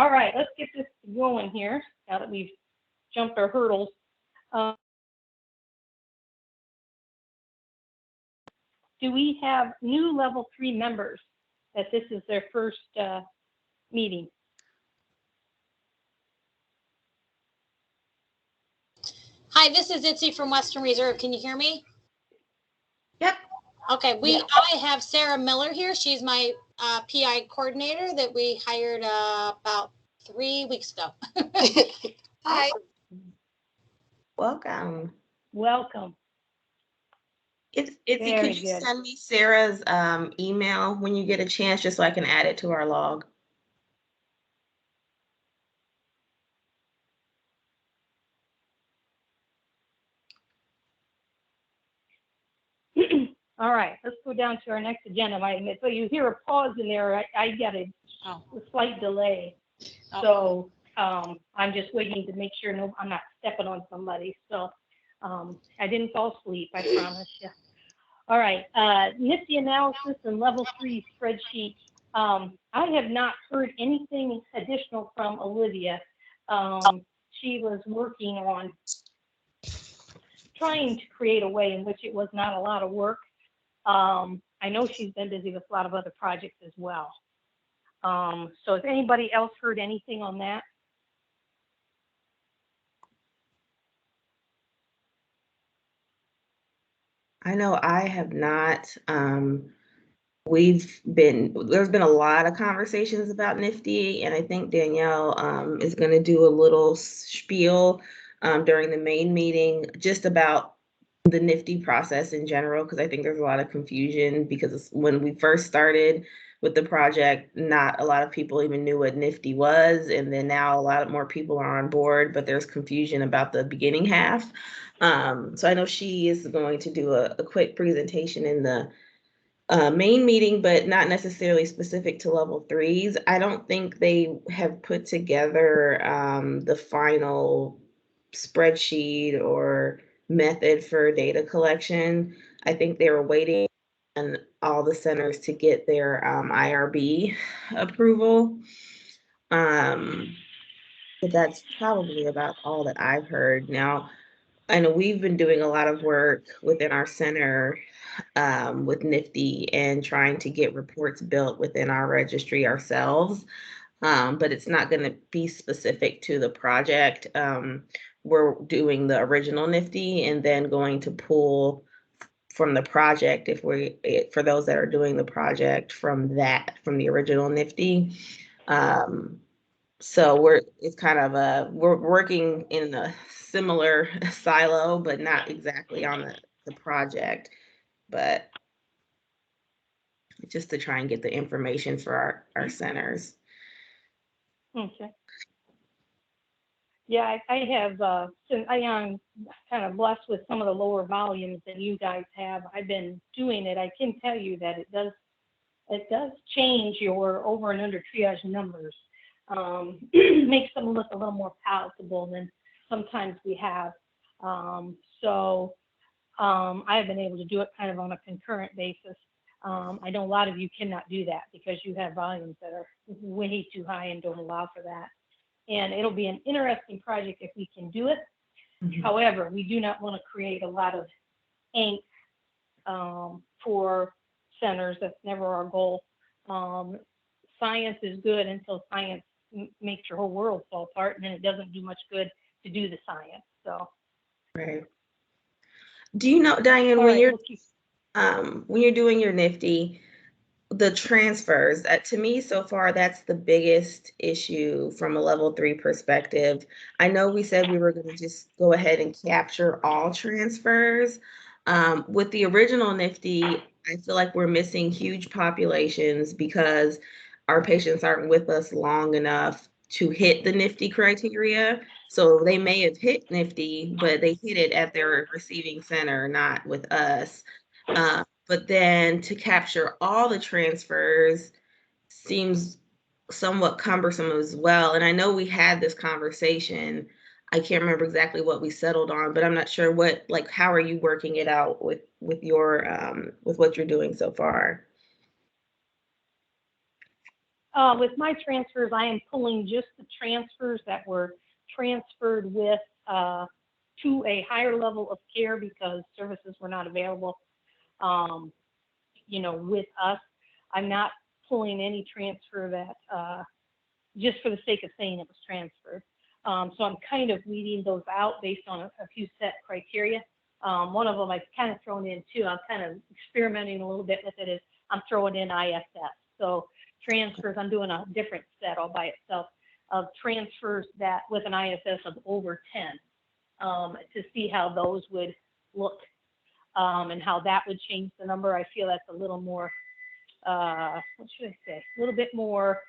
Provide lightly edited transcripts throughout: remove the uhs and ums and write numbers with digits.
All right, let's get this going here now that we've jumped our hurdles. Um, do we have new level 3 members that this is their first meeting? Hi, this is Itzy from Western Reserve. Can you hear me? Yep. Okay, Yeah. I have Sarah Miller here. She's my PI coordinator that we hired about 3 weeks ago. Hi. Welcome. Welcome. Itzy, Very could you good. send me Sarah's email when you get a chance, just so I can add it to our log? All right, let's go down to our next agenda item. So you hear a pause in there. I get a slight delay. So I'm just waiting to make sure I'm not stepping on somebody. So I didn't fall asleep, I promise you. All right, NIFTY analysis and level 3 spreadsheet. I have not heard anything additional from Olivia. She was working on trying to create a way in which it was not a lot of work. I know she's been busy with a lot of other projects as well. So has anybody else heard anything on that? I know I have not. There's been a lot of conversations about NIFTY, and I think Danielle is going to do a little spiel during the main meeting just about the NIFTY process in general, because I think there's a lot of confusion, because when we first started with the project, not a lot of people even knew what NIFTY was, and then now a lot more people are on board, but there's confusion about the beginning half. So I know she is going to do a quick presentation in the main meeting, but not necessarily specific to level 3s. I don't think they have put together the final spreadsheet or method for data collection. I think they were waiting on all the centers to get their IRB approval. But that's probably about all that I've heard. Now, I know we've been doing a lot of work within our center with NIFTY and trying to get reports built within our registry ourselves, but it's not going to be specific to the project. We're doing the original NIFTY and then going to pull from the project for those that are doing the project from the original NIFTY. So we're working in a similar silo, but not exactly on the project, but just to try and get the information for our centers. Okay. Yeah, I have, since I am kind of blessed with some of the lower volumes that you guys have. I've been doing it. I can tell you that it does change your over and under triage numbers. Makes them look a little more palatable than sometimes we have. So I have been able to do it kind of on a concurrent basis. I know a lot of you cannot do that because you have volumes that are way too high and don't allow for that. And it'll be an interesting project if we can do it. Mm-hmm. However, we do not want to create a lot of angst for centers. That's never our goal. Science is good until science makes your whole world fall apart, and then it doesn't do much good to do the science. So, right. Do you know, Diane, when you're doing your NIFTY, the transfers, to me so far, that's the biggest issue from a level 3 perspective. I know we said we were going to just go ahead and capture all transfers. With the original NIFTY, I feel like we're missing huge populations because our patients aren't with us long enough to hit the NIFTY criteria. So they may have hit NIFTY, but they hit it at their receiving center, not with us. But then to capture all the transfers seems somewhat cumbersome as well. And I know we had this conversation. I can't remember exactly what we settled on, but I'm not sure how are you working it out with your with what you're doing so far? With my transfers, I am pulling just the transfers that were transferred with to a higher level of care because services were not available, with us. I'm not pulling any transfer that just for the sake of saying it was transferred. So I'm kind of weeding those out based on a few set criteria. One of them I've kind of thrown in too. I'm kind of experimenting a little bit with it. Is I'm throwing in ISS. So transfers, I'm doing a different set all by itself of transfers that with an ISS of over 10 to see how those would look and how that would change the number. I feel that's a little more, what should I say, a little bit more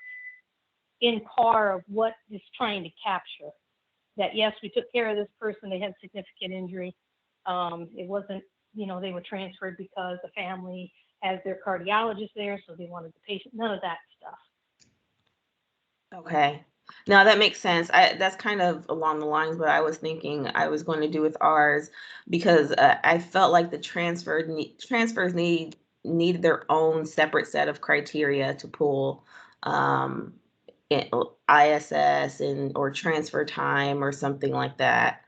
in par of what is trying to capture. That yes, we took care of this person, they had significant injury. It wasn't, they were transferred because the family has their cardiologist there, so they wanted the patient, none of that stuff. Okay. Now that makes sense. That's kind of along the lines what I was thinking I was going to do with ours, because I felt like the transfers need their own separate set of criteria to pull ISS or transfer time or something like that.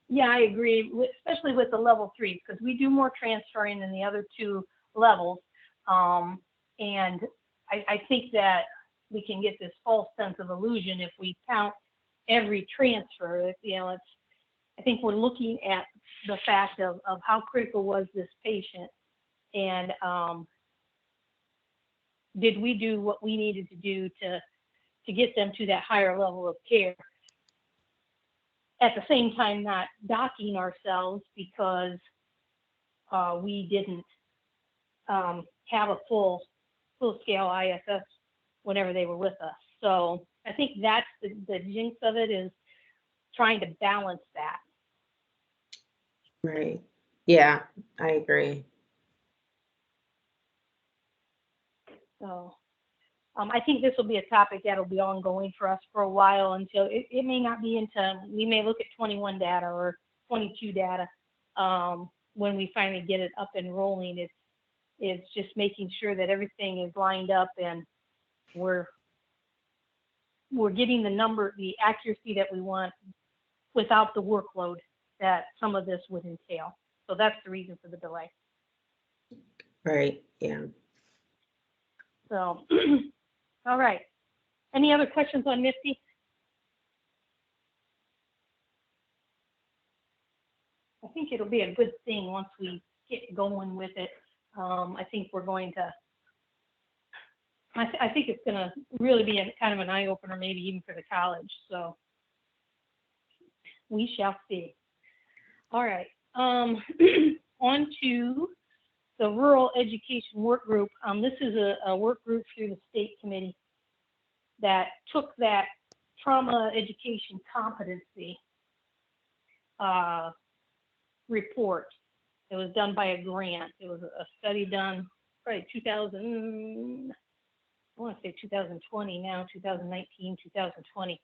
Yeah, I agree, especially with the level 3, because we do more transferring than the other 2 levels. And I think that we can get this false sense of illusion if we count every transfer. I think we're looking at the fact of how critical was this patient, and did we do what we needed to do to get them to that higher level of care? At the same time, not docking ourselves because we didn't have a full-scale ISS whenever they were with us. So I think that's the jinx of it, is trying to balance that. Right. Yeah, I agree. So I think this will be a topic that'll be ongoing for us for a while until it may not be we may look at 21 data or 22 data when we finally get it up and rolling. It's just making sure that everything is lined up and we're getting the accuracy that we want without the workload that some of this would entail. So that's the reason for the delay. Right. Yeah. So, all right. Any other questions on NIFTY? I think it'll be a good thing once we get going with it. I think we're going to, I think it's going to really be kind of an eye opener, maybe even for the college. So we shall see. All right. On to the Rural Education Work Group. This is a work group through the state committee that took that trauma education competency report. It was done by a grant. It was a study done probably 2020 now, 2019, 2020,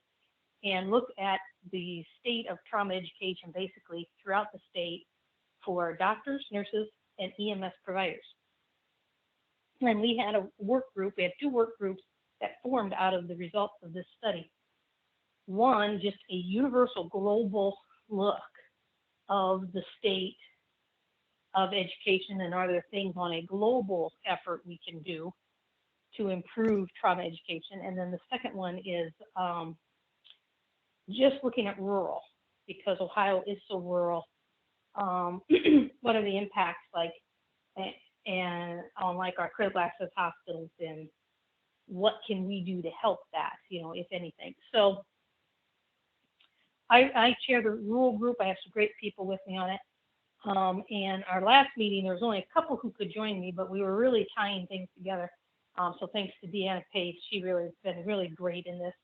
and looked at the state of trauma education basically throughout the state for doctors, nurses, and EMS providers. And we had a work group, we had 2 work groups that formed out of the results of this study. One, just a universal global look of the state of education, and are there things on a global effort we can do to improve trauma education. And then the second one is just looking at rural, because Ohio is so rural. What are the impacts like and on like our critical access hospitals, and what can we do to help that, if anything. So I chair the rural group. I have some great people with me on it. And our last meeting, there was only a couple who could join me, but we were really tying things together. So thanks to Deanna Pace, she really has been really great in this.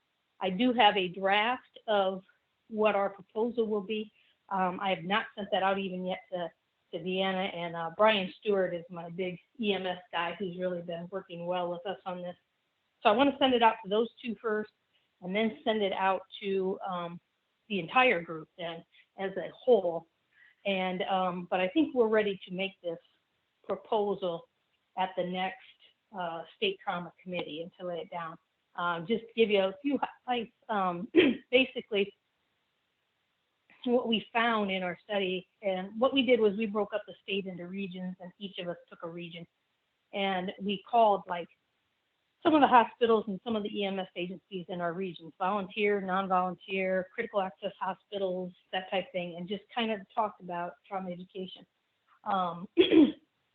I do have a draft of what our proposal will be. I have not sent that out even yet to Deanna, and Brian Stewart is my big EMS guy who's really been working well with us on this. So I want to send it out to those 2 first, and then send it out to the entire group then as a whole. And, but I think we're ready to make this proposal at the next state trauma committee and to lay it down. Just to give you a few highlights, basically what we found in our study, and what we did was we broke up the state into regions, and each of us took a region, and we called like some of the hospitals and some of the EMS agencies in our regions, volunteer, non-volunteer, critical access hospitals, that type thing, and just kind of talked about trauma education.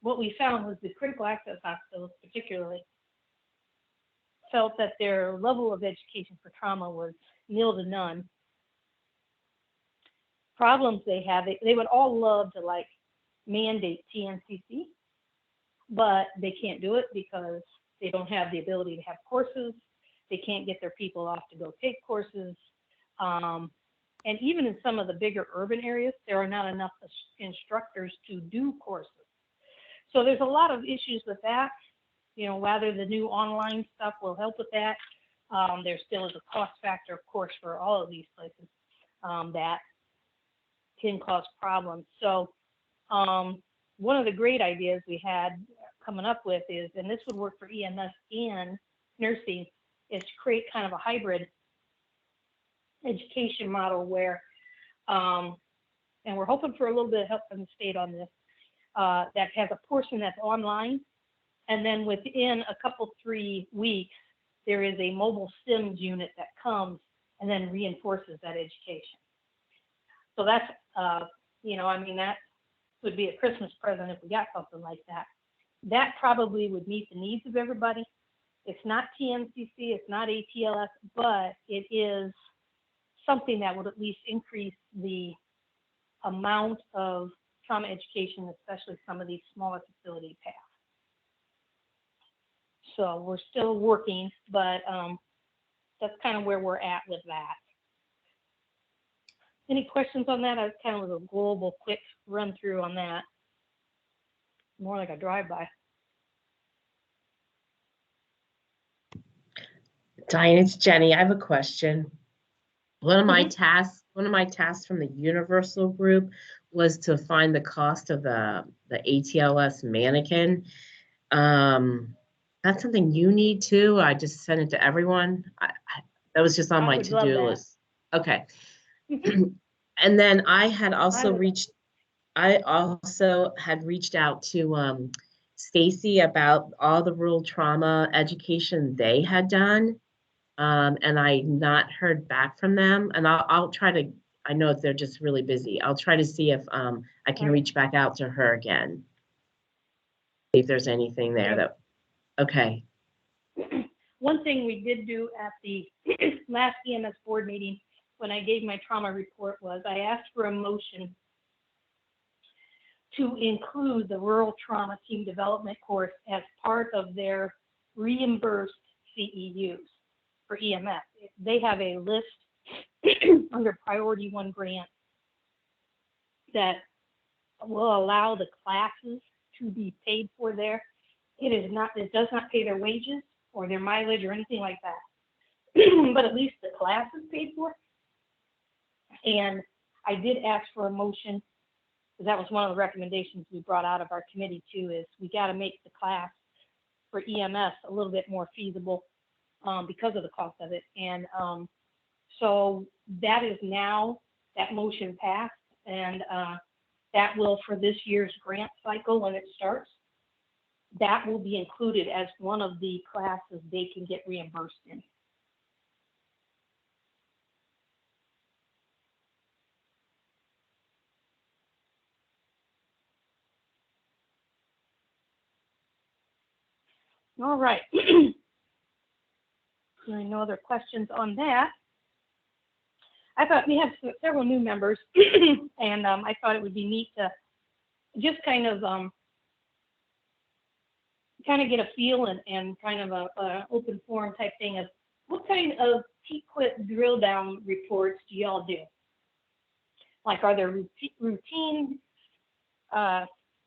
What we found was the critical access hospitals particularly felt that their level of education for trauma was nil to none. Problems they have, they would all love to like mandate TNCC, but they can't do it because they don't have the ability to have courses. They can't get their people off to go take courses. And even in some of the bigger urban areas, there are not enough instructors to do courses. So there's a lot of issues with that. You know, whether the new online stuff will help with that. There still is a cost factor, of course, for all of these places that can cause problems. So one of the great ideas we had coming up with is, and this would work for EMS and nursing, is to create kind of a hybrid education model where, and we're hoping for a little bit of help from the state on this, that has a portion that's online, and then within a couple, 3 weeks, there is a mobile SIMS unit that comes and then reinforces that education. So that's, you know, I mean, that would be a Christmas present if we got something like that. That probably would meet the needs of everybody. It's not TNCC, it's not ATLS, but it is something that would at least increase the amount of trauma education, especially some of these smaller facilities have. So we're still working, but that's kind of where we're at with that. Any questions on that? I kind of was a global quick run through on that. More like a drive-by. Diane, it's Jenny. I have a question. One of my tasks from the Universal group was to find the cost of the ATLS mannequin. That's something you need too. I just sent it to everyone. That was just on my to-do list. Okay. And then I also had reached out to Stacy about all the rural trauma education they had done. And I not heard back from them. And I'll try to, I know they're just really busy. I'll try to see if I can reach back out to her again. See if there's anything there that, okay. One thing we did do at the last EMS board meeting when I gave my trauma report was I asked for a motion to include the rural trauma team development course as part of their reimbursed CEUs for EMS. They have a list under Priority 1 grant that will allow the classes to be paid for there. It does not pay their wages or their mileage or anything like that, but at least the class is paid for. And I did ask for a motion, because that was one of the recommendations we brought out of our committee too, is we got to make the class for EMS a little bit more feasible because of the cost of it. And so that is now, that motion passed, and that will, for this year's grant cycle when it starts, that will be included as one of the classes they can get reimbursed in. All right. No other questions on that. I thought we have several new members, and I thought it would be neat to just kind of get a feel and kind of a open forum type thing of what kind of T-quit drill down reports do y'all do? Like, are there routine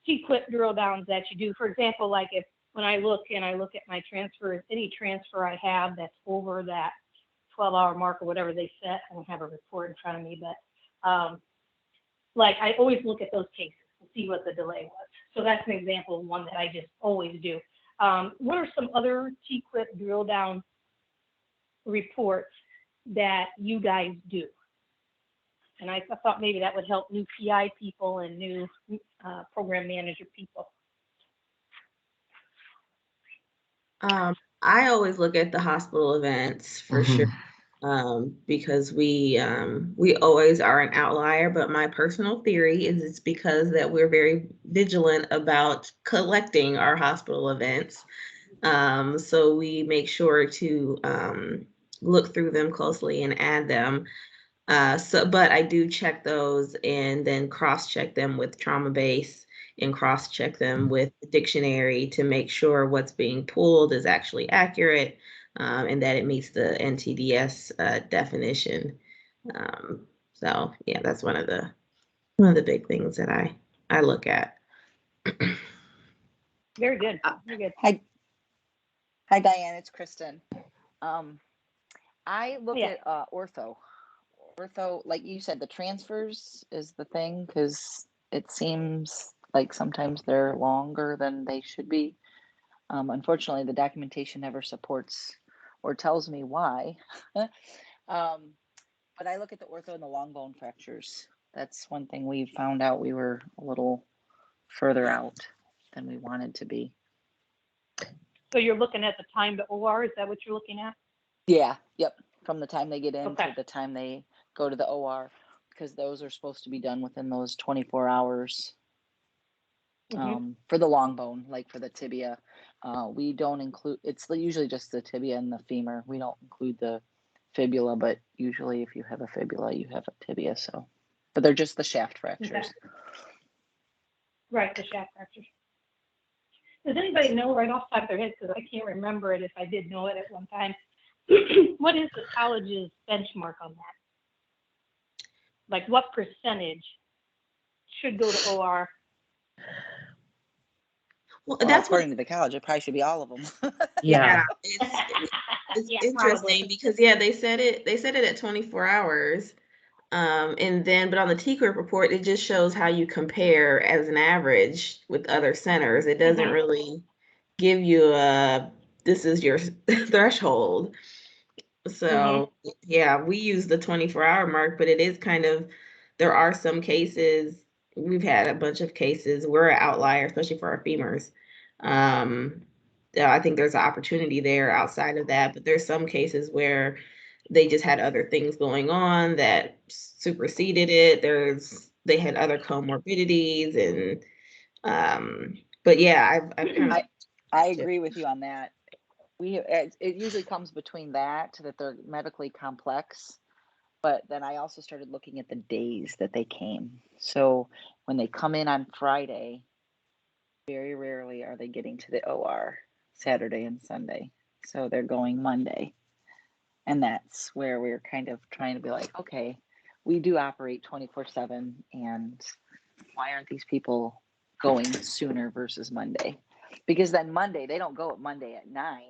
T-quit drill downs that you do? For example, like if when I look at my transfers, any transfer I have that's over that 12-hour mark or whatever they set, I don't have a report in front of me, but like, I always look at those cases to see what the delay was. So that's an example of one that I just always do. What are some other TQIP drill down reports that you guys do? And I thought maybe that would help new PI people and new program manager people. I always look at the hospital events for sure, because we always are an outlier. But my personal theory is it's because that we're very vigilant about collecting our hospital events. So we make sure to look through them closely and add them. But I do check those and then cross-check them with trauma base and cross-check them with the dictionary to make sure what's being pulled is actually accurate, and that it meets the NTDS definition. So yeah, that's one of the big things that I look at. Very good. Very good. Hi, Diane. It's Kristen. I look at ortho. Ortho, like you said, the transfers is the thing because it seems like sometimes they're longer than they should be. Unfortunately, the documentation never supports or tells me why. But I look at the ortho and the long bone fractures. That's one thing we found out we were a little further out than we wanted to be. So you're looking at the time to OR, is that what you're looking at? Yeah, yep. From the time they get in to the time they go to the OR, because those are supposed to be done within those 24 hours. For the long bone, like for the tibia, we don't include, it's usually just the tibia and the femur. We don't include the fibula, but usually if you have a fibula, you have a tibia. So, but they're just the shaft fractures. Okay. Right, the shaft fractures. Does anybody know right off the top of their head, because I can't remember it if I did know it at one time, what is the college's benchmark on that? Like what percentage should go to OR? Well, Well, that's according to the college, it probably should be all of them. Yeah. It's Yeah, interesting probably. because they said it at 24 hours. And then, but on the TQIP report, it just shows how you compare as an average with other centers. It doesn't really give you this is your threshold. So yeah, we use the 24-hour mark, but it is kind of, there are some cases, we've had a bunch of cases, we're an outlier, especially for our femurs. I think there's an opportunity there outside of that, but there's some cases where they just had other things going on that superseded it. They had other comorbidities and but yeah, I've kind of I agree with you on that. It usually comes between that they're medically complex, but then I also started looking at the days that they came. So when they come in on Friday, very rarely are they getting to the OR Saturday and Sunday. So they're going Monday. And that's where we're kind of trying to be like, okay, we do operate 24/7, and why aren't these people going sooner versus Monday? Because then Monday, they don't go at Monday at 9.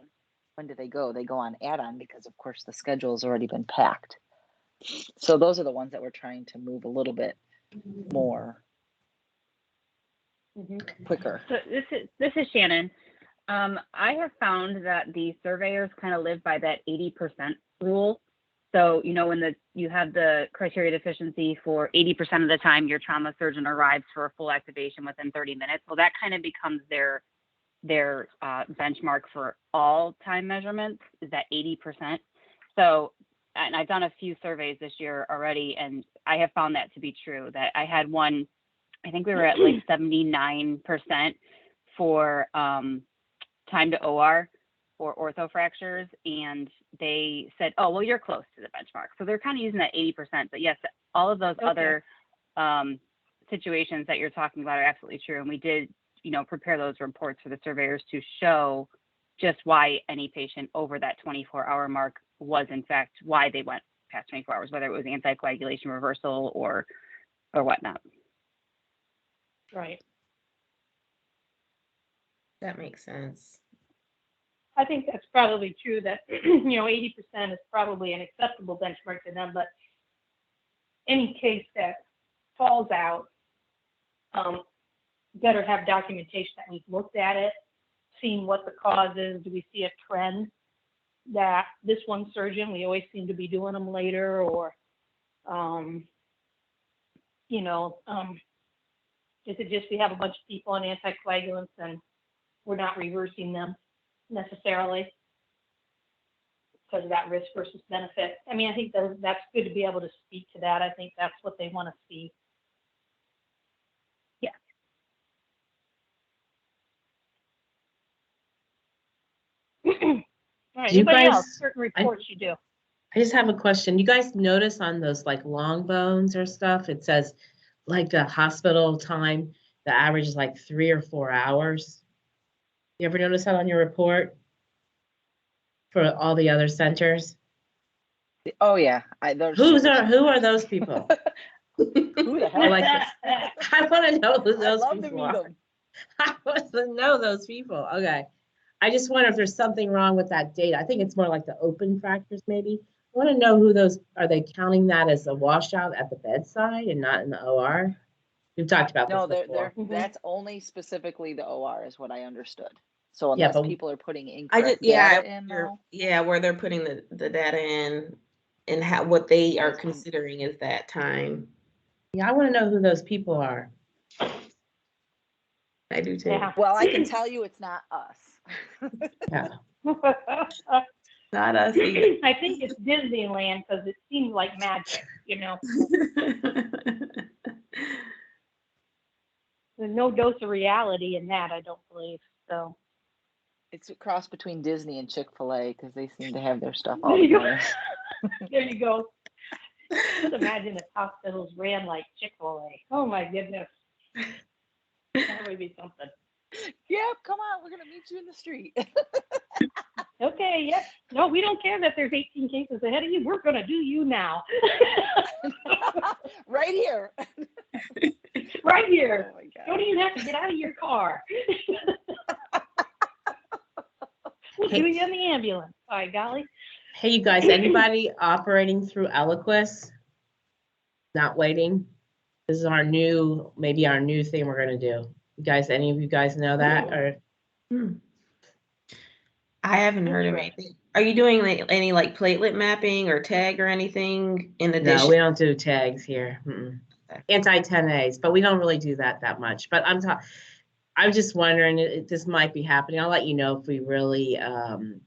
When do they go? They go on add-on because, of course, the schedule has already been packed. So those are the ones that we're trying to move a little bit more quicker. So this is Shannon. I have found that the surveyors kind of live by that 80% rule. So, when you have the criteria deficiency for 80% of the time, your trauma surgeon arrives for a full activation within 30 minutes. Well, that kind of becomes their benchmark for all time measurements, is that 80%. So, and I've done a few surveys this year already, and I have found that to be true. That I had one, I think we were at like 79% for time to OR for ortho fractures, and they said, oh, well, you're close to the benchmark. So they're kind of using that 80%. But yes, all of those other situations that you're talking about are absolutely true. And we did, prepare those reports for the surveyors to show just why any patient over that 24-hour mark was in fact why they went past 24 hours, whether it was anticoagulation reversal or whatnot. Right. That makes sense. I think that's probably true that, 80% is probably an acceptable benchmark to them, but any case that falls out, better have documentation that we've looked at it, seen what the cause is. Do we see a trend that this one surgeon, we always seem to be doing them later, or, you know, is it just we have a bunch of people on anticoagulants and we're not reversing them necessarily because of that risk versus benefit? I mean, I think that's good to be able to speak to that. I think that's what they want to see. Yeah. All right, Do you anybody guys- else? Certain reports you do. I just have a question. You guys notice on those like long bones or stuff, it says like the hospital time, the average is like 3 or 4 hours. You ever notice that on your report for all the other centers? Oh yeah, Who are those people? who the hell? I like this. I want to know who I'd those love to people meet are. them. I want to know those people. Okay. I just wonder if there's something wrong with that data. I think it's more like the open fractures, maybe. I want to know who those are. They counting that as a washout at the bedside and not in the OR? We've talked about No, this before. that's only specifically the OR is what I understood. So Yeah, unless but people are putting I incorrect just, yeah, data in now, where they're putting the data in and what they are Yes. considering is that time. Yeah, I want to know who those people are. I do too. Yeah. well, I can tell you it's not us. Yeah. Not us either. I think it's Disneyland because it seems like magic, you know. There's no dose of reality in that, I don't believe. So It's a cross between Disney and Chick-fil-A because they seem to have their stuff there all you go. together. There you go. Just imagine if hospitals ran like Chick-fil-A. Oh my goodness. That would be something. Yep, come on, we're gonna meet you in the street. Okay, yep. No, we don't care that there's 18 cases ahead of you. We're going to do you now. Right here. Right here. Oh my God. Don't even have to get out of your car. We'll do you in the ambulance. By golly. Hey, you guys, anybody operating through Eliquis? Not waiting? This is maybe our new thing we're going to do. You guys, any of you guys know that? Or I haven't heard of anything. Are you doing any like platelet mapping or tag or anything in addition? No, we don't do tags here. Anti-10As, but we don't really do that much. But I'm just wondering, this might be happening. I'll let you know if we really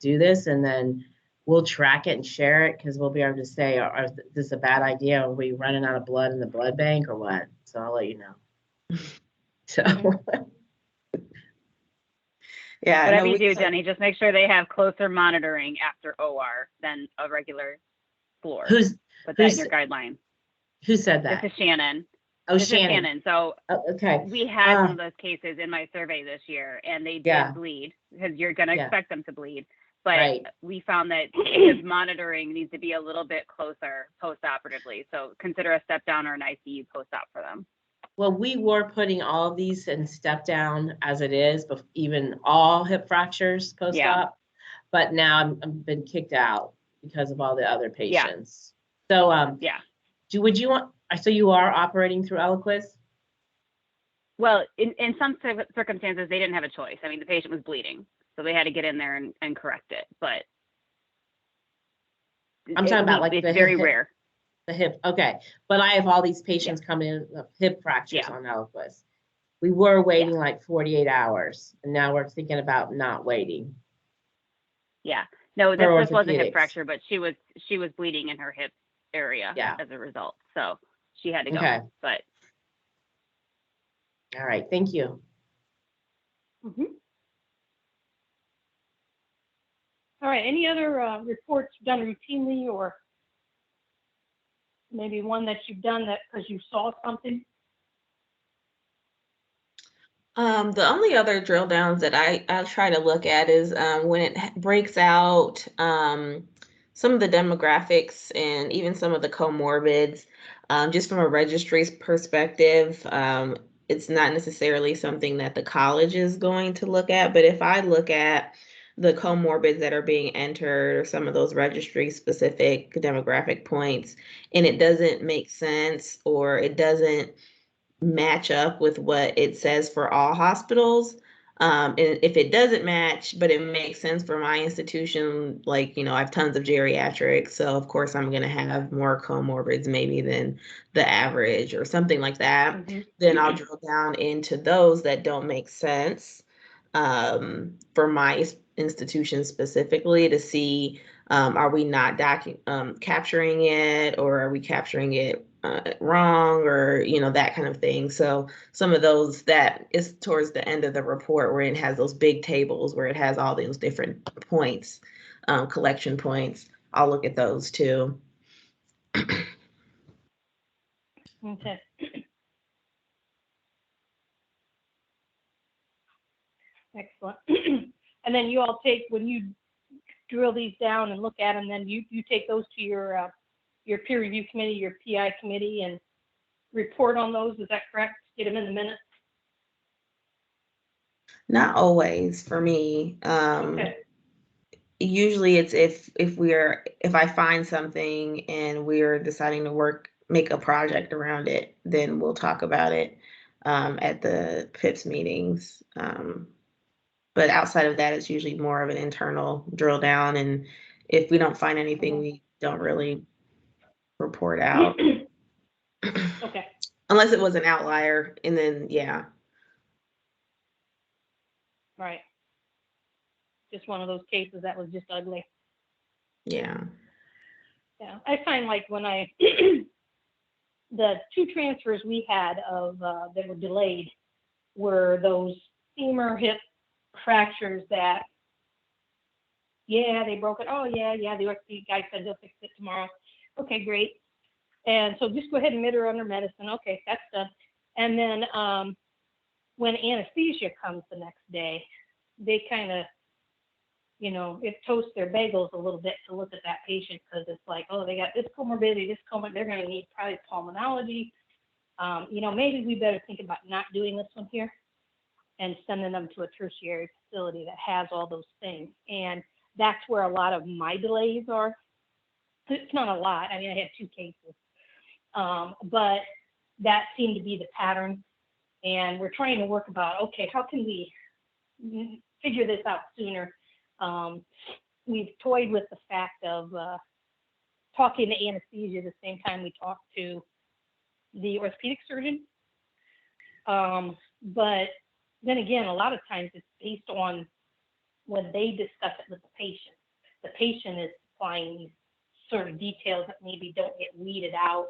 do this, and then we'll track it and share it because we'll be able to say, is this a bad idea? Are we running out of blood in the blood bank or what? So I'll let you know. So. Yeah. Whatever you do, Jenny, just make sure they have closer monitoring after OR than a regular floor. Put that in your guideline. Who said that? This is Shannon. Oh, This is Shannon. So okay. we had one of those cases in my survey this year, and they did bleed because you're going to expect them to bleed. But we found that because monitoring needs to be a little bit closer post-operatively. So consider a step down or an ICU post-op for them. Well, we were putting all of these in step down as it is, but even all hip fractures post-op. But now I've been kicked out because of all the other patients. So would you want? So you are operating through Eliquis? Well, in some circumstances, they didn't have a choice. I mean, the patient was bleeding, so they had to get in there and correct it. But I'm talking about like it's the very hip, rare. The hip, okay. But I have all these patients coming in with hip fractures on Eliquis. We were waiting like 48 hours, and now we're thinking about not waiting. Yeah, no, this was a hip fracture, but she was bleeding in her hip area as a result, so she had to go. Okay. But all right, thank you. Mm-hmm. All right, any other reports done routinely, or maybe one that you've done that because you saw something? The only other drill downs that I try to look at is when it breaks out some of the demographics and even some of the comorbids, just from a registry's perspective. It's not necessarily something that the college is going to look at, but if I look at the comorbids that are being entered or some of those registry specific demographic points, and it doesn't make sense or it doesn't match up with what it says for all hospitals. And if it doesn't match, but it makes sense for my institution, like, you know, I have tons of geriatrics, so of course I'm going to have more comorbids maybe than the average or something like that. Then I'll drill down into those that don't make sense for my institution specifically to see, are we not capturing it, or are we capturing it wrong, or, you know, that kind of thing. So some of those, that is towards the end of the report where it has those big tables where it has all those different points, collection points. I'll look at those too. Okay. Excellent. And then you all take, when you drill these down and look at them, then you take those to your peer review committee, your PI committee, and report on those. Is that correct? Get them in the minutes? Not always for me. Okay. Usually it's if I find something and we're deciding to make a project around it, then we'll talk about it at the PIPS meetings. But outside of that, it's usually more of an internal drill down. And if we don't find anything, we don't really report out. Okay. Unless it was an outlier, and then, yeah. Right. Just one of those cases that was just ugly. Yeah. Yeah. I find like when the 2 transfers we had of that were delayed were those femur hip fractures that, yeah, they broke it. Oh, yeah, the orthopedic guy said they'll fix it tomorrow. Okay, great. And so just go ahead and admit her under medicine. Okay, that's done. And then when anesthesia comes the next day, they kind of, you know, it toasts their bagels a little bit to look at that patient, because it's like, oh, they got this comorbidity, they're going to need probably pulmonology. You know, maybe we better think about not doing this one here and sending them to a tertiary facility that has all those things. And that's where a lot of my delays are. It's not a lot. I mean, I had 2 cases, but that seemed to be the pattern. And we're trying to work about, okay, how can we figure this out sooner? We've toyed with the fact of talking to anesthesia the same time we talk to the orthopedic surgeon. But then again, a lot of times it's based on when they discuss it with the patient. The patient is supplying these sort of details that maybe don't get weeded out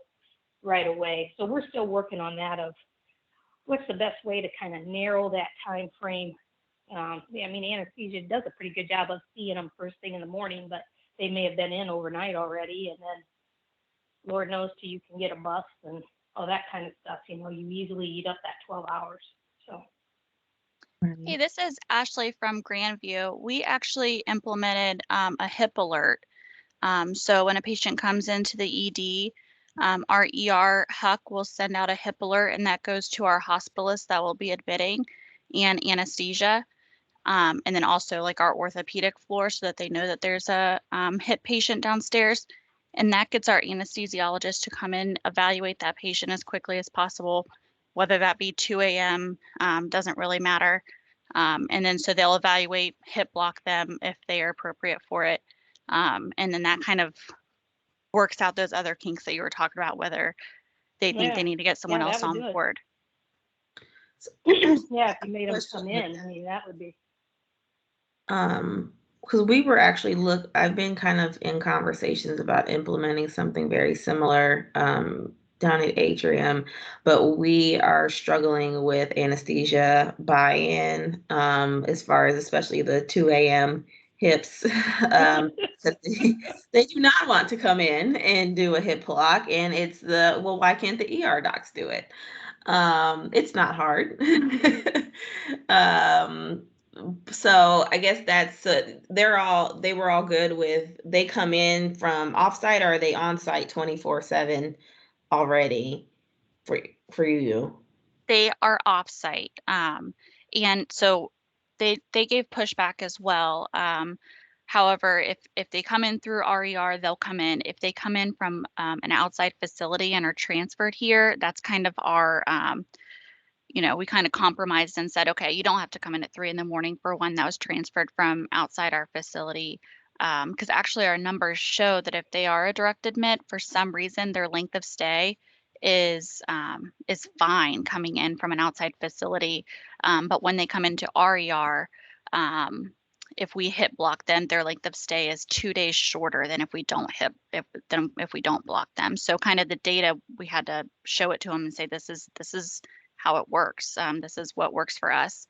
right away. So we're still working on that of what's the best way to kind of narrow that time frame. I mean, anesthesia does a pretty good job of seeing them first thing in the morning, but they may have been in overnight already, and then Lord knows till you can get a bus and all that kind of stuff. You know, you easily eat up that 12 hours. So. Hey, this is Ashley from Grandview. We actually implemented a HIP alert. So when a patient comes into the ED, our ER HUC will send out a HIP alert, and that goes to our hospitalist that will be admitting and anesthesia. And then also like our orthopedic floor, so that they know that there's a HIP patient downstairs. And that gets our anesthesiologist to come in, evaluate that patient as quickly as possible, whether that be 2 a.m., doesn't really matter. And then so they'll evaluate, HIP block them if they are appropriate for it. And then that kind of works out those other kinks that you were talking about, whether they think they need to get someone else on board. Yeah, if you made them come in, I mean, that would be. Because we were actually I've been kind of in conversations about implementing something very similar down at Atrium, but we are struggling with anesthesia buy-in as far as especially the 2 a.m. hips. They do not want to come in and do a hip block, and it's well, why can't the ER docs do it? It's not hard. So I guess that's they were all good with, they come in from offsite, or are they on site 24/7 already for you? They are offsite. And so they gave pushback as well. However, if they come in through RER, they'll come in. If they come in from an outside facility and are transferred here, that's kind of our we kind of compromised and said, okay, you don't have to come in at 3 in the morning for one that was transferred from outside our facility. Because actually our numbers show that if they are a direct admit, for some reason, their length of stay is fine coming in from an outside facility. But when they come into RER, if we hip block them, their length of stay is 2 days shorter than if we don't if we don't block them. So kind of the data, we had to show it to them and say, this is how it works. This is what works for us.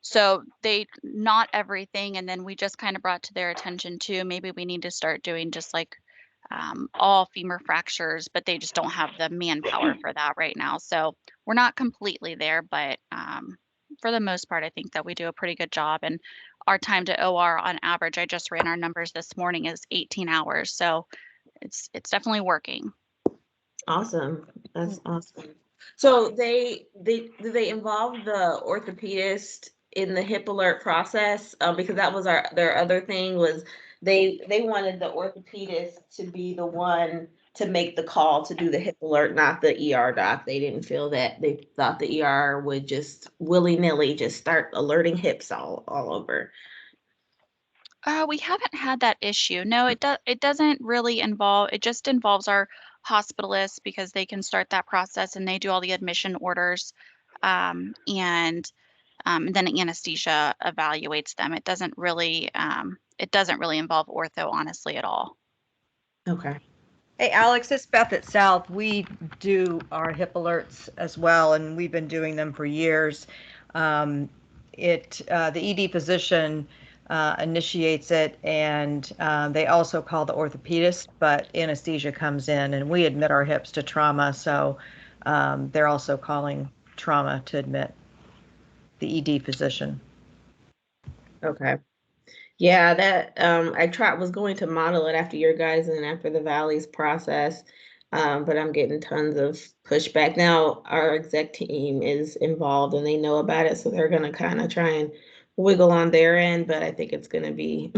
So they not everything, and then we just kind of brought to their attention too, maybe we need to start doing just like all femur fractures, but they just don't have the manpower for that right now. So we're not completely there, but for the most part, I think that we do a pretty good job. And our time to OR on average, I just ran our numbers this morning, is 18 hours. So it's definitely working. Awesome. That's awesome. So do they involve the orthopedist in the hip alert process? Because that was their other thing was they wanted the orthopedist to be the one to make the call to do the hip alert, not the ER doc. They didn't feel that. They thought the ER would just willy-nilly just start alerting hips all over. We haven't had that issue. No, it doesn't really involve, it just involves our hospitalists because they can start that process and they do all the admission orders. And then anesthesia evaluates them. It doesn't really involve ortho, honestly, at all. Okay. Hey, Alex, it's Beth at South. We do our hip alerts as well, and we've been doing them for years. The ED physician initiates it, and they also call the orthopedist, but anesthesia comes in, and we admit our hips to trauma, so they're also calling trauma to admit the ED physician. Okay. Yeah, that I was going to model it after your guys and after the Valley's process, but I'm getting tons of pushback. Now our exec team is involved and they know about it, so they're gonna kind of try and wiggle on their end, but I think it's gonna be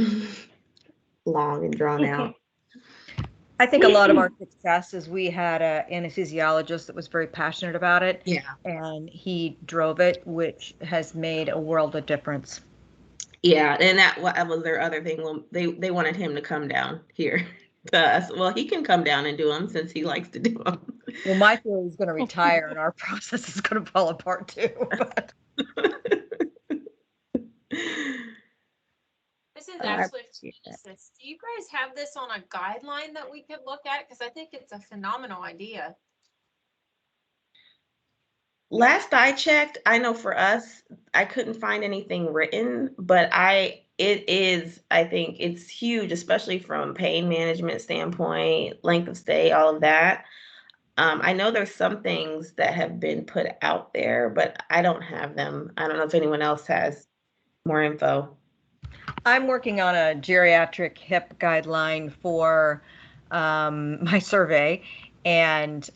long and drawn out. I think a lot of our success is we had an anesthesiologist that was very passionate about it. Yeah. And he drove it, which has made a world of difference. Yeah, and that was their other thing. Well, they wanted him to come down here to us. Well, he can come down and do them since he likes to do them. Well, my theory is going to retire and our process is going to fall apart too. But. This is actually do you guys have this on a guideline that we could look at? Because I think it's a phenomenal idea. Last I checked, I know for us, I couldn't find anything written, but I think it's huge, especially from pain management standpoint, length of stay, all of that. I know there's some things that have been put out there, but I don't have them. I don't know if anyone else has more info. I'm working on a geriatric hip guideline for my survey, and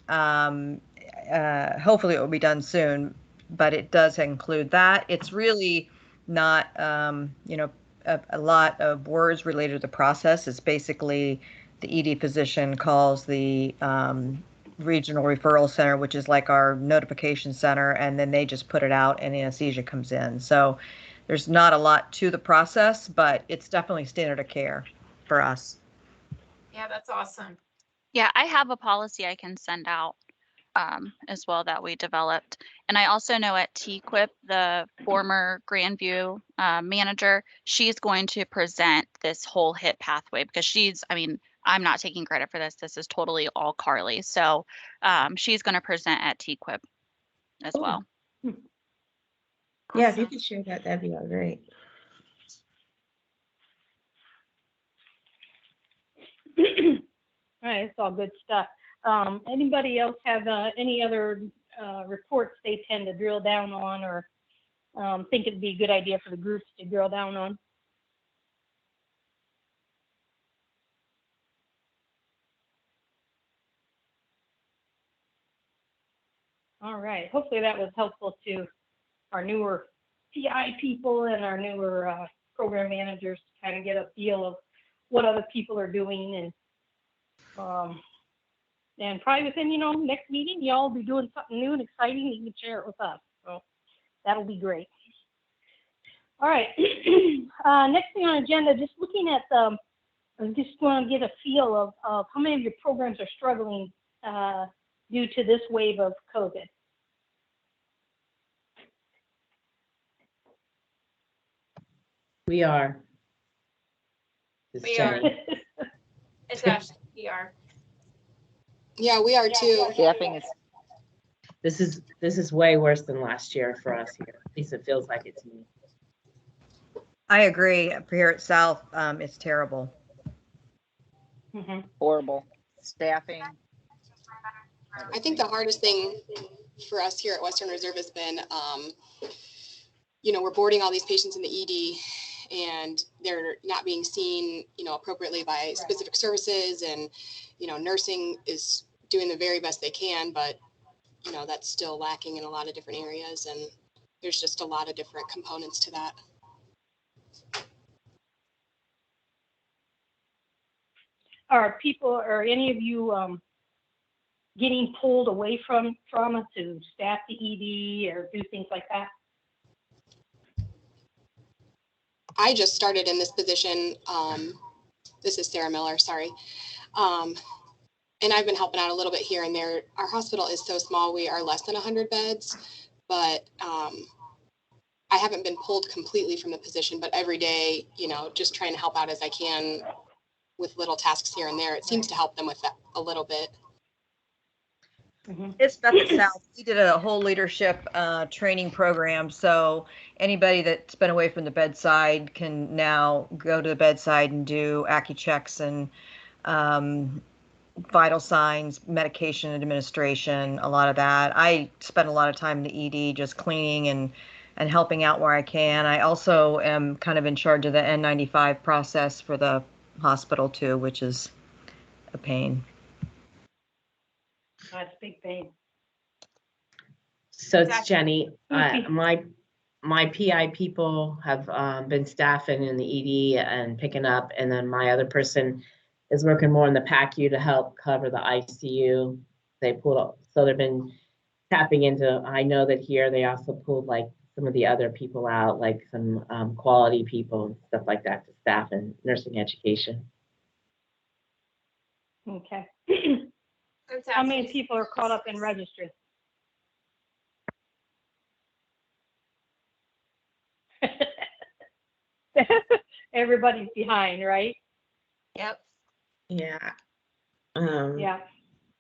hopefully it will be done soon, but it does include that. It's really not, a lot of words related to the process. It's basically the ED physician calls the regional referral center, which is like our notification center, and then they just put it out and anesthesia comes in. So there's not a lot to the process, but it's definitely standard of care for us. Yeah, that's awesome. Yeah, I have a policy I can send out as well that we developed. And I also know at TQIP, the former Grandview manager, she's going to present this whole HIP pathway because I'm not taking credit for this. This is totally all Carly. So she's going to present at TQIP as well. Yeah, if you could share that, that'd be all great. All right, it's all good stuff. Anybody else have any other reports they tend to drill down on or think it'd be a good idea for the groups to drill down on? All right, hopefully that was helpful to our newer PI people and our newer program managers to kind of get a feel of what other people are doing, and probably within, next meeting, y'all will be doing something new and exciting. You can share it with us. So that'll be great. All right. Next thing on the agenda, just looking at I just want to get a feel of how many of your programs are struggling due to this wave of COVID. We are. We are. It's Ashley. We are. Yeah, we are too. Staffing is, This is way worse than last year for us here. At least it feels like it to me. I agree. Up here at South, it's terrible. horrible. Staffing. I think the hardest thing for us here at Western Reserve has been, we're boarding all these patients in the ED and they're not being seen, appropriately by specific services, and, nursing is doing the very best they can, but, that's still lacking in a lot of different areas, and there's just a lot of different components to that. Are any of you getting pulled away from trauma to staff the ED or do things like that? I just started in this position. This is Sarah Miller, sorry. And I've been helping out a little bit here and there. Our hospital is so small, we are less than 100 beds, but I haven't been pulled completely from the position, but every day, just trying to help out as I can with little tasks here and there. It seems to help them with that a little bit. It's Beth at South. We did a whole leadership training program. So anybody that's been away from the bedside can now go to the bedside and do AccuChecks and vital signs, medication administration, a lot of that. I spend a lot of time in the ED just cleaning and helping out where I can. I also am kind of in charge of the N95 process for the hospital too, which is a pain. That's a big pain. So it's Jenny. My PI people have been staffing in the ED and picking up, and then my other person is working more in the PACU to help cover the ICU. They pulled up, so they've been tapping into. I know that here they also pulled like some of the other people out, like some quality people and stuff like that to staff in nursing education. Okay. How many people are caught up in registry? Everybody's behind, right? Yep. Yeah. Yeah.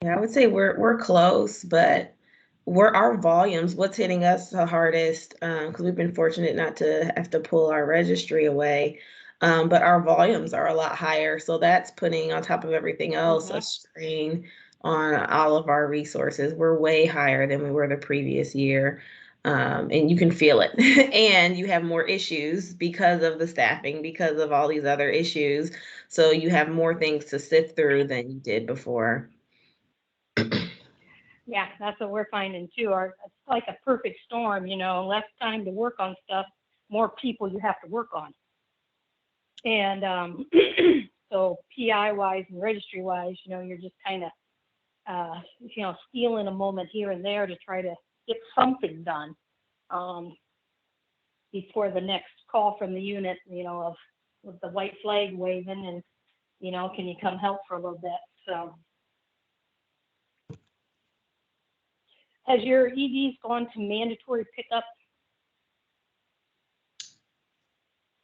Yeah, I would say we're close, but our volumes, what's hitting us the hardest, because we've been fortunate not to have to pull our registry away, but our volumes are a lot higher. So that's putting on top of everything else a strain on all of our resources. We're way higher than we were the previous year. And you can feel it. And you have more issues because of the staffing, because of all these other issues. So you have more things to sift through than you did before. Yeah, that's what we're finding too. It's like a perfect storm, less time to work on stuff, more people you have to work on. And so PI wise and registry wise, you're just kind of, stealing a moment here and there to try to get something done before the next call from the unit, of with the white flag waving and, can you come help for a little bit? So has your EDs gone to mandatory pickup?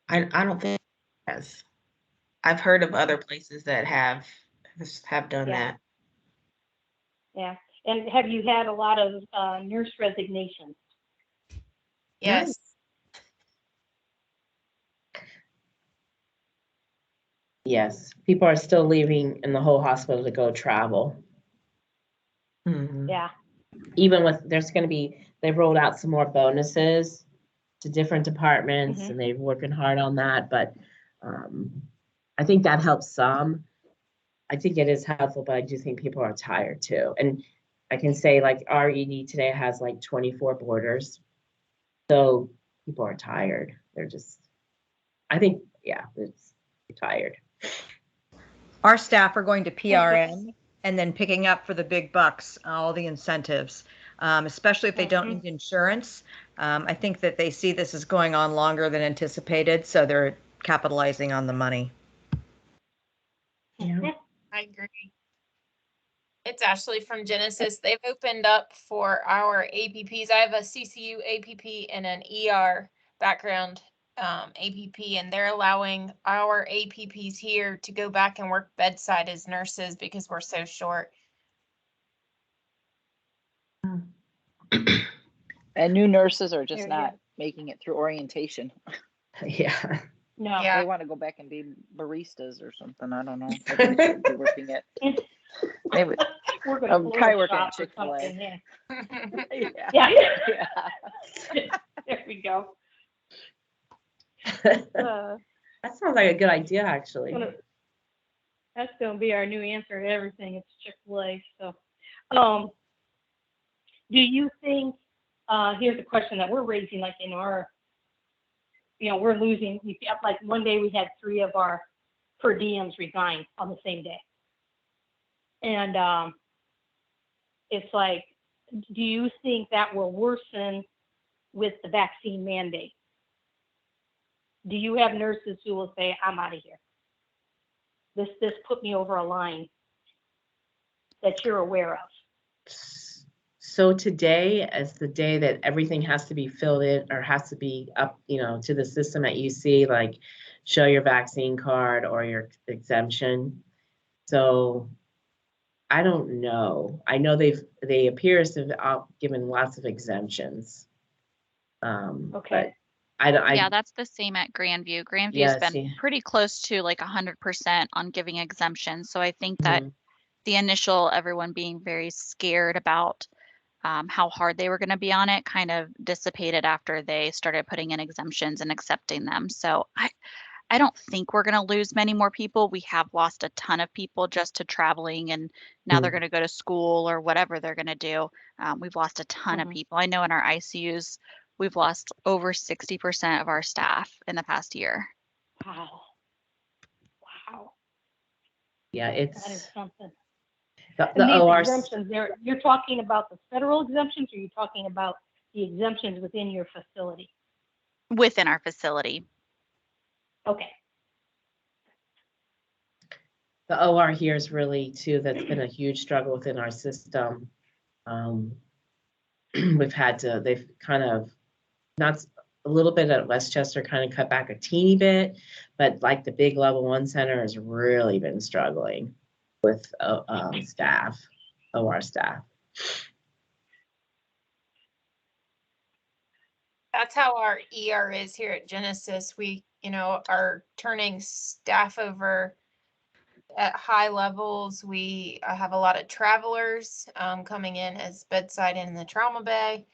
I don't think it has. I've heard of other places that have done that. Yeah. And have you had a lot of nurse resignations? Yes. Yes, people are still leaving in the whole hospital to go travel. Mm-hmm. Yeah. Even with, they've rolled out some more bonuses to different departments, and they're working hard on that. But I think that helps some. I think it is helpful, but I do think people are tired too. And I can say like our ED today has like 24 boarders. So people are tired. They're just, I think, yeah, it's tired. Our staff are going to PRN and then picking up for the big bucks, all the incentives, especially if they don't need insurance. I think that they see this as going on longer than anticipated, so they're capitalizing on the money. Yeah. I agree. It's Ashley from Genesis. They've opened up for our APPs. I have a CCU APP and an ER background APP, and they're allowing our APPs here to go back and work bedside as nurses because we're so short. And new nurses are just not making it through orientation. Yeah. No. They want to go back and be baristas or something. I don't know. Maybe they should be working at. Maybe We're going I'm to probably working shop at or Chick-fil-A. something, Yeah. Yeah. There we go. That sounds like a good idea, actually. That's going to be our new answer to everything. It's Chick-fil-A. So, do you think, here's a question that we're raising, like in our, we're losing, like one day we had 3 of our per diems resign on the same day. And it's like, do you think that will worsen with the vaccine mandate? Do you have nurses who will say, I'm out of here? This put me over a line that you're aware of. So today, as the day that everything has to be filled in or has to be up, to the system at UC, like show your vaccine card or your exemption. So I don't know. I know they appear to have given lots of exemptions. Okay. But yeah, that's the same at Grandview. Grandview's been pretty close to like 100% on giving exemptions. So I think that the initial everyone being very scared about how hard they were going to be on it kind of dissipated after they started putting in exemptions and accepting them. So I don't think we're going to lose many more people. We have lost a ton of people just to traveling, and now they're going to go to school or whatever they're going to do. We've lost a ton of people. I know in our ICUs, we've lost over 60% of our staff in the past year. Wow. Yeah, that is something. The OR exemptions, you're talking about the federal exemptions, or you're talking about the exemptions within your facility? Within our facility. Okay. The OR here is really too, that's been a huge struggle within our system. They've kind of, not a little bit at Westchester, kind of cut back a teeny bit, but like the big level 1 center has really been struggling with staff, OR staff. That's how our ER is here at Genesis. We, are turning staff over at high levels. We have a lot of travelers coming in as bedside in the trauma bay.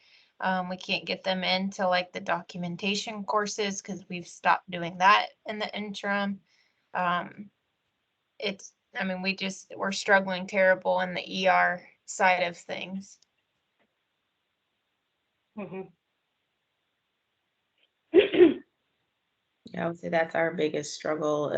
We can't get them into like the documentation courses because we've stopped doing that in the interim. We're struggling terrible in the ER side of things. Yeah, I would say that's our biggest struggle,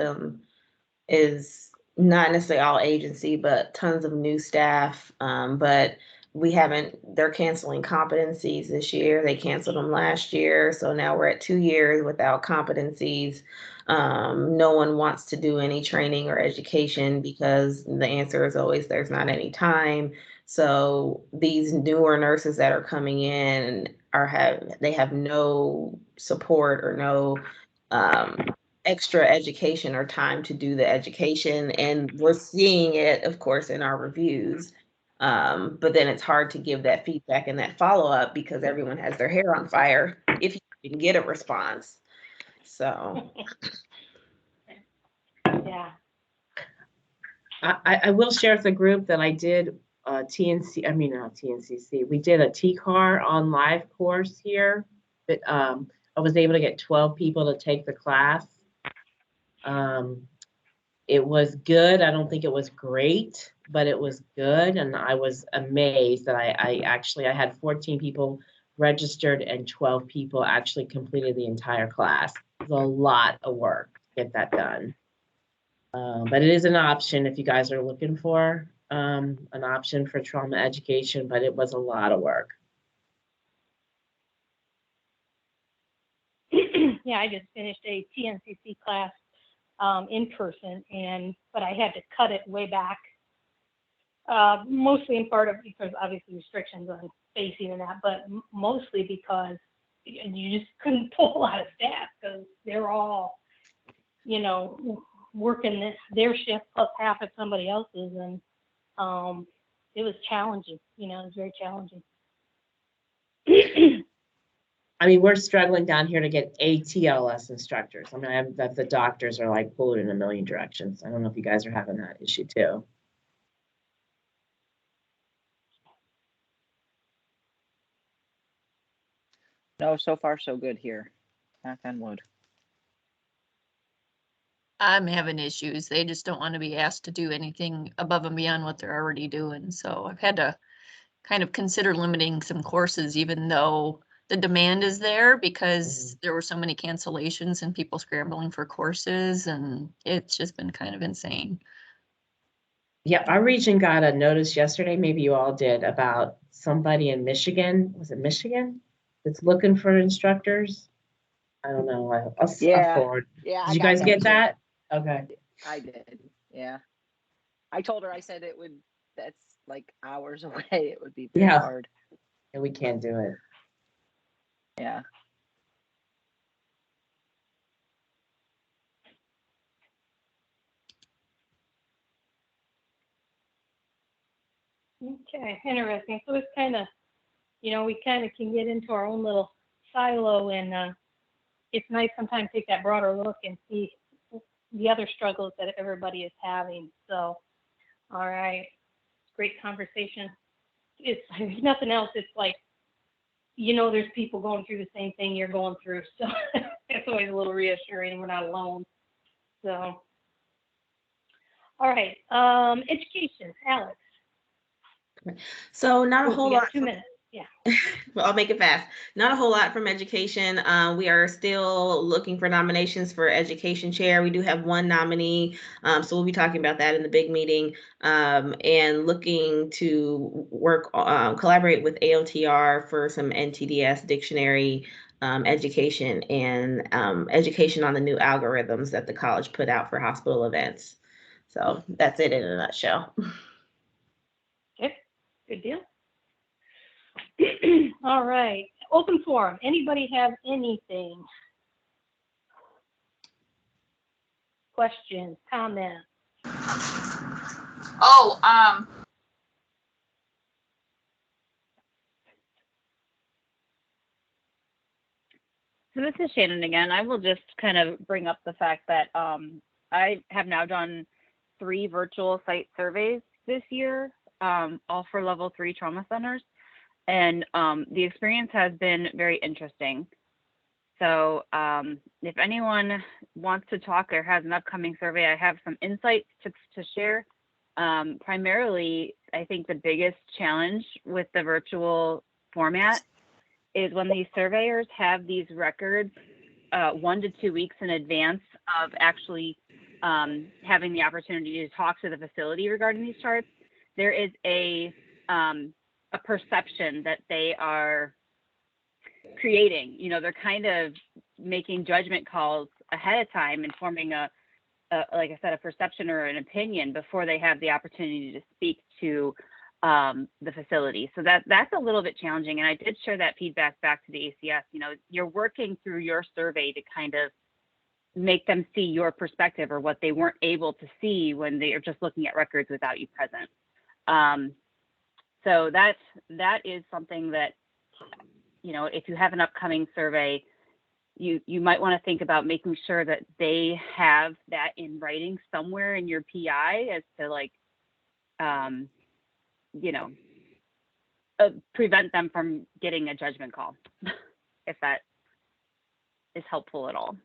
is not necessarily all agency, but tons of new staff. But they're canceling competencies this year. They canceled them last year. So now we're at 2 years without competencies. No one wants to do any training or education because the answer is always there's not any time. So these newer nurses that are coming in they have no support or no extra education or time to do the education. And we're seeing it, of course, in our reviews. But then it's hard to give that feedback and that follow-up because everyone has their hair on fire if you can get a response. So yeah. I will share with the group that I did TNCC. We did a TCAR on live course here that I was able to get 12 people to take the class. It was good. I don't think it was great, but it was good. And I was amazed that I had 14 people registered and 12 people actually completed the entire class. It was a lot of work to get that done. But it is an option if you guys are looking for an option for trauma education, but it was a lot of work. Yeah, I just finished a TNCC class in person, but I had to cut it way back, mostly in part of because obviously restrictions on spacing and that, but mostly because you just couldn't pull a lot of staff because they're all, you know, working their shift plus half of somebody else's, and it was challenging. You know, it was very challenging. I mean, we're struggling down here to get ATLS instructors. I mean, the doctors are like pulling in a million directions. I don't know if you guys are having that issue too. No, so far so good here. Knock on wood. I'm having issues. They just don't want to be asked to do anything above and beyond what they're already doing. So I've had to kind of consider limiting some courses, even though the demand is there, because there were so many cancellations and people scrambling for courses, and it's just been kind of insane. Yeah, our region got a notice yesterday, maybe you all did, about somebody in Michigan. Was it Michigan? That's looking for instructors. I don't know. I'll forward. Yeah. Did you guys get that? Okay. I did. Yeah. I told her, I said that's like hours away. It would be very hard. And we can't do it. Yeah. Okay, interesting. So it's kind of, you know, we kind of can get into our own little silo, and it's nice sometimes to take that broader look and see the other struggles that everybody is having. So, all right, great conversation. It's if nothing else, it's like, you know, there's people going through the same thing you're going through. So it's always a little reassuring we're not alone. So, all right, education, Alex. So not a whole lot. 2 minutes. Yeah. Well, I'll make it fast. Not a whole lot from education. We are still looking for nominations for education chair. We do have one nominee, so we'll be talking about that in the big meeting, and looking to work, collaborate with AOTR for some NTDS dictionary education and education on the new algorithms that the college put out for hospital events. So that's it in a nutshell. Okay, good deal. All right, open forum. Anybody have anything? Questions, comments? Oh, so this is Shannon again. I will just kind of bring up the fact that I have now done 3 virtual site surveys this year, all for level 3 trauma centers. And the experience has been very interesting. So if anyone wants to talk or has an upcoming survey, I have some insights to share. Primarily, I think the biggest challenge with the virtual format is when these surveyors have these records 1 to 2 weeks in advance of actually having the opportunity to talk to the facility regarding these charts. There is a perception that they are creating, you know, they're kind of making judgment calls ahead of time and forming like I said, a perception or an opinion before they have the opportunity to speak to the facility. So that's a little bit challenging. And I did share that feedback back to the ACS. You know, you're working through your survey to kind of make them see your perspective or what they weren't able to see when they are just looking at records without you present. So that is something that, you know, if you have an upcoming survey, you might want to think about making sure that they have that in writing somewhere in your PI as to like, you know, prevent them from getting a judgment call, if that is helpful at all.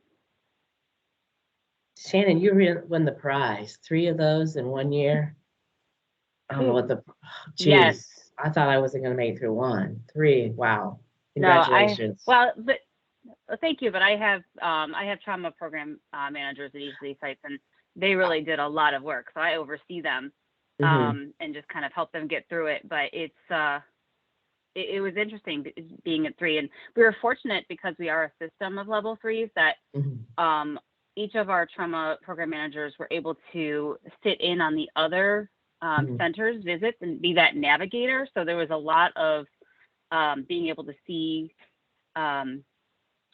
Shannon, you won the prize. 3 of those in 1 year. I don't know what the, geez, yes. I thought I wasn't going to make it through 1. 3, wow. Congratulations. Thank you, but I have trauma program managers at each of these sites, and they really did a lot of work. So I oversee them and just kind of help them get through it. But it was interesting being at 3, and we were fortunate because we are a system of level 3s that each of our trauma program managers were able to sit in on the other centers visits and be that navigator. So there was a lot of being able to see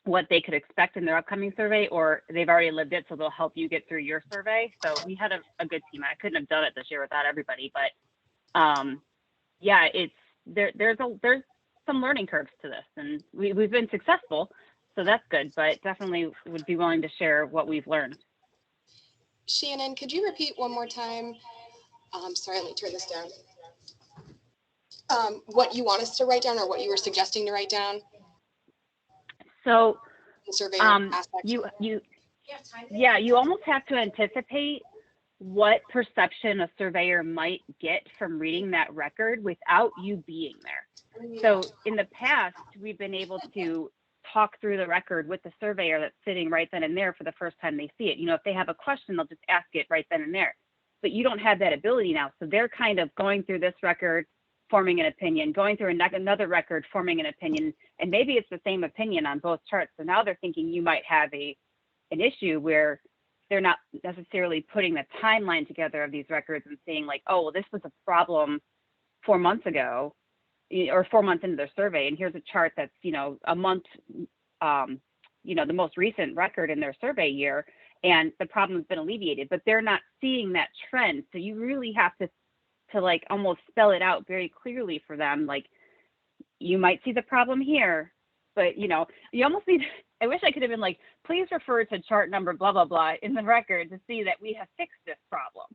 what they could expect in their upcoming survey, or they've already lived it, so they'll help you get through your survey. So we had a good team. I couldn't have done it this year without everybody, but yeah, there's some learning curves to this, and we've been successful, so that's good, but definitely would be willing to share what we've learned. Shannon, could you repeat one more time? Sorry, let me turn this down. What you want us to write down, or what you were suggesting to write down? So you almost have to anticipate what perception a surveyor might get from reading that record without you being there. So in the past, we've been able to talk through the record with the surveyor that's sitting right then and there for the first time they see it. If they have a question, they'll just ask it right then and there. But you don't have that ability now. So they're kind of going through this record, forming an opinion, going through another record, forming an opinion, and maybe it's the same opinion on both charts. So now they're thinking you might have an issue where they're not necessarily putting the timeline together of these records and saying like, oh, well, this was a problem 4 months ago or 4 months into their survey. And here's a chart that's, a month, the most recent record in their survey year, and the problem's been alleviated, but they're not seeing that trend. So you really have to like almost spell it out very clearly for them. Like, you might see the problem here, but you almost need, I wish I could have been like, please refer to chart number blah, blah, blah in the record to see that we have fixed this problem.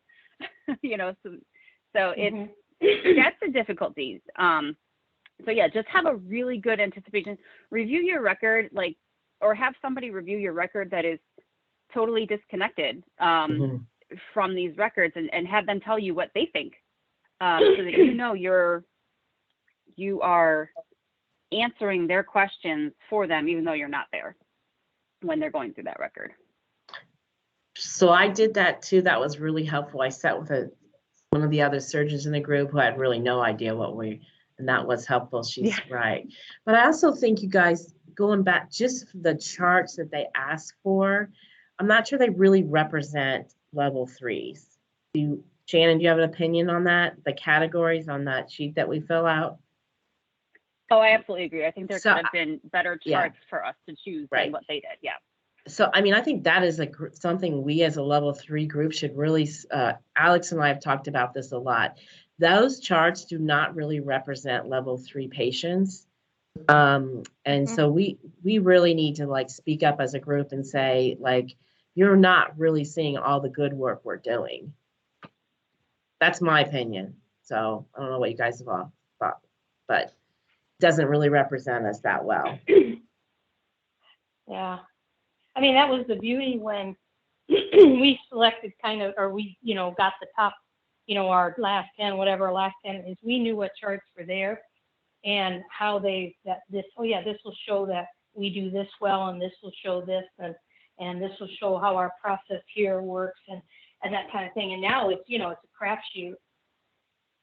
So that's the difficulties. So yeah, just have a really good anticipation, review your record, or have somebody review your record that is totally disconnected from these records, and have them tell you what they think. So that you are answering their questions for them, even though you're not there when they're going through that record. So I did that too. That was really helpful. I sat with one of the other surgeons in the group who had really no idea and that was helpful. She's right. But I also think you guys, going back, just the charts that they ask for, I'm not sure they really represent level 3s. Shannon, do you have an opinion on that? The categories on that sheet that we fill out? Oh, I absolutely agree. I think there could have been better charts for us to choose than what they did. Yeah. So, I mean, I think that is something we as a level 3 group should really, Alex and I have talked about this a lot. Those charts do not really represent level 3 patients. So we really need to speak up as a group and say, you're not really seeing all the good work we're doing. That's my opinion. So I don't know what you guys have all thought, but it doesn't really represent us that well. Yeah. I mean, that was the beauty when we selected got the top, our last 10, whatever our last 10 is, we knew what charts were there and how this will show that we do this well, and this will show this, and this will show how our process here works, and that kind of thing. And now it's, it's a crapshoot.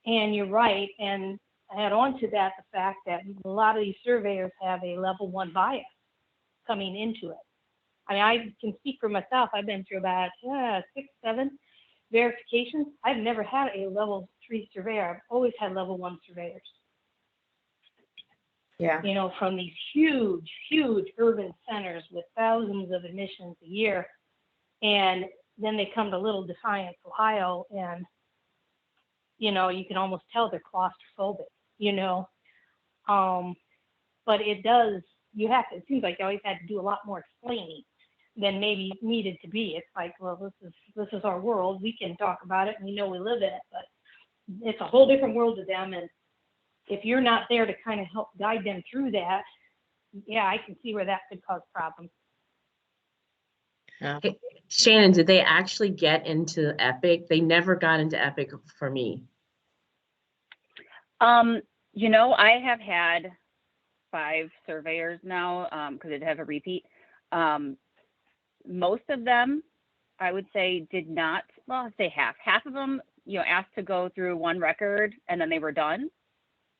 And you're right. And add on to that the fact that a lot of these surveyors have a level 1 bias coming into it. I mean, I can speak for myself. I've been through about 6, 7 verifications. I've never had a level 3 surveyor. I've always had level 1 surveyors. Yeah. From these huge, huge urban centers with thousands of admissions a year. And then they come to Little Defiance, Ohio, and, you can almost tell they're claustrophobic, but it seems like you always had to do a lot more explaining than maybe needed to be. It's like, well, this is our world. We can talk about it, and we live in it, but it's a whole different world to them. And if you're not there to kind of help guide them through that, I can see where that could cause problems. Yeah. Hey, Shannon, did they actually get into Epic? They never got into Epic for me. I have had 5 surveyors now, because it have a repeat. Most of them, I would say, did not, well, I'd say half of them, asked to go through one record and then they were done.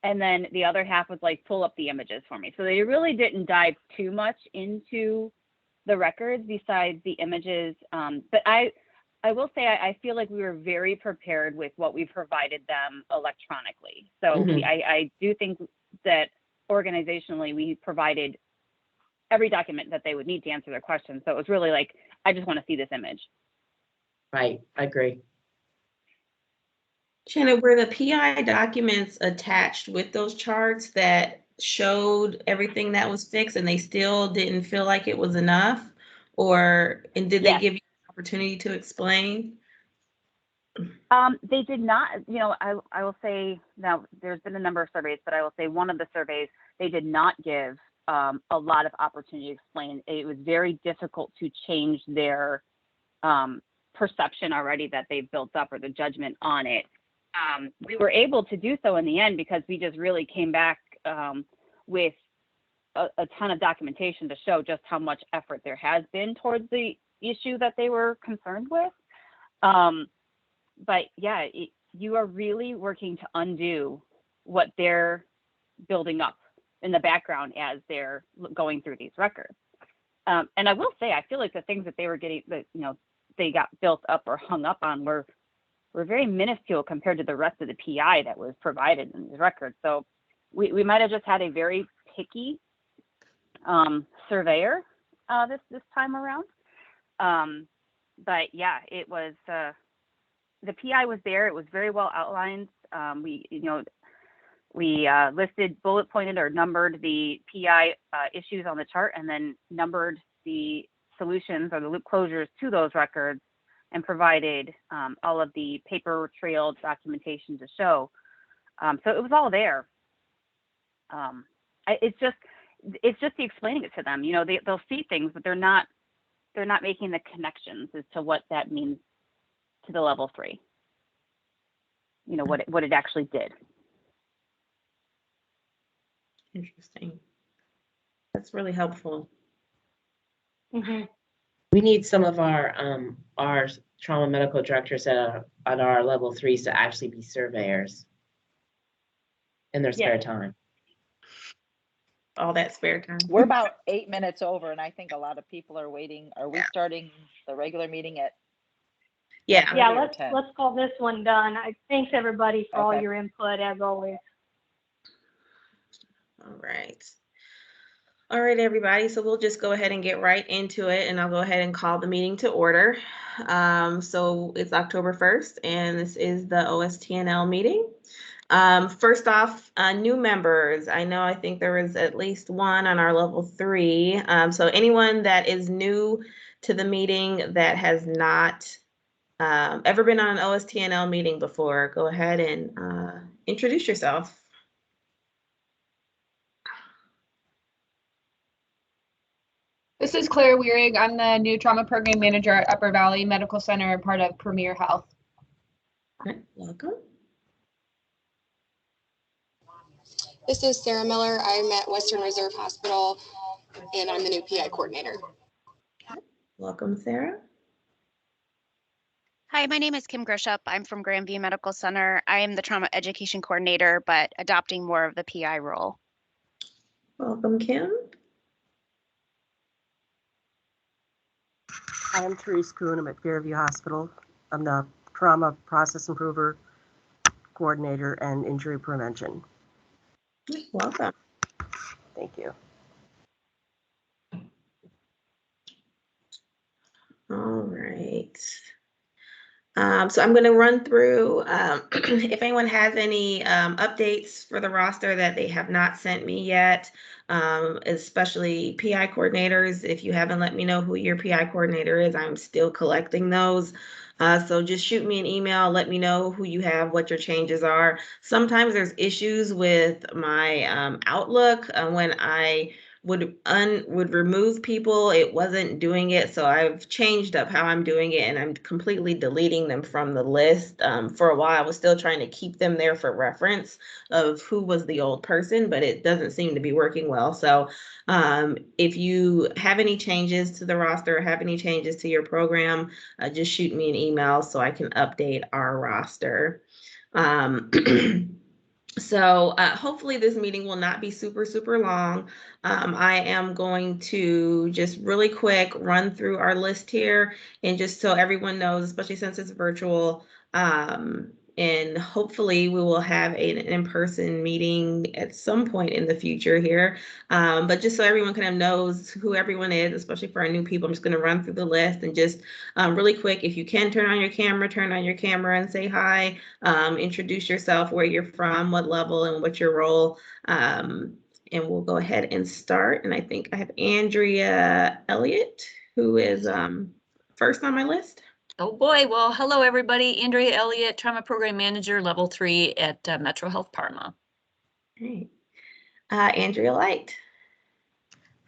And then the other half was like, pull up the images for me. So they really didn't dive too much into the records besides the images. But I will say, I feel like we were very prepared with what we provided them electronically. So I do think that organizationally, we provided every document that they would need to answer their questions. So it was really like, I just want to see this image. Right, I agree. Shannon, were the PI documents attached with those charts that showed everything that was fixed and they still didn't feel like it was enough? And did they give you an opportunity to explain? They did not, I will say, now there's been a number of surveys, but I will say one of the surveys, they did not give a lot of opportunity to explain. It was very difficult to change their perception already that they've built up, or the judgment on it. We were able to do so in the end because we just really came back with a ton of documentation to show just how much effort there has been towards the issue that they were concerned with. But yeah, you are really working to undo what they're building up in the background as they're going through these records. And I will say, I feel like the things that they were getting, that they got built up or hung up on were very minuscule compared to the rest of the PI that was provided in these records. So we might have just had a very picky surveyor this time around. But yeah, it was the PI was there. It was very well outlined. We listed, bullet pointed or numbered the PI issues on the chart, and then numbered the solutions or the loop closures to those records, and provided all of the paper trail documentation to show. So it was all there. It's just the explaining it to them. They'll see things, but they're not making the connections as to what that means to the level 3. What it actually did. Interesting. That's really helpful. We need some of our trauma medical directors at our level 3s to actually be surveyors in their spare time. All that spare time. We're about 8 minutes over, and I think a lot of people are waiting. Are we starting the regular meeting at? Yeah, let's call this one done. Thanks everybody for all your input as always. All right, everybody. So we'll just go ahead and get right into it, and I'll go ahead and call the meeting to order. So it's October 1st, and this is the OSTNL meeting. First off, new members. I think there was at least one on our level 3. So anyone that is new to the meeting that has not ever been on an OSTNL meeting before, go ahead and introduce yourself. This is Claire Weirig. I'm the new trauma program manager at Upper Valley Medical Center, part of Premier Health. Welcome. This is Sarah Miller. I'm at Western Reserve Hospital, and I'm the new PI coordinator. Welcome, Sarah. Hi, my name is Kim Grishup. I'm from Grandview Medical Center. I am the trauma education coordinator, but adopting more of the PI role. Welcome, Kim. I'm Therese Kuhn. I'm at Fairview Hospital. I'm the trauma process improver coordinator and injury prevention. Welcome. Thank you. All right. So I'm going to run through if anyone has any updates for the roster that they have not sent me yet, especially PI coordinators. If you haven't let me know who your PI coordinator is, I'm still collecting those. So just shoot me an email, let me know who you have, what your changes are. Sometimes there's issues with my Outlook when I would remove people. It wasn't doing it, so I've changed up how I'm doing it, and I'm completely deleting them from the list. For a while, I was still trying to keep them there for reference of who was the old person, but it doesn't seem to be working well. So if you have any changes to the roster, or have any changes to your program, just shoot me an email so I can update our roster. So hopefully this meeting will not be super, super long. I am going to just really quick run through our list here, and just so everyone knows, especially since it's virtual, and hopefully we will have an in-person meeting at some point in the future here. But just so everyone kind of knows who everyone is, especially for our new people, I'm just going to run through the list and just really quick, if you can turn on your camera and say hi. Introduce yourself, where you're from, what level, and what's your role. And we'll go ahead and start. And I think I have Andrea Elliott, who is first on my list. Oh boy, well, hello everybody. Andrea Elliott, Trauma Program Manager, Level 3 at Metro Health Parma. Great. Andrea Light.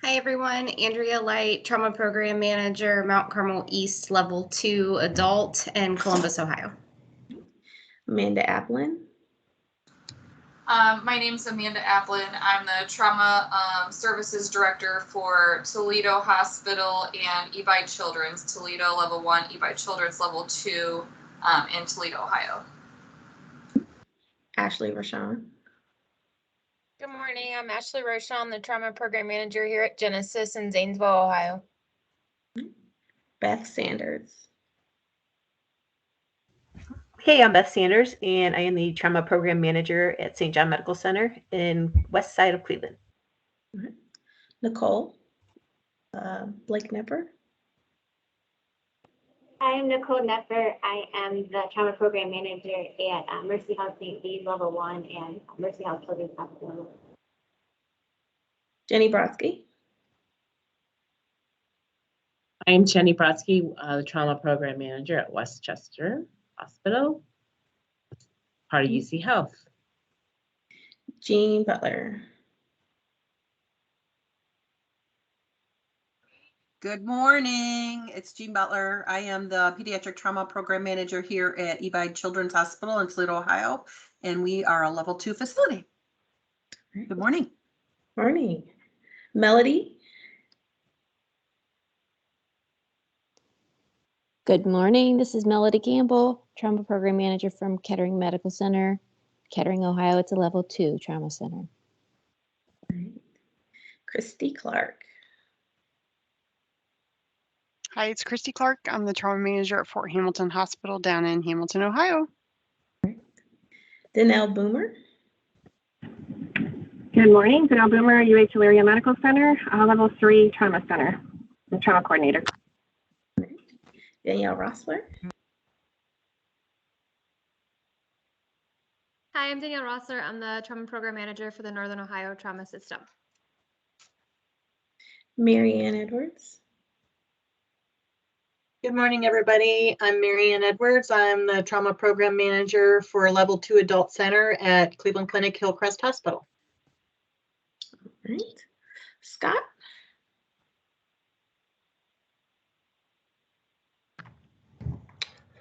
Hi everyone, Andrea Light, Trauma Program Manager, Mount Carmel East, Level 2 Adult in Columbus, Ohio. Amanda Applin. My name's Amanda Applin. I'm the Trauma Services Director for Toledo Hospital and Ebi Children's, Toledo Level 1, Ebi Children's Level 2 in Toledo, Ohio. Ashley Rashawn. Good morning. I'm Ashley Rochon, the Trauma Program Manager here at Genesis in Zanesville, Ohio. Beth Sanders. Hey, I'm Beth Sanders, and I am the Trauma Program Manager at St. John Medical Center in west side of Cleveland. Nicole Blake Nepper. I'm Nicole Nepper. I am the Trauma Program Manager at Mercy Health St. Bede Level 1 and Mercy Health Children's Hospital. Jenny Brodsky. I'm Jenny Brodsky, the Trauma Program Manager at Westchester Hospital, part of UC Health. Jean Butler. Good morning. It's Jean Butler. I am the Pediatric Trauma Program Manager here at Ebi Children's Hospital in Toledo, Ohio, and we are a Level 2 facility. Good morning. Morning. Melody. Good morning. This is Melody Campbell, Trauma Program Manager from Kettering Medical Center, Kettering, Ohio. It's a Level 2 Trauma Center. Christy Clark. Hi, it's Christy Clark. I'm the Trauma Manager at Fort Hamilton Hospital down in Hamilton, Ohio. Danelle Boomer. Good morning. Danelle Boomer, UH Area Medical Center, Level 3 Trauma Center, the Trauma Coordinator. Danielle Rossler. Hi, I'm Danielle Rossler. I'm the Trauma Program Manager for the Northern Ohio Trauma System. Marianne Edwards. Good morning, everybody. I'm Marianne Edwards. I'm the Trauma Program Manager for Level 2 Adult Center at Cleveland Clinic Hillcrest Hospital. All right. Scott.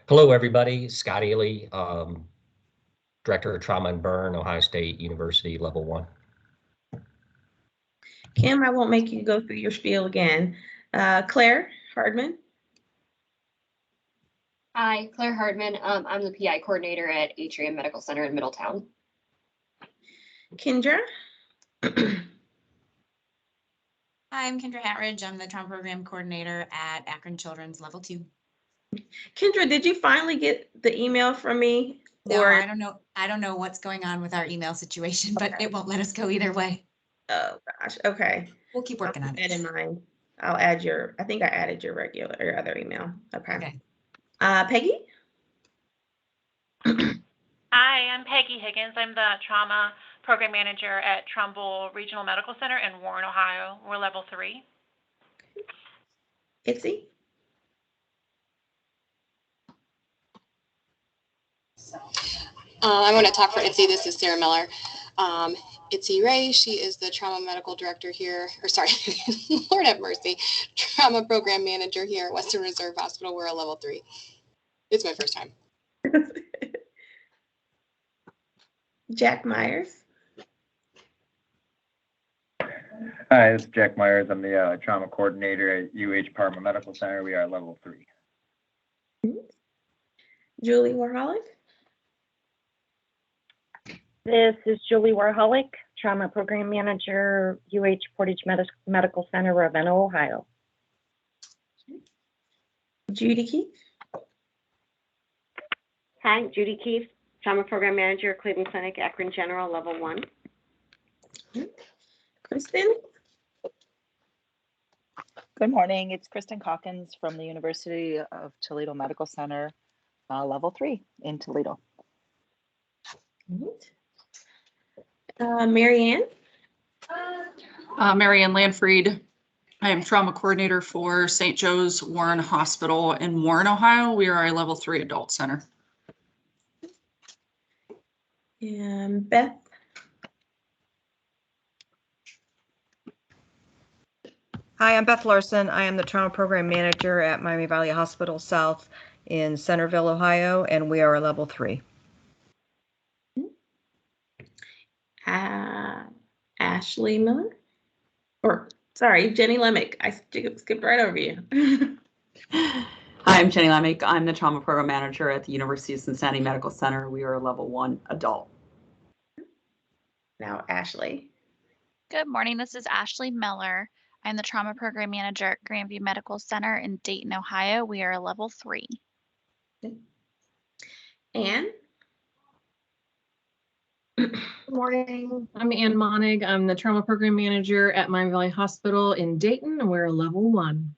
Hello, everybody. Scott Ely, Director of Trauma and Burn, Ohio State University, Level 1. Kim, I won't make you go through your spiel again. Claire Hardman. Hi, Claire Hardman. I'm the PI Coordinator at Atrium Medical Center in Middletown. Kendra. Hi, I'm Kendra Hatridge. I'm the Trauma Program Coordinator at Akron Children's Level 2. Kendra, did you finally get the email from me? No, I don't know. I don't know what's going on with our email situation, but it won't let us go either way. Oh gosh. Okay. We'll keep working on it. In mind. I'll add I think I added your other email. Okay. Peggy. Hi, I'm Peggy Higgins. I'm the Trauma Program Manager at Trumbull Regional Medical Center in Warren, Ohio. We're Level 3. Itzy. I'm going to talk for ITSE. This is Sarah Miller. Itzy Ray. She is the trauma medical director here, or sorry, Lord have mercy, trauma program manager here at Western Reserve Hospital. We're a level 3. It's my first time. Jack Myers. Hi, this is Jack Myers. I'm the trauma coordinator at UH Parma Medical Center. We are level 3. Julie Warholic. This is Julie Warholic, trauma program manager, UH Portage Medical Center, Ravenna, Ohio. Judy Keefe. Hi, Judy Keefe, trauma program manager, Cleveland Clinic, Akron General, level 1. Kristen. Good morning. It's Kristen Calkins from the University of Toledo Medical Center, level 3 in Toledo. Marianne. Marianne Lanfried. I am trauma coordinator for St. Joe's Warren Hospital in Warren, Ohio. We are a level 3 adult center. And Beth. Hi, I'm Beth Larson. I am the trauma program manager at Miami Valley Hospital South in Centerville, Ohio, and we are a level 3. Ashley Miller. Or, sorry, Jenny Lemick. I skipped right over you. Hi, I'm Jenny Lemick. I'm the trauma program manager at the University of Cincinnati Medical Center. We are a level 1 adult. Now, Ashley. Good morning. This is Ashley Miller. I'm the trauma program manager at Grandview Medical Center in Dayton, Ohio. We are a level 3. Anne. Good morning. I'm Ann Monig. I'm the trauma program manager at Miami Valley Hospital in Dayton, and we're a level 1.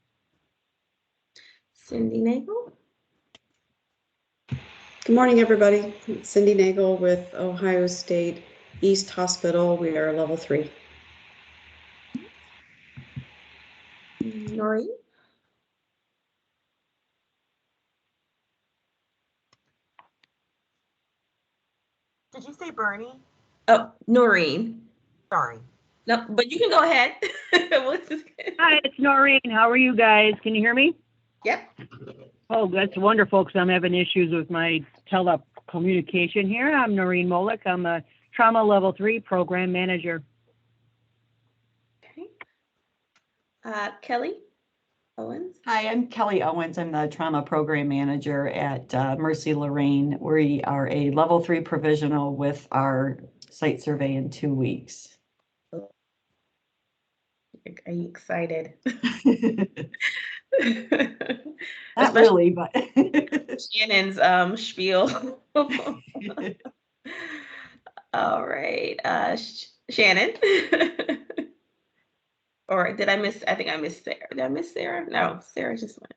Cindy Nagel. Good morning, everybody. Cindy Nagel with Ohio State East Hospital. We are level 3. Noreen. Did you say Bernie? Oh, Noreen. Sorry. No, but you can go ahead. Hi, it's Noreen. How are you guys? Can you hear me? Yep. Oh, that's wonderful because I'm having issues with my telecommunication here. I'm Noreen Molick. I'm a trauma level 3 program manager. Okay. Kelly Owens. Hi, I'm Kelly Owens. I'm the trauma program manager at Mercy Lorraine. We are a level 3 provisional with our site survey in 2 weeks. Are you excited? Not really, but Shannon's spiel. All right, Shannon. Or did I miss? I think I missed Sarah. Did I miss Sarah? No, Sarah just went.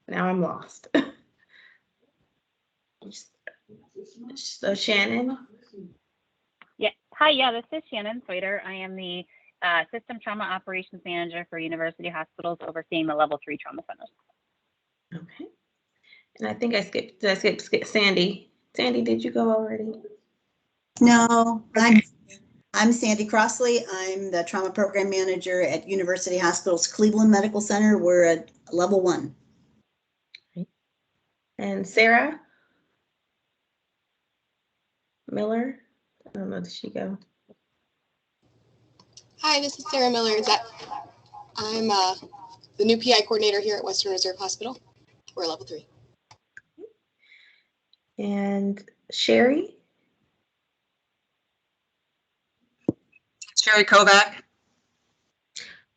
Now I'm lost. So Shannon. Yeah. Hi. Yeah, this is Shannon Swader. I am the System Trauma Operations Manager for University Hospitals, overseeing the level 3 trauma centers. Okay. And I think I skipped. Did I skip Sandy? Sandy, did you go already? No, I'm Sandy Crossley. I'm the trauma program manager at University Hospitals Cleveland Medical Center. We're at level 1. And Sarah Miller. I don't know. Did she go? Hi, this is Sarah Miller. I'm the new PI coordinator here at Western Reserve Hospital. We're level 3. And Sherry. Sherry Kovac.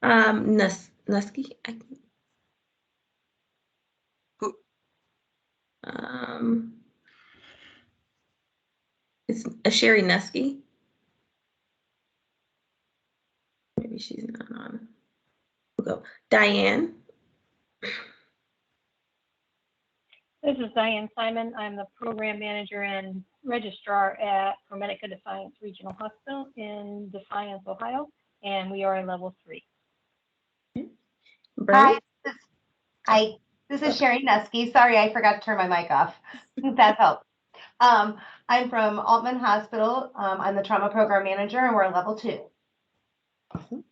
Nusky. Who? It's a Sherry Nusky. Maybe she's not on. We'll go. Diane. This is Diane Simon. I'm the program manager and registrar at ProMedica Defiance Regional Hospital in Defiance, Ohio, and we are a level 3. Hi, this is Sherry Nusky. Sorry, I forgot to turn my mic off. That helps. I'm from Altman Hospital. I'm the trauma program manager, and we're a level 2. Awesome.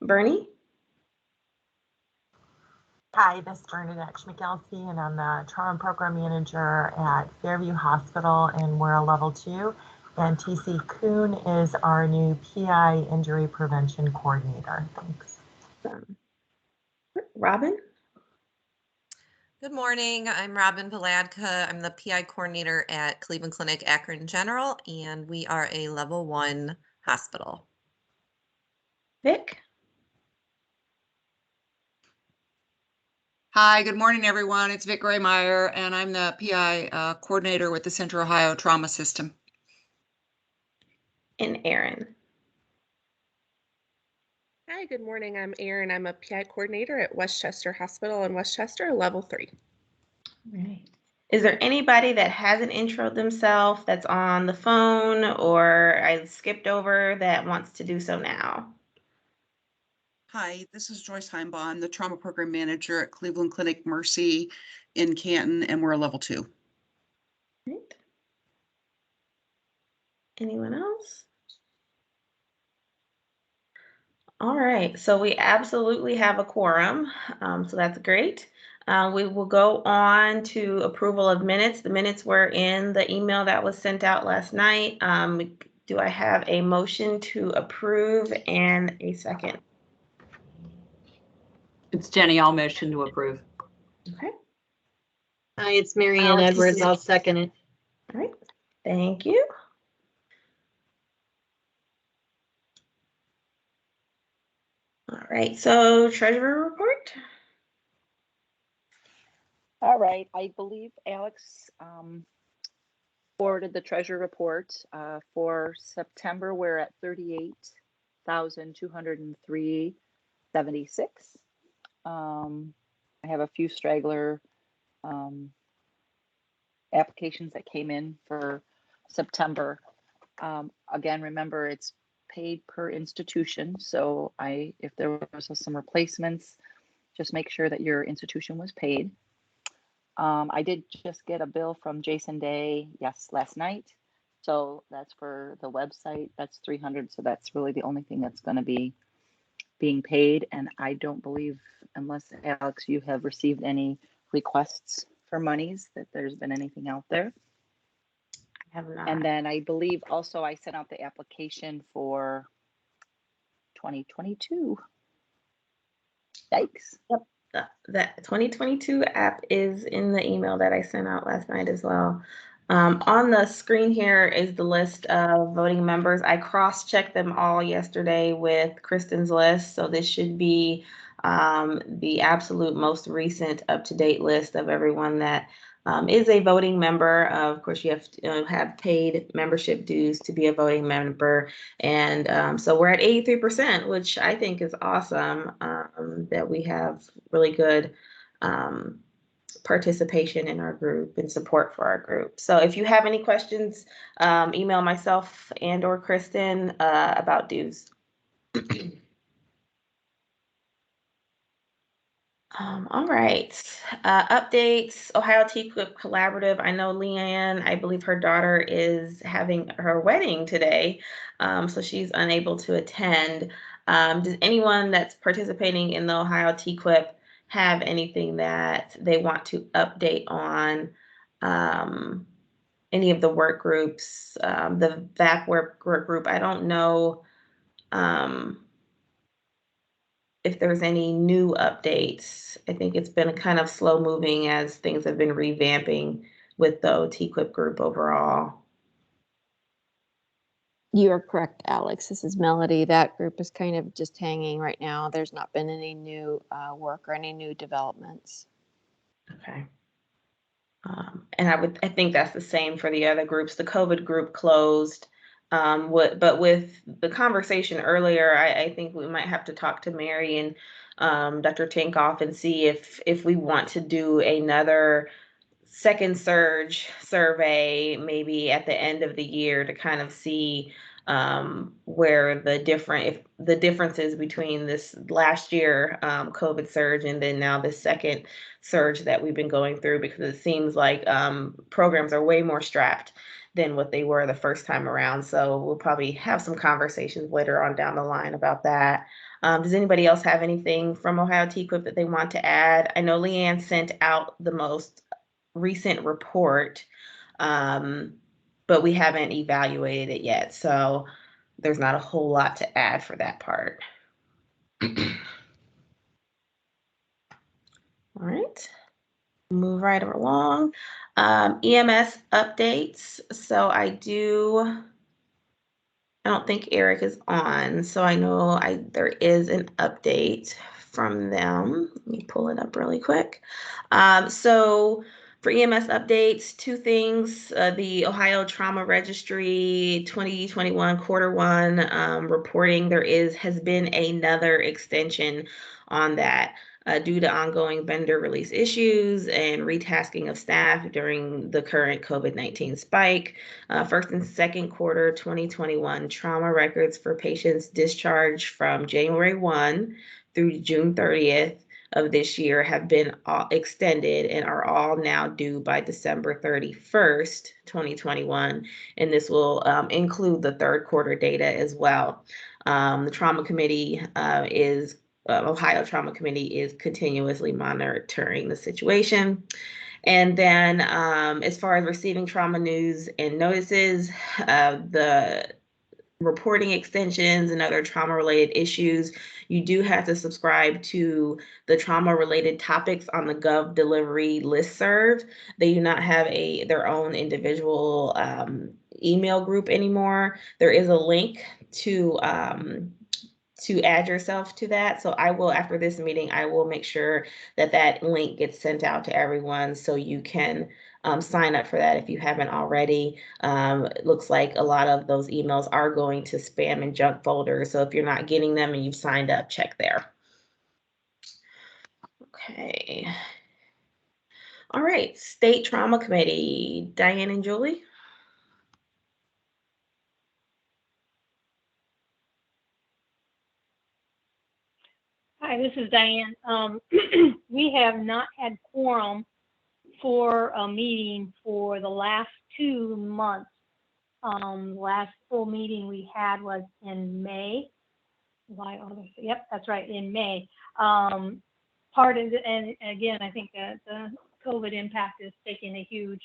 Bernie? Hi, this is Bernadette Schmickelty, and I'm the trauma program manager at Fairview Hospital, and we're a level 2. And TC Kuhn is our new PI injury prevention coordinator. Thanks. Robin? Good morning. I'm Robin Valadka. I'm the PI coordinator at Cleveland Clinic Akron General, and we are a level 1 hospital. Vic? Hi, good morning, everyone. It's Vic Graymeyer, and I'm the PI coordinator with the Central Ohio Trauma System. And Erin? Hi, good morning. I'm Erin. I'm a PI coordinator at Westchester Hospital in Westchester, level 3. Right. Is there anybody that hasn't introed themselves that's on the phone or I skipped over that wants to do so now? Hi, this is Joyce Heimbon, the trauma program manager at Cleveland Clinic Mercy in Canton, and we're a level 2. Right. Anyone else? All right, so we absolutely have a quorum, so that's great. We will go on to approval of minutes. The minutes were in the email that was sent out last night. Do I have a motion to approve and a second? It's Jenny. I'll motion to approve. Okay. Hi, it's Mary Ann Edwards. I'll second it. All right. Thank you. All right. So treasurer report. All right, I believe Alex forwarded the treasury report for September. We're at 38,203.76. I have a few straggler applications that came in for September. Again, remember it's paid per institution. So if there was some replacements, just make sure that your institution was paid. I did just get a bill from Jason Day, last night. So that's for the website. That's $300. So that's really the only thing that's going to be being paid. And I don't believe, unless Alex, you have received any requests for monies, that there's been anything out there. I have not. And then I believe also I sent out the application for 2022. Yikes. Yep. That 2022 app is in the email that I sent out last night as well. On the screen here is the list of voting members. I cross-checked them all yesterday with Kristen's list, so this should be the absolute most recent up-to-date list of everyone that is a voting member. Of course, you have to have paid membership dues to be a voting member. And so we're at 83%, which I think is awesome, that we have really good participation in our group and support for our group. So if you have any questions, email myself and or Kristen about dues. All right. Updates, Ohio TQIP Collaborative. I know Leanne, I believe her daughter is having her wedding today, so she's unable to attend. Does anyone that's participating in the Ohio TQIP have anything that they want to update on? Any of the work groups, the VAC work group, I don't know if there's any new updates. I think it's been kind of slow moving as things have been revamping with the OTQIP group overall. You are correct, Alex. This is Melody. That group is kind of just hanging right now. There's not been any new work or any new developments. Okay. And I think that's the same for the other groups. The COVID group closed. But with the conversation earlier, I think we might have to talk to Mary and Dr. Tinkoff and see if we want to do another second surge survey, maybe at the end of the year, to kind of see where the differences between this last year COVID surge and then now this second surge that we've been going through, because it seems like programs are way more strapped than what they were the first time around. So we'll probably have some conversations later on down the line about that. Does anybody else have anything from Ohio TQIP that they want to add? I know Leanne sent out the most recent report, but we haven't evaluated it yet. So there's not a whole lot to add for that part. All right, move right along. EMS updates. So I don't think Eric is on, so I know there is an update from them. Let me pull it up really quick. So for EMS updates, two things. The Ohio Trauma Registry 2021 Q1 reporting, has been another extension on that. Due to ongoing vendor release issues and retasking of staff during the current COVID-19 spike. First and second quarter 2021 trauma records for patients discharged from January 1 through June 30th of this year have been extended and are all now due by December 31st, 2021. And this will include the third quarter data as well. The Trauma Committee Ohio Trauma Committee is continuously monitoring the situation. And then as far as receiving trauma news and notices, the reporting extensions and other trauma-related issues, you do have to subscribe to the trauma-related topics on the Gov Delivery listserv. They do not have their own individual email group anymore. There is a link to add yourself to that. So I will, after this meeting, I will make sure that link gets sent out to everyone so you can sign up for that if you haven't already. It looks like a lot of those emails are going to spam and junk folders. So if you're not getting them and you've signed up, check there. Okay. All right, State Trauma Committee, Diane and Julie. Hi, this is Diane. We have not had quorum for a meeting for the last 2 months. Last full meeting we had was in May. July, August. Yep, that's right, in May. Part of it, and again, I think that the COVID impact is taking a huge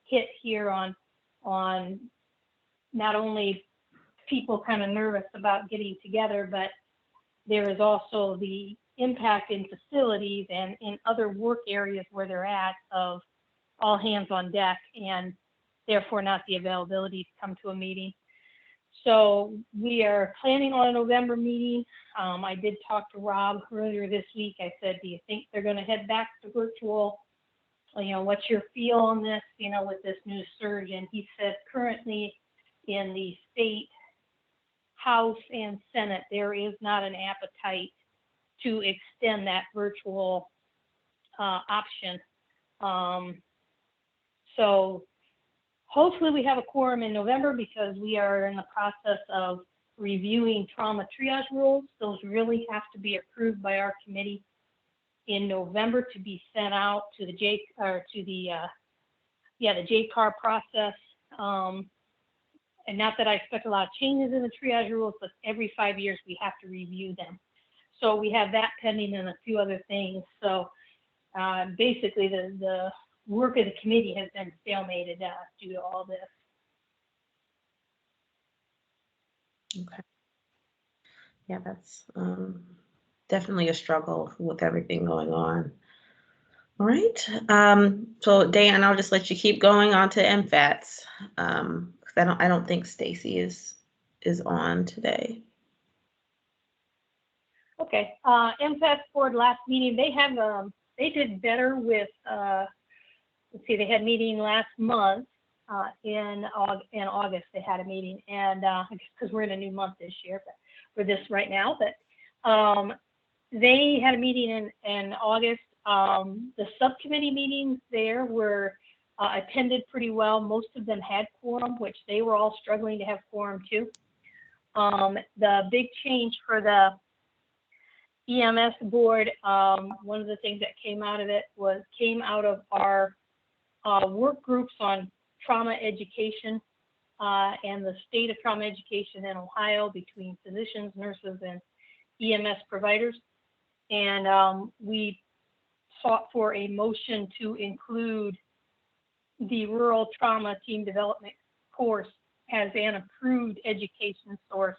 hit here on not only people kind of nervous about getting together, but there is also the impact in facilities and in other work areas where they're at of all hands on deck, and therefore not the availability to come to a meeting. So we are planning on a November meeting. I did talk to Rob earlier this week. I said, do you think they're going to head back to virtual? What's your feel on this, with this new surge? And he said currently in the state House and Senate, there is not an appetite to extend that virtual option. So hopefully we have a quorum in November, because we are in the process of reviewing trauma triage rules. Those really have to be approved by our committee in November to be sent out to the JCAR process. And not that I expect a lot of changes in the triage rules, but every 5 years we have to review them. So we have that pending and a few other things. So basically the work of the committee has been stalemated due to all this. Okay. Yeah, that's definitely a struggle with everything going on. All right. So Dan, I'll just let you keep going on to MFATs. I don't think Stacy is on today. Okay. MFATs board last meeting, they did better with let's see, they had a meeting last month in August. They had a meeting, and because we're in a new month this year, but for this right now, but they had a meeting in August. The subcommittee meetings there were attended pretty well. Most of them had quorum, which they were all struggling to have quorum too. The big change for the EMS board, one of the things that came out of it came out of our work groups on trauma education and the state of trauma education in Ohio between physicians, nurses, and EMS providers. And we sought for a motion to include the rural trauma team development course as an approved education source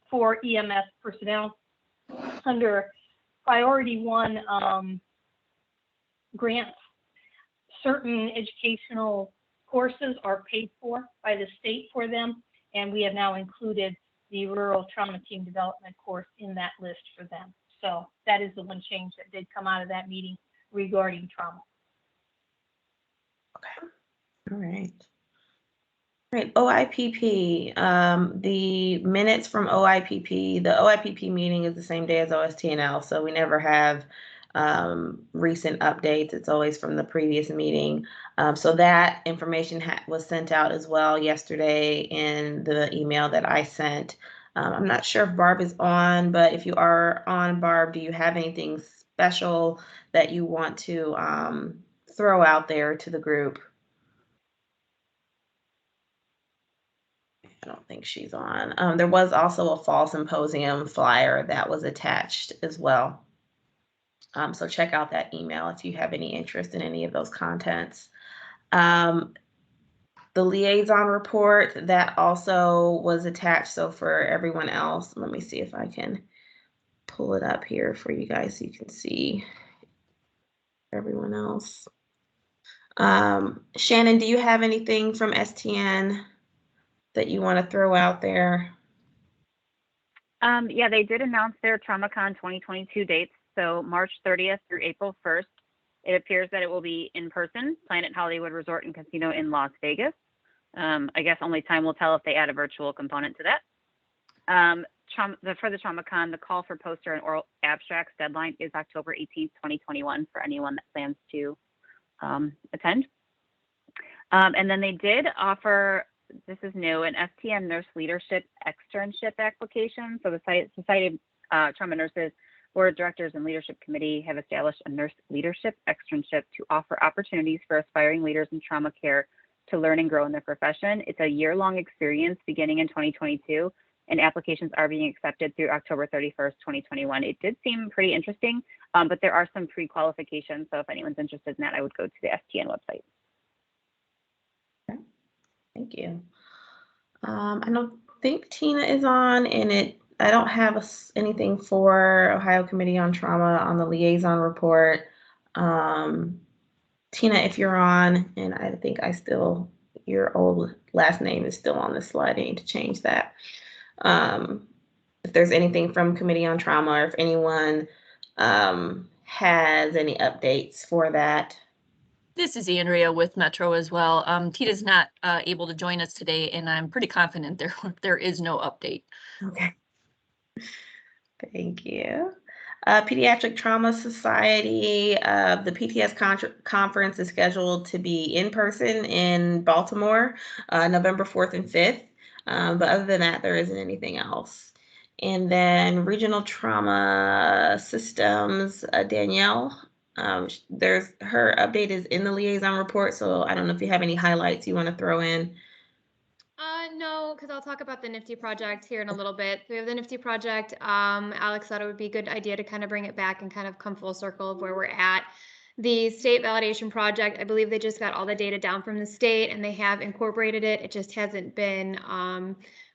for EMS personnel under priority 1 grants. Certain educational courses are paid for by the state for them, and we have now included the rural trauma team development course in that list for them. So that is the one change that did come out of that meeting regarding trauma. Okay. All right. Right, OIPP, the minutes from OIPP, the OIPP meeting is the same day as OSTNL, so we never have recent updates. It's always from the previous meeting. So that information was sent out as well yesterday in the email that I sent. I'm not sure if Barb is on, but if you are on, Barb, do you have anything special that you want to throw out there to the group? I don't think she's on. There was also a fall symposium flyer that was attached as well. So check out that email if you have any interest in any of those contents. The liaison report that also was attached. So for everyone else, let me see if I can pull it up here for you guys so you can see everyone else. Shannon, do you have anything from STN that you want to throw out there? Yeah, they did announce their TraumaCon 2022 dates. So March 30th through April 1st. It appears that it will be in person, Planet Hollywood Resort and Casino in Las Vegas. I guess only time will tell if they add a virtual component to that. For the TraumaCon, the call for poster and oral abstracts deadline is October 18th, 2021 for anyone that plans to attend. And then they did offer, this is new, an STN nurse leadership externship application. So the Society of Trauma Nurses Board of Directors and Leadership Committee have established a nurse leadership externship to offer opportunities for aspiring leaders in trauma care to learn and grow in their profession. It's a year-long experience beginning in 2022, and applications are being accepted through October 31st, 2021. It did seem pretty interesting, but there are some pre-qualifications. So if anyone's interested in that, I would go to the STN website. Okay. Thank you. I don't think Tina is on, and I don't have anything for Ohio Committee on Trauma on the liaison report. Tina, if you're on, and I think your old last name is still on the slide. I need to change that. If there's anything from Committee on Trauma, or if anyone has any updates for that. This is Andrea with Metro as well. Tina's not able to join us today, and I'm pretty confident there is no update. Okay. Thank you. Pediatric Trauma Society, the PTS conference is scheduled to be in person in Baltimore, November 4th and 5th. But other than that, there isn't anything else. And then Regional Trauma Systems, Danielle, her update is in the liaison report. So I don't know if you have any highlights you want to throw in. No, because I'll talk about the NIFTY project here in a little bit. We have the NIFTY project. Alex thought it would be a good idea to kind of bring it back and kind of come full circle of where we're at. The state validation project, I believe they just got all the data down from the state and they have incorporated it. It just hasn't been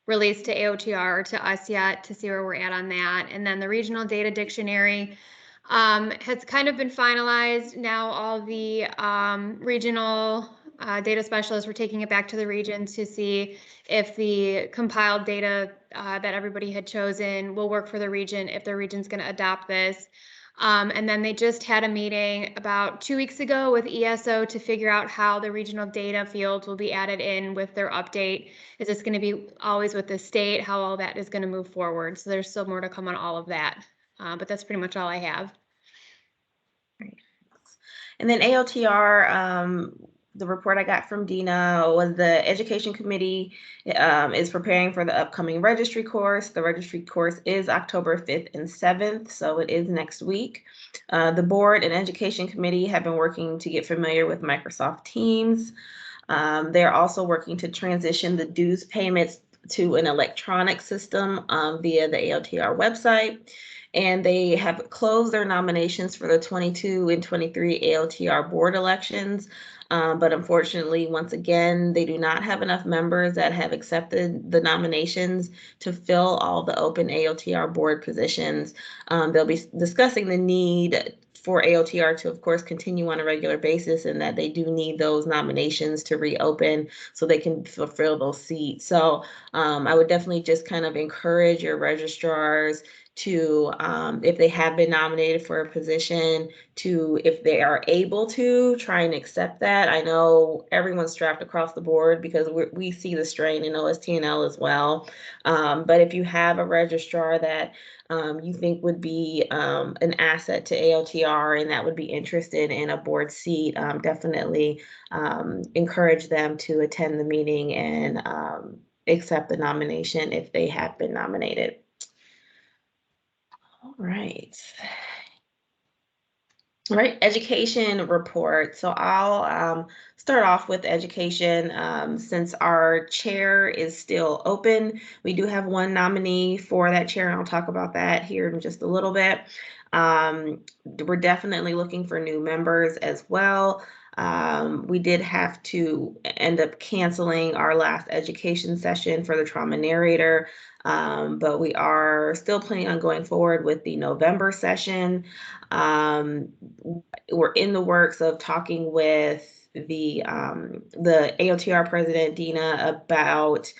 released to AOTR or to us yet to see where we're at on that. And then the regional data dictionary has kind of been finalized. Now all the regional data specialists were taking it back to the regions to see if the compiled data that everybody had chosen will work for the region, if the region's going to adopt this. And then they just had a meeting about 2 weeks ago with ESO to figure out how the regional data fields will be added in with their update. Is this going to be always with the state? How all that is going to move forward? So there's still more to come on all of that. But that's pretty much all I have. And then AOTR, the report I got from Dina was the education committee is preparing for the upcoming registry course. The registry course is October 5th and 7th, so it is next week. The board and education committee have been working to get familiar with Microsoft Teams. They're also working to transition the dues payments to an electronic system via the AOTR website. And they have closed their nominations for the 22 and 23 AOTR board elections. But unfortunately, once again, they do not have enough members that have accepted the nominations to fill all the open AOTR board positions. They'll be discussing the need for AOTR to, of course, continue on a regular basis, and that they do need those nominations to reopen so they can fulfill those seats. So I would definitely just kind of encourage your registrars to, if they have been nominated for a position, to, if they are able to, try and accept that. I know everyone's strapped across the board because we see the strain in OSTNL as well. But if you have a registrar that you think would be an asset to AOTR and that would be interested in a board seat, definitely encourage them to attend the meeting and accept the nomination if they have been nominated. All right. All right, education report. So I'll start off with education. Since our chair is still open, we do have one nominee for that chair, and I'll talk about that here in just a little bit. We're definitely looking for new members as well. We did have to end up canceling our last education session for the trauma narrator, but we are still planning on going forward with the November session. We're in the works of talking with the AOTR president, Dina, about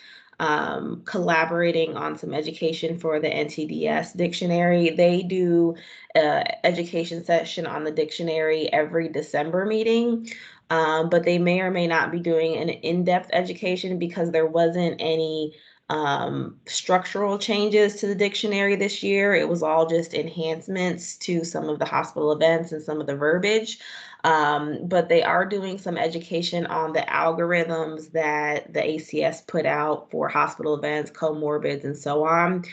collaborating on some education for the NTDS dictionary. They do education session on the dictionary every December meeting, but they may or may not be doing an in-depth education because there wasn't any structural changes to the dictionary this year. It was all just enhancements to some of the hospital events and some of the verbiage. But they are doing some education on the algorithms that the ACS put out for hospital events, comorbids, and so on.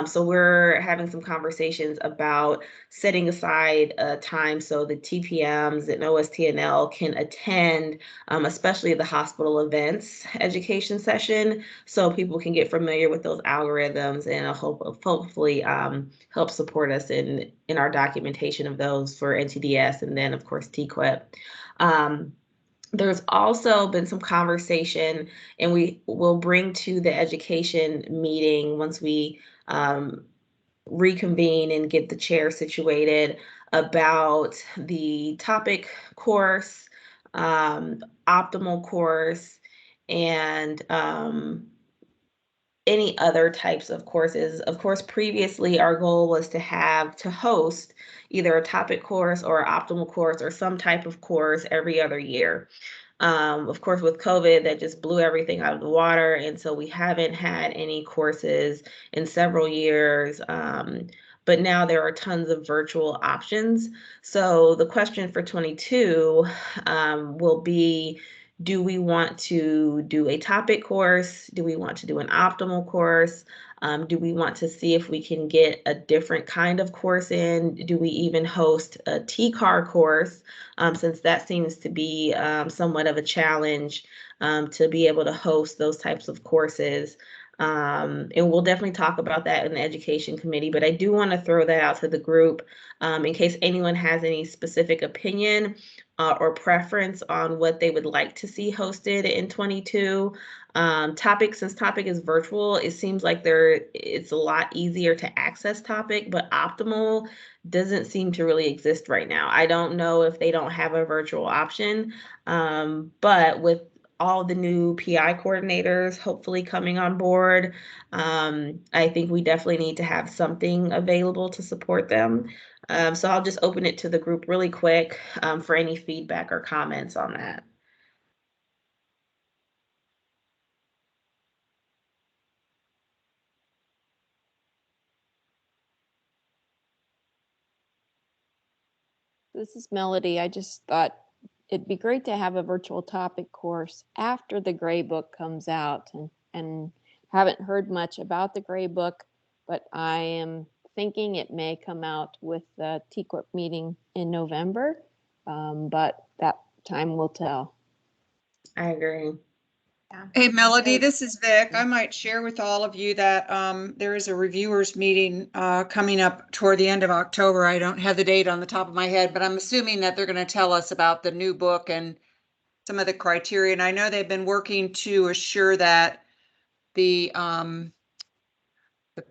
So we're having some conversations about setting aside time so the TPMs and OSTNL can attend, especially the hospital events education session, so people can get familiar with those algorithms and hopefully help support us in our documentation of those for NTDS and then, of course, TQIP. There's also been some conversation, and we will bring to the education meeting once we reconvene and get the chair situated, about the topic course, optimal course, and any other types of courses. Of course, previously our goal was to host either a topic course or an optimal course or some type of course every other year. Of course, with COVID, that just blew everything out of the water. And so we haven't had any courses in several years. But now there are tons of virtual options. So the question for 22 will be, do we want to do a topic course? Do we want to do an optimal course? Do we want to see if we can get a different kind of course in? Do we even host a TCAR course, since that seems to be somewhat of a challenge to be able to host those types of courses? And we'll definitely talk about that in the education committee, but I do want to throw that out to the group in case anyone has any specific opinion or preference on what they would like to see hosted in 22. Since topic is virtual, it seems like it's a lot easier to access topic, but optimal doesn't seem to really exist right now. I don't know if they don't have a virtual option, but with all the new PI coordinators hopefully coming on board, I think we definitely need to have something available to support them. So I'll just open it to the group really quick for any feedback or comments on that. This is Melody. I just thought it'd be great to have a virtual topic course after the gray book comes out, and haven't heard much about the gray book, but I am thinking it may come out with the TCORP meeting in November, but that time will tell. I agree. Hey, Melody, this is Vic. I might share with all of you that there is a reviewers meeting coming up toward the end of October. I don't have the date on the top of my head, but I'm assuming that they're going to tell us about the new book and some of the criteria. And I know they've been working to assure that the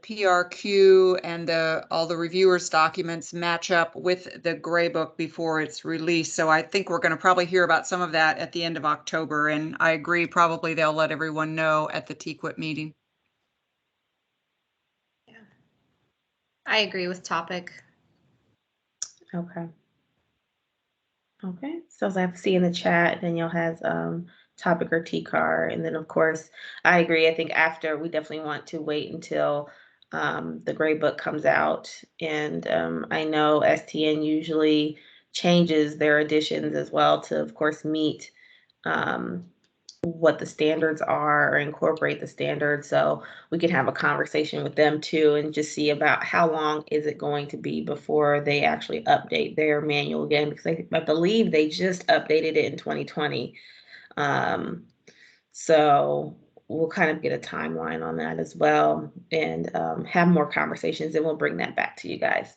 PRQ and all the reviewers documents match up with the gray book before it's released. So I think we're going to probably hear about some of that at the end of October. And I agree, probably they'll let everyone know at the TQIP meeting. I agree with topic. Okay. Okay, so as I see in the chat, Danielle has topic or TCAR, and then of course I agree. I think after we definitely want to wait until the gray book comes out, and I know STN usually changes their editions as well to, of course, meet what the standards are or incorporate the standards, so we can have a conversation with them too and just see about how long is it going to be before they actually update their manual again, because I believe they just updated it in 2020. So we'll kind of get a timeline on that as well, and have more conversations, and we'll bring that back to you guys.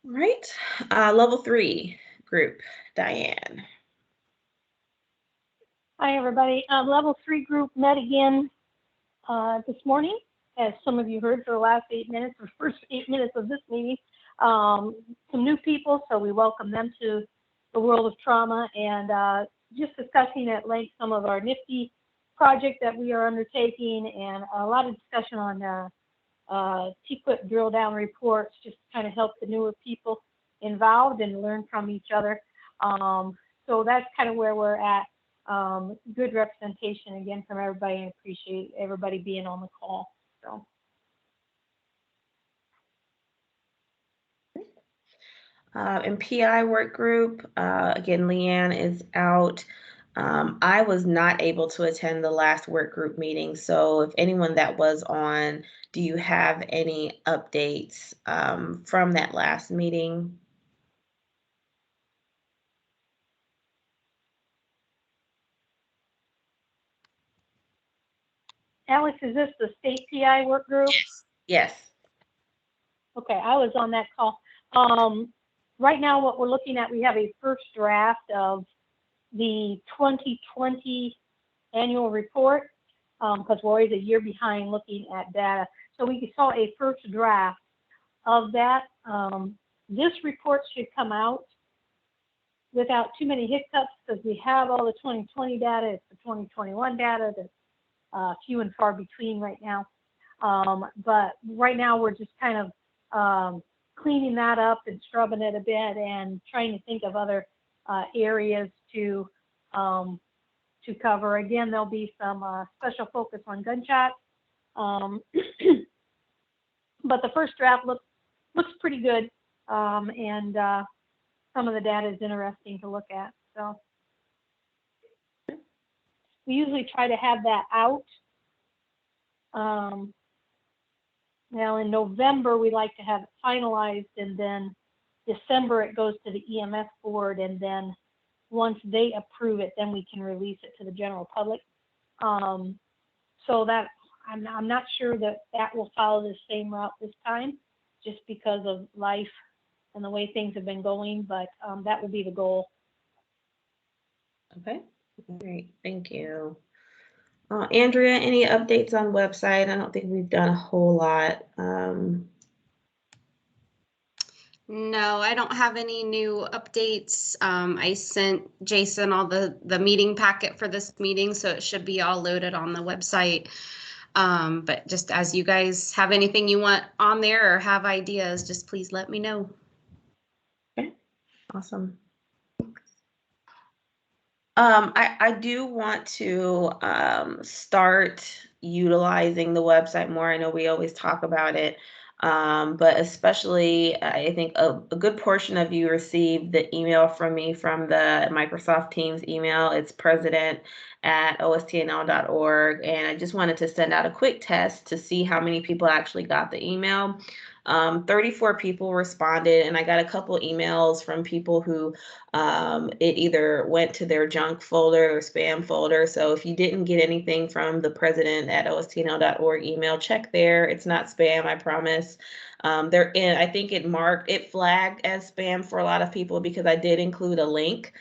All right, level 3 group, Diane. Hi, everybody. Level 3 group met again this morning, as some of you heard, for the last 8 minutes, or first 8 minutes of this meeting. Some new people, so we welcome them to the world of trauma, and just discussing at length some of our nifty project that we are undertaking, and a lot of discussion on TQIP drill down reports, just to kind of help the newer people involved and learn from each other. So that's kind of where we're at. Good representation again from everybody, and appreciate everybody being on the call. So. And PI work group, again, Leanne is out. I was not able to attend the last work group meeting, so if anyone that was on, do you have any updates from that last meeting? Alex, is this the state PI work group? Yes. Okay, I was on that call. Right now, what we're looking at, we have a first draft of the 2020 annual report, because we're always a year behind looking at data. So we saw a first draft of that. This report should come out without too many hiccups, because we have all the 2020 data. It's the 2021 data that's few and far between right now. But right now we're just kind of cleaning that up and scrubbing it a bit, and trying to think of other areas to cover. Again, there'll be some special focus on gunshots. But the first draft looks pretty good, and some of the data is interesting to look at. So we usually try to have that out. Now in November, we like to have it finalized, and then December it goes to the EMS board, and then once they approve it, then we can release it to the general public. So that I'm not sure that will follow the same route this time, just because of life and the way things have been going, but that will be the goal. Okay, great, thank you. Andrea, any updates on website? I don't think we've done a whole lot. No, I don't have any new updates. I sent Jason all the meeting packet for this meeting, so it should be all loaded on the website. But just as you guys have anything you want on there or have ideas, just please let me know. Okay, awesome. I do want to start utilizing the website more. I know we always talk about it, But especially, I think a good portion of you received the email from me from the Microsoft Teams email. It's president@ostnl.org. And I just wanted to send out a quick test to see how many people actually got the email. 34 people responded, and I got a couple emails from people who it either went to their junk folder or spam folder. So if you didn't get anything from the president@ostnl.org email, check there. It's not spam, I promise. I think it flagged as spam for a lot of people because I did include a link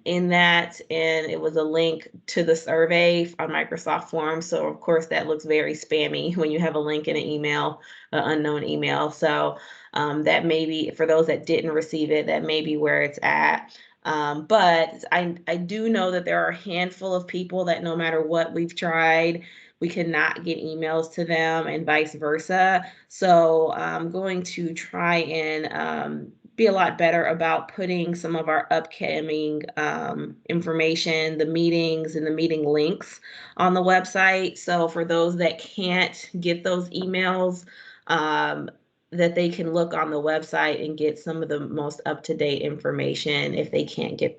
in that, and it was a link to the survey on Microsoft Forms. So of course that looks very spammy when you have a link in an email, an unknown email. So that may be, for those that didn't receive it, that may be where it's at. But I do know that there are a handful of people that no matter what we've tried, we cannot get emails to them and vice versa. So I'm going to try and be a lot better about putting some of our upcoming information, the meetings and the meeting links on the website. So for those that can't get those emails, that they can look on the website and get some of the most up-to-date information if they can't get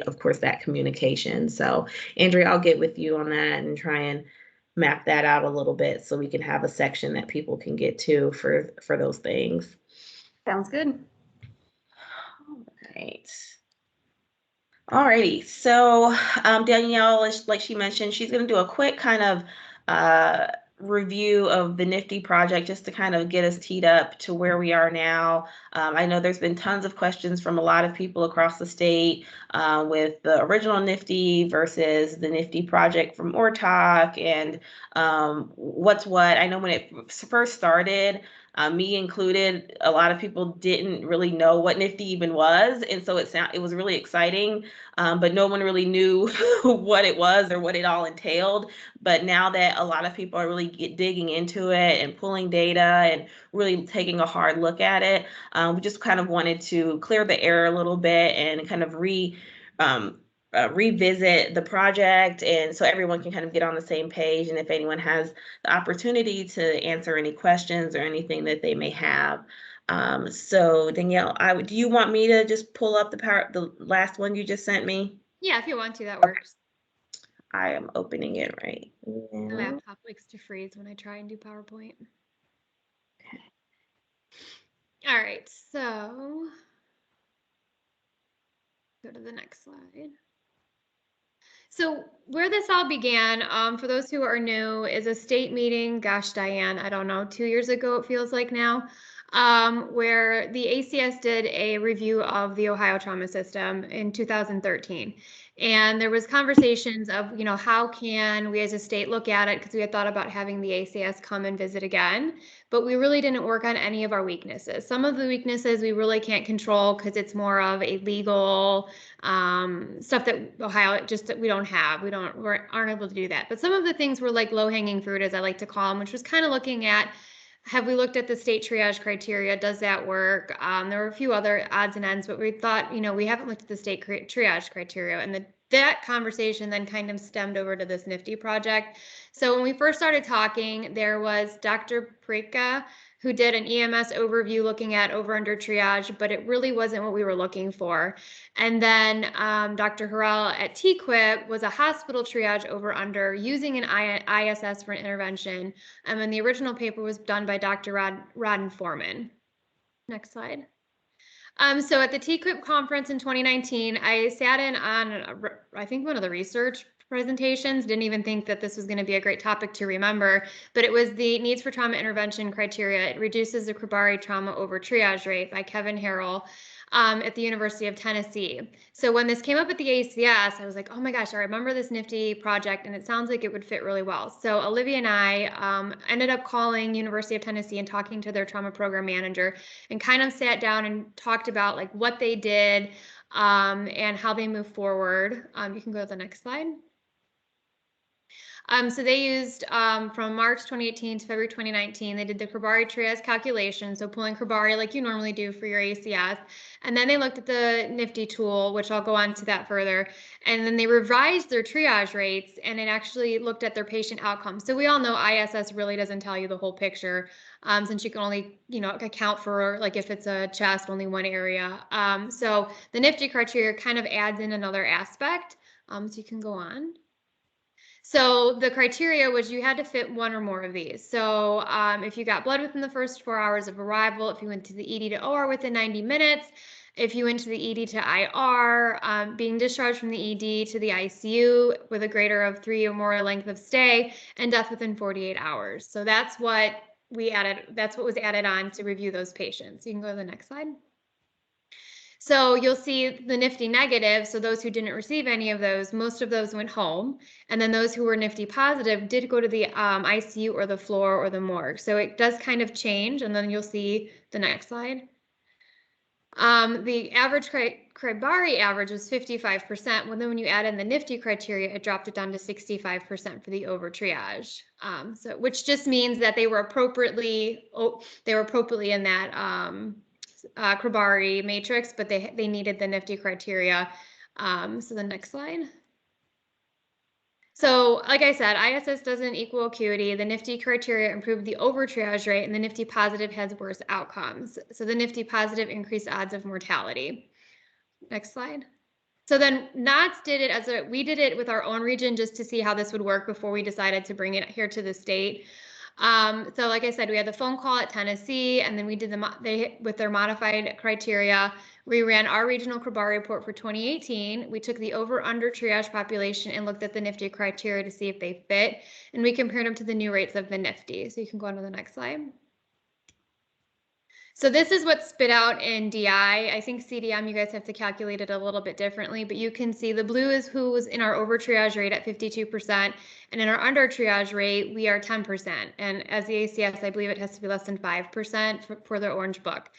of course, that communication. So Andrea, I'll get with you on that and try and map that out a little bit so we can have a section that people can get to for those things. Sounds good. All righty. So Danielle, like she mentioned, she's going to do a quick kind of review of the NIFTY project just to kind of get us teed up to where we are now. I know there's been tons of questions from a lot of people across the state with the original NIFTY versus the NIFTY project from ORTOC and what's what. I know when it first started, me included, a lot of people didn't really know what NIFTY even was, and so it was really exciting, but no one really knew what it was or what it all entailed. But now that a lot of people are really digging into it and pulling data and really taking a hard look at it, we just kind of wanted to clear the air a little bit and kind of revisit the project, and so everyone can kind of get on the same page, and if anyone has the opportunity to answer any questions or anything that they may have. So Danielle, do you want me to just pull up the last one you just sent me? Yeah, if you want to, that works. I am opening it right My now. laptop likes to freeze when I try and do PowerPoint. All right, so go to the next slide. So where this all began, for those who are new, is a state meeting, gosh, Diane, I don't know, 2 years ago it feels like now, where the ACS did a review of the Ohio trauma system in 2013. And there was conversations of, how can we as a state look at it, because we had thought about having the ACS come and visit again, but we really didn't work on any of our weaknesses. Some of the weaknesses we really can't control because it's more of a legal stuff that Ohio that we don't have. We aren't able to do that. But some of the things were like low-hanging fruit, as I like to call them, which was kind of looking at, have we looked at the state triage criteria? Does that work? There were a few other odds and ends, but we thought, we haven't looked at the state triage criteria. And that conversation then kind of stemmed over to this NIFTY project. So when we first started talking, there was Dr. Prika, who did an EMS overview looking at over-under triage, but it really wasn't what we were looking for. And then Dr. Harrell at TQIP was a hospital triage over-under using an ISS for an intervention. And the original paper was done by Dr. Rodden Foreman. Next slide. So at the TQIP conference in 2019, I sat in on, I think, one of the research presentations. Didn't even think that this was going to be a great topic to remember, but it was the needs for trauma intervention criteria. It reduces the Krabari trauma over triage rate by Kevin Harrell at the University of Tennessee. So when this came up at the ACS, I was like, oh my gosh, I remember this NIFTY project and it sounds like it would fit really well. So Olivia and I ended up calling University of Tennessee and talking to their trauma program manager and kind of sat down and talked about like what they did and how they move forward. You can go to the next slide. So they used from March 2018 to February 2019, they did the Krabari triage calculation, so pulling Krabari like you normally do for your ACS. And then they looked at the NIFTY tool, which I'll go on to that further. And then they revised their triage rates and it actually looked at their patient outcomes. So we all know ISS really doesn't tell you the whole picture. since you can only, account for, like, if it's a chest, only one area. So the NIFTY criteria kind of adds in another aspect. So you can go on. So the criteria was you had to fit one or more of these. So if you got blood within the first 4 hours of arrival, if you went to the ED to OR within 90 minutes, if you went to the ED to IR, being discharged from the ED to the ICU with a greater of 3 or more length of stay, and death within 48 hours. So that's what we added. That's what was added on to review those patients. You can go to the next slide. So you'll see the NIFTY negative. So those who didn't receive any of those, most of those went home. And then those who were NIFTY positive did go to the ICU or the floor or the morgue. So it does kind of change. And then you'll see the next slide. The average Kribari average was 55%. Well, then when you add in the NIFTY criteria, it dropped it down to 65% for the over triage. So which just means that they were appropriately in that Kribari matrix, but they needed the NIFTY criteria. So the next slide. So like I said, ISS doesn't equal acuity. The NIFTY criteria improved the over triage rate, and the NIFTY positive has worse outcomes. So the NIFTY positive increased odds of mortality. Next slide. So then NOTS did it we did it with our own region just to see how this would work before we decided to bring it here to the state. So like I said, we had the phone call at Tennessee, and then we did with their modified criteria. We ran our regional Kribari report for 2018. We took the over/under triage population and looked at the NIFTY criteria to see if they fit, and we compared them to the new rates of the NIFTY. So you can go on to the next slide. So this is what spit out in DI. I think CDM, you guys have to calculate it a little bit differently, but you can see the blue is who was in our over triage rate at 52%, and in our under triage rate, we are 10%. And as the ACS, I believe it has to be less than 5% for the orange book.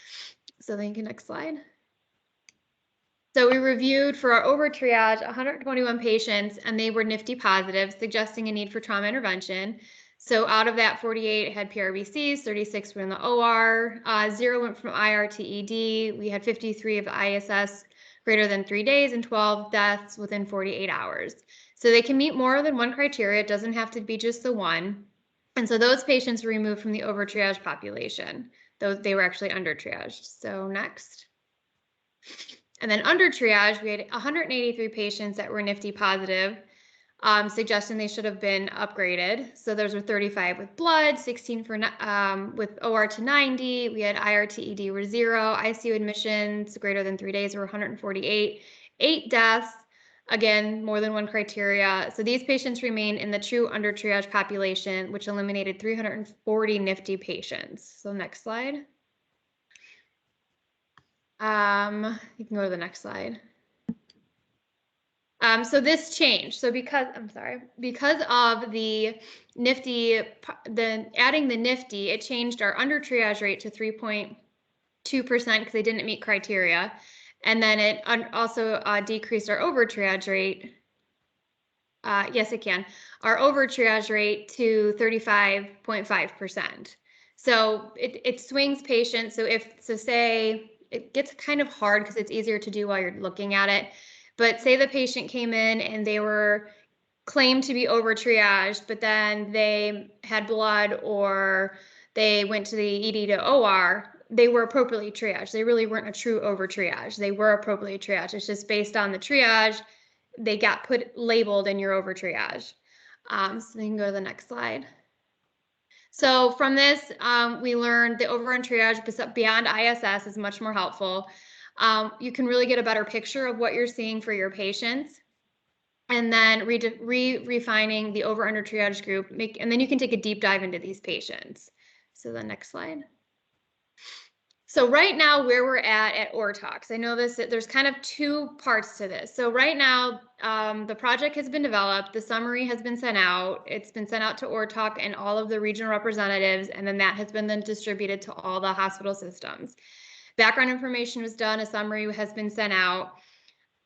So then you can next slide. So we reviewed for our over triage 121 patients, and they were NIFTY positive, suggesting a need for trauma intervention. So out of that, 48 had PRVCs, 36 were in the OR, 0 went from IR to ED. We had 53 of the ISS greater than 3 days, and 12 deaths within 48 hours. So they can meet more than one criteria. It doesn't have to be just the one. And so those patients were removed from the over triage population, though they were actually under triaged. So next. And then under triage, we had 183 patients that were NIFTY positive, suggesting they should have been upgraded. So those were 35 with blood, 16 for with OR to 90. We had IR to ED were 0. ICU admissions greater than 3 days were 148. 8 deaths, again, more than one criteria. So these patients remain in the true under triage population, which eliminated 340 NIFTY patients. So next slide. You can go to the next slide. So this changed. So because of the NIFTY, adding the NIFTY, it changed our under triage rate to 3.2% because they didn't meet criteria. And then it also decreased our over triage rate. Yes, it can. Our over triage rate to 35.5%. So it swings patients. So say it gets kind of hard because it's easier to do while you're looking at it. But say the patient came in and they were claimed to be over triaged, but then they had blood or they went to the ED to OR, they were appropriately triaged. They really weren't a true over triage. They were appropriately triaged. It's just based on the triage, they got labeled in your over triage. So you can go to the next slide. So from this, we learned the over and triage beyond ISS is much more helpful. You can really get a better picture of what you're seeing for your patients, and then refining the over under triage group, and then you can take a deep dive into these patients. So the next slide. So right now where we're at ORTOX, I know there's kind of 2 parts to this. So right now the project has been developed, the summary has been sent out, it's been sent out to ORTOC and all of the regional representatives, and then that has been then distributed to all the hospital systems. Background information was done, a summary has been sent out,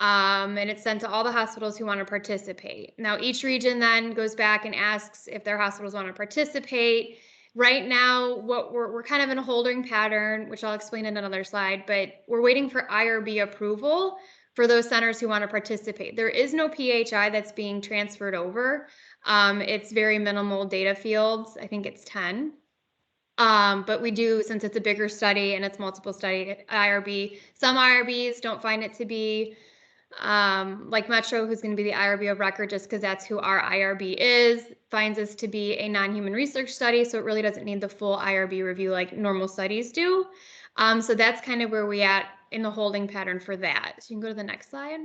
and it's sent to all the hospitals who want to participate. Now, each region then goes back and asks if their hospitals want to participate. Right now, what we're kind of in a holding pattern, which I'll explain in another slide, but we're waiting for IRB approval for those centers who want to participate. There is no PHI that's being transferred over. It's very minimal data fields. I think it's 10. But we do, since it's a bigger study and it's multiple study IRB, some IRBs don't find it to be like Metro, who's going to be the IRB of record, just because that's who our IRB is, finds this to be a non-human research study, so it really doesn't need the full IRB review like normal studies do. So that's kind of where we at in the holding pattern for that. So you can go to the next slide.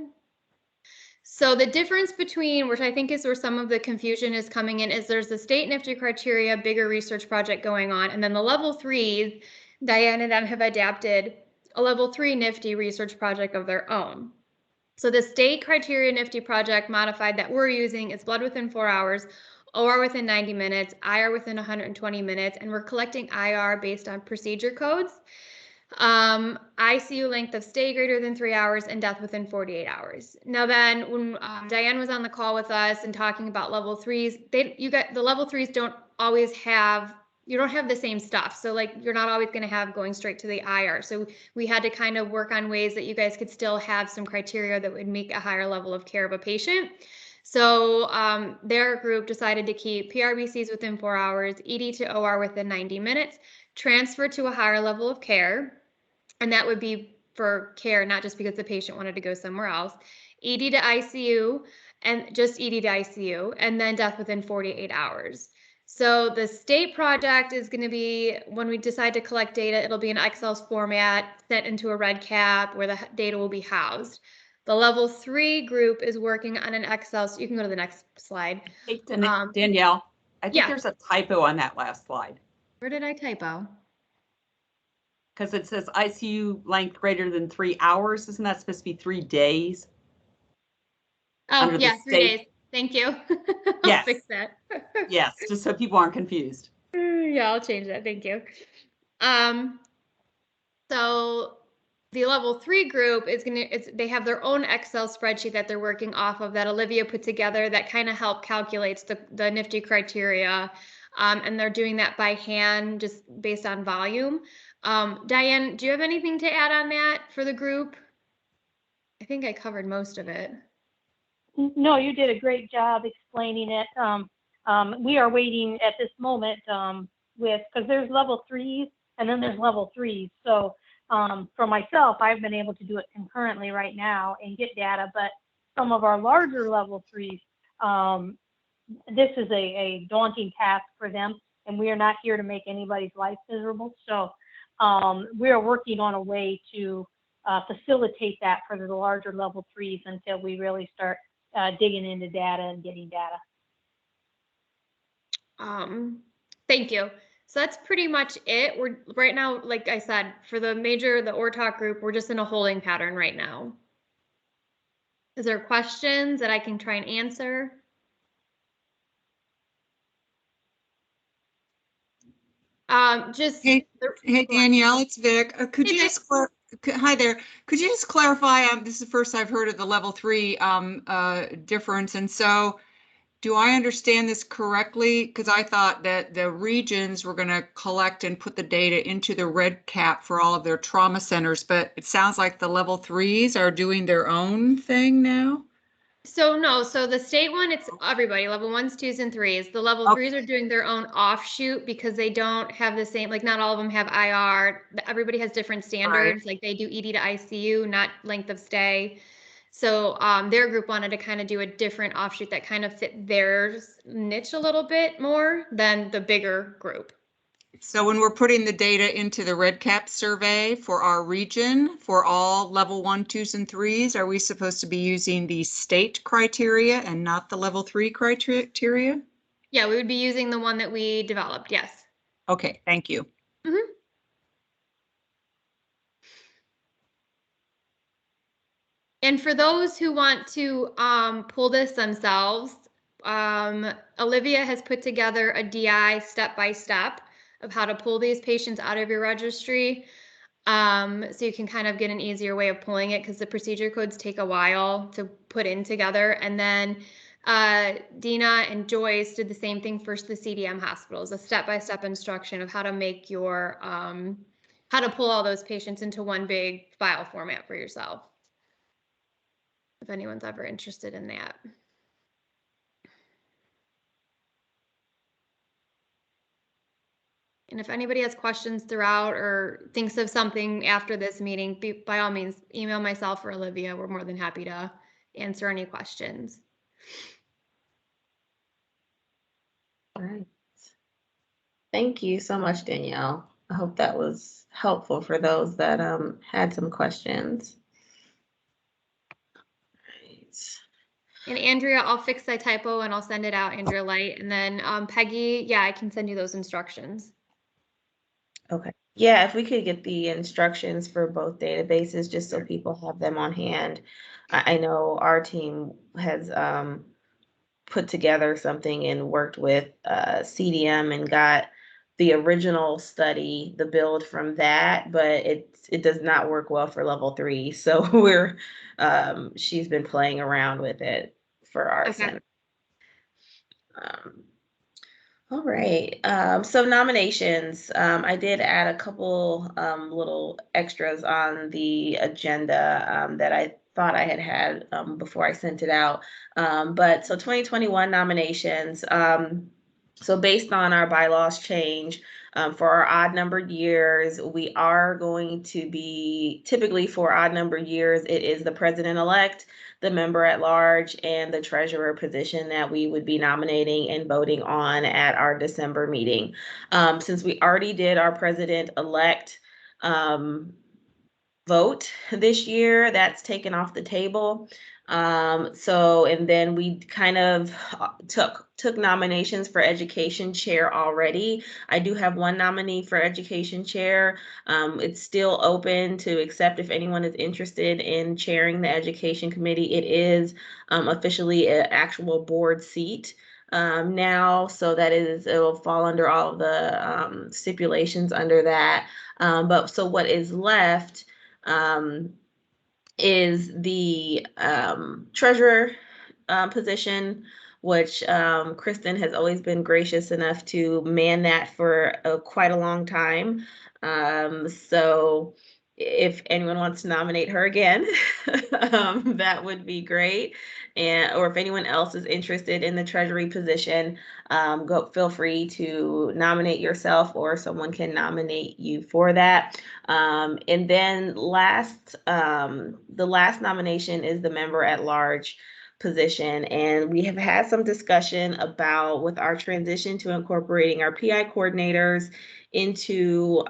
So the difference between, which I think is where some of the confusion is coming in, is there's the state NIFTY criteria, bigger research project going on, and then the level 3s, Diane and them have adapted a level 3 NIFTY research project of their own. So the state criteria NIFTY project modified that we're using is blood within 4 hours, OR within 90 minutes, IR within 120 minutes, and we're collecting IR based on procedure codes. ICU length of stay greater than 3 hours and death within 48 hours. Now then, when Diane was on the call with us and talking about level 3s, the level 3s don't always have, you don't have the same stuff. So like, you're not always going to have going straight to the IR. So we had to kind of work on ways that you guys could still have some criteria that would make a higher level of care of a patient. So their group decided to keep PRBCs within 4 hours, ED to OR within 90 minutes, transfer to a higher level of care. And that would be for care, not just because the patient wanted to go somewhere else. ED to ICU, and just ED to ICU, and then death within 48 hours. So the state project is going to be, when we decide to collect data, it'll be in Excel format, sent into a red cap where the data will be housed. The level 3 group is working on an Excel, so you can go to the next slide. Hey, Danielle, I think yeah. there's a typo on that last slide. Where did I typo? Because it says ICU length greater than 3 hours. Isn't that supposed to be 3 days? Oh, yeah, 3 days. Thank you. I'll fix that. Yes, just so people aren't confused. Yeah, I'll change that. Thank you. So the level 3 group is they have their own Excel spreadsheet that they're working off of that Olivia put together that kind of help calculates the NIFTY criteria. And they're doing that by hand, just based on volume. Diane, do you have anything to add on that for the group? I think I covered most of it. No, you did a great job explaining it. We are waiting at this moment because there's level 3s and then there's level 3s. So for myself, I've been able to do it concurrently right now and get data, but some of our larger level 3s, this is a daunting task for them, and we are not here to make anybody's life miserable. So we are working on a way to facilitate that for the larger level 3s until we really start digging into data and getting data. Thank you. So that's pretty much it. We're right now, like I said, for the ORTOC group, we're just in a holding pattern right now. Is there questions that I can try and answer? Hey Danielle, it's Vic. Could you just hi there? Could you just clarify? This is the first I've heard of the level 3 difference, and so do I understand this correctly? Because I thought that the regions were going to collect and put the data into the red cap for all of their trauma centers, but it sounds like the level 3s are doing their own thing now. So no, so the state one, it's everybody, level 1s, 2s, and 3s. The level 3s are doing their own offshoot because they don't have the same, like not all of them have IR. Everybody has different standards. Like they do ED to ICU, not length of stay. So their group wanted to kind of do a different offshoot that kind of fit their niche a little bit more than the bigger group. So when we're putting the data into the red cap survey for our region, for all level 1, 2s, and 3s, are we supposed to be using the state criteria and not the level 3 criteria? Yeah, we would be using the one that we developed, yes. Okay, thank you. Mm-hmm. And for those who want to pull this themselves, Olivia has put together a DI step-by-step of how to pull these patients out of your registry. So you can kind of get an easier way of pulling it because the procedure codes take a while to put in together. And then Dina and Joyce did the same thing for the CDM hospitals, a step-by-step instruction of how to make your, how to pull all those patients into one big file format for yourself. If anyone's ever interested in that. And if anybody has questions throughout or thinks of something after this meeting, by all means, email myself or Olivia. We're more than happy to answer any questions. All right. Thank you so much, Danielle. I hope that was helpful for those that had some questions. And Andrea, I'll fix that typo and I'll send it out, Andrea Light. And then Peggy, yeah, I can send you those instructions. Okay. Yeah, if we could get the instructions for both databases, just so people have them on hand. I know our team has put together something and worked with CDM and got the original study, the build from that, but it does not work well for level 3. So we're she's been playing around with it for our center. All right, so nominations. I did add a couple little extras on the agenda that I thought I had before I sent it out. But so 2021 nominations. So based on our bylaws change, for our odd numbered years, we are going to be, typically for odd numbered years, it is the president-elect, the member at large, and the treasurer position that we would be nominating and voting on at our December meeting. Since we already did our president-elect vote this year, that's taken off the table. And then we kind of took nominations for education chair already. I do have one nominee for education chair. It's still open to accept if anyone is interested in chairing the education committee. It is officially an actual board seat now, so that it'll fall under all of the stipulations under that. But so what is left is the treasurer position, which Kristen has always been gracious enough to man that for quite a long time. So if anyone wants to nominate her again, that would be great. Or if anyone else is interested in the treasury position, feel free to nominate yourself or someone can nominate you for that. And then the last nomination is the member at large position. And we have had some discussion about, with our transition to incorporating our PI coordinators into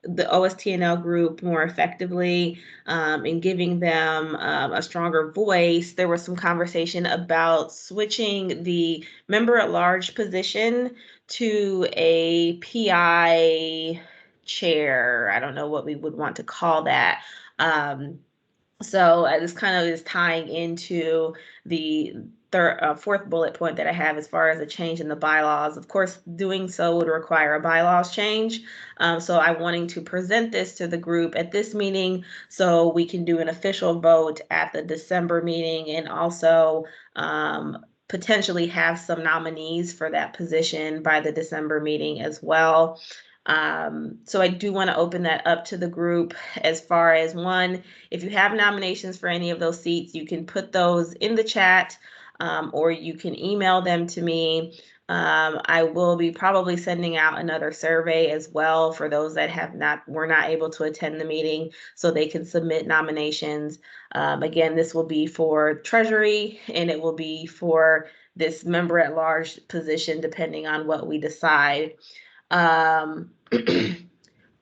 the OSTNL group more effectively and giving them a stronger voice. There was some conversation about switching the member at large position to a PI chair. I don't know what we would want to call that. So this kind of is tying into the fourth bullet point that I have as far as a change in the bylaws. Of course, doing so would require a bylaws change. So I'm wanting to present this to the group at this meeting so we can do an official vote at the December meeting, and also potentially have some nominees for that position by the December meeting as well. So I do want to open that up to the group as far as, one, if you have nominations for any of those seats, you can put those in the chat or you can email them to me. I will be probably sending out another survey as well for those that were not able to attend the meeting, so they can submit nominations. Again, this will be for Treasury and it will be for this member at large position, depending on what we decide.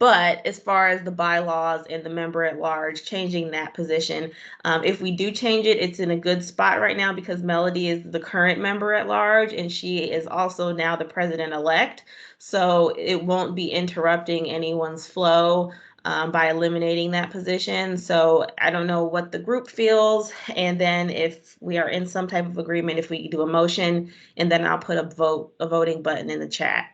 But as far as the bylaws and the member at large, changing that position, if we do change it, it's in a good spot right now because Melody is the current member at large and she is also now the president-elect. So it won't be interrupting anyone's flow by eliminating that position. So I don't know what the group feels. And then if we are in some type of agreement, if we do a motion, and then I'll put a voting button in the chat.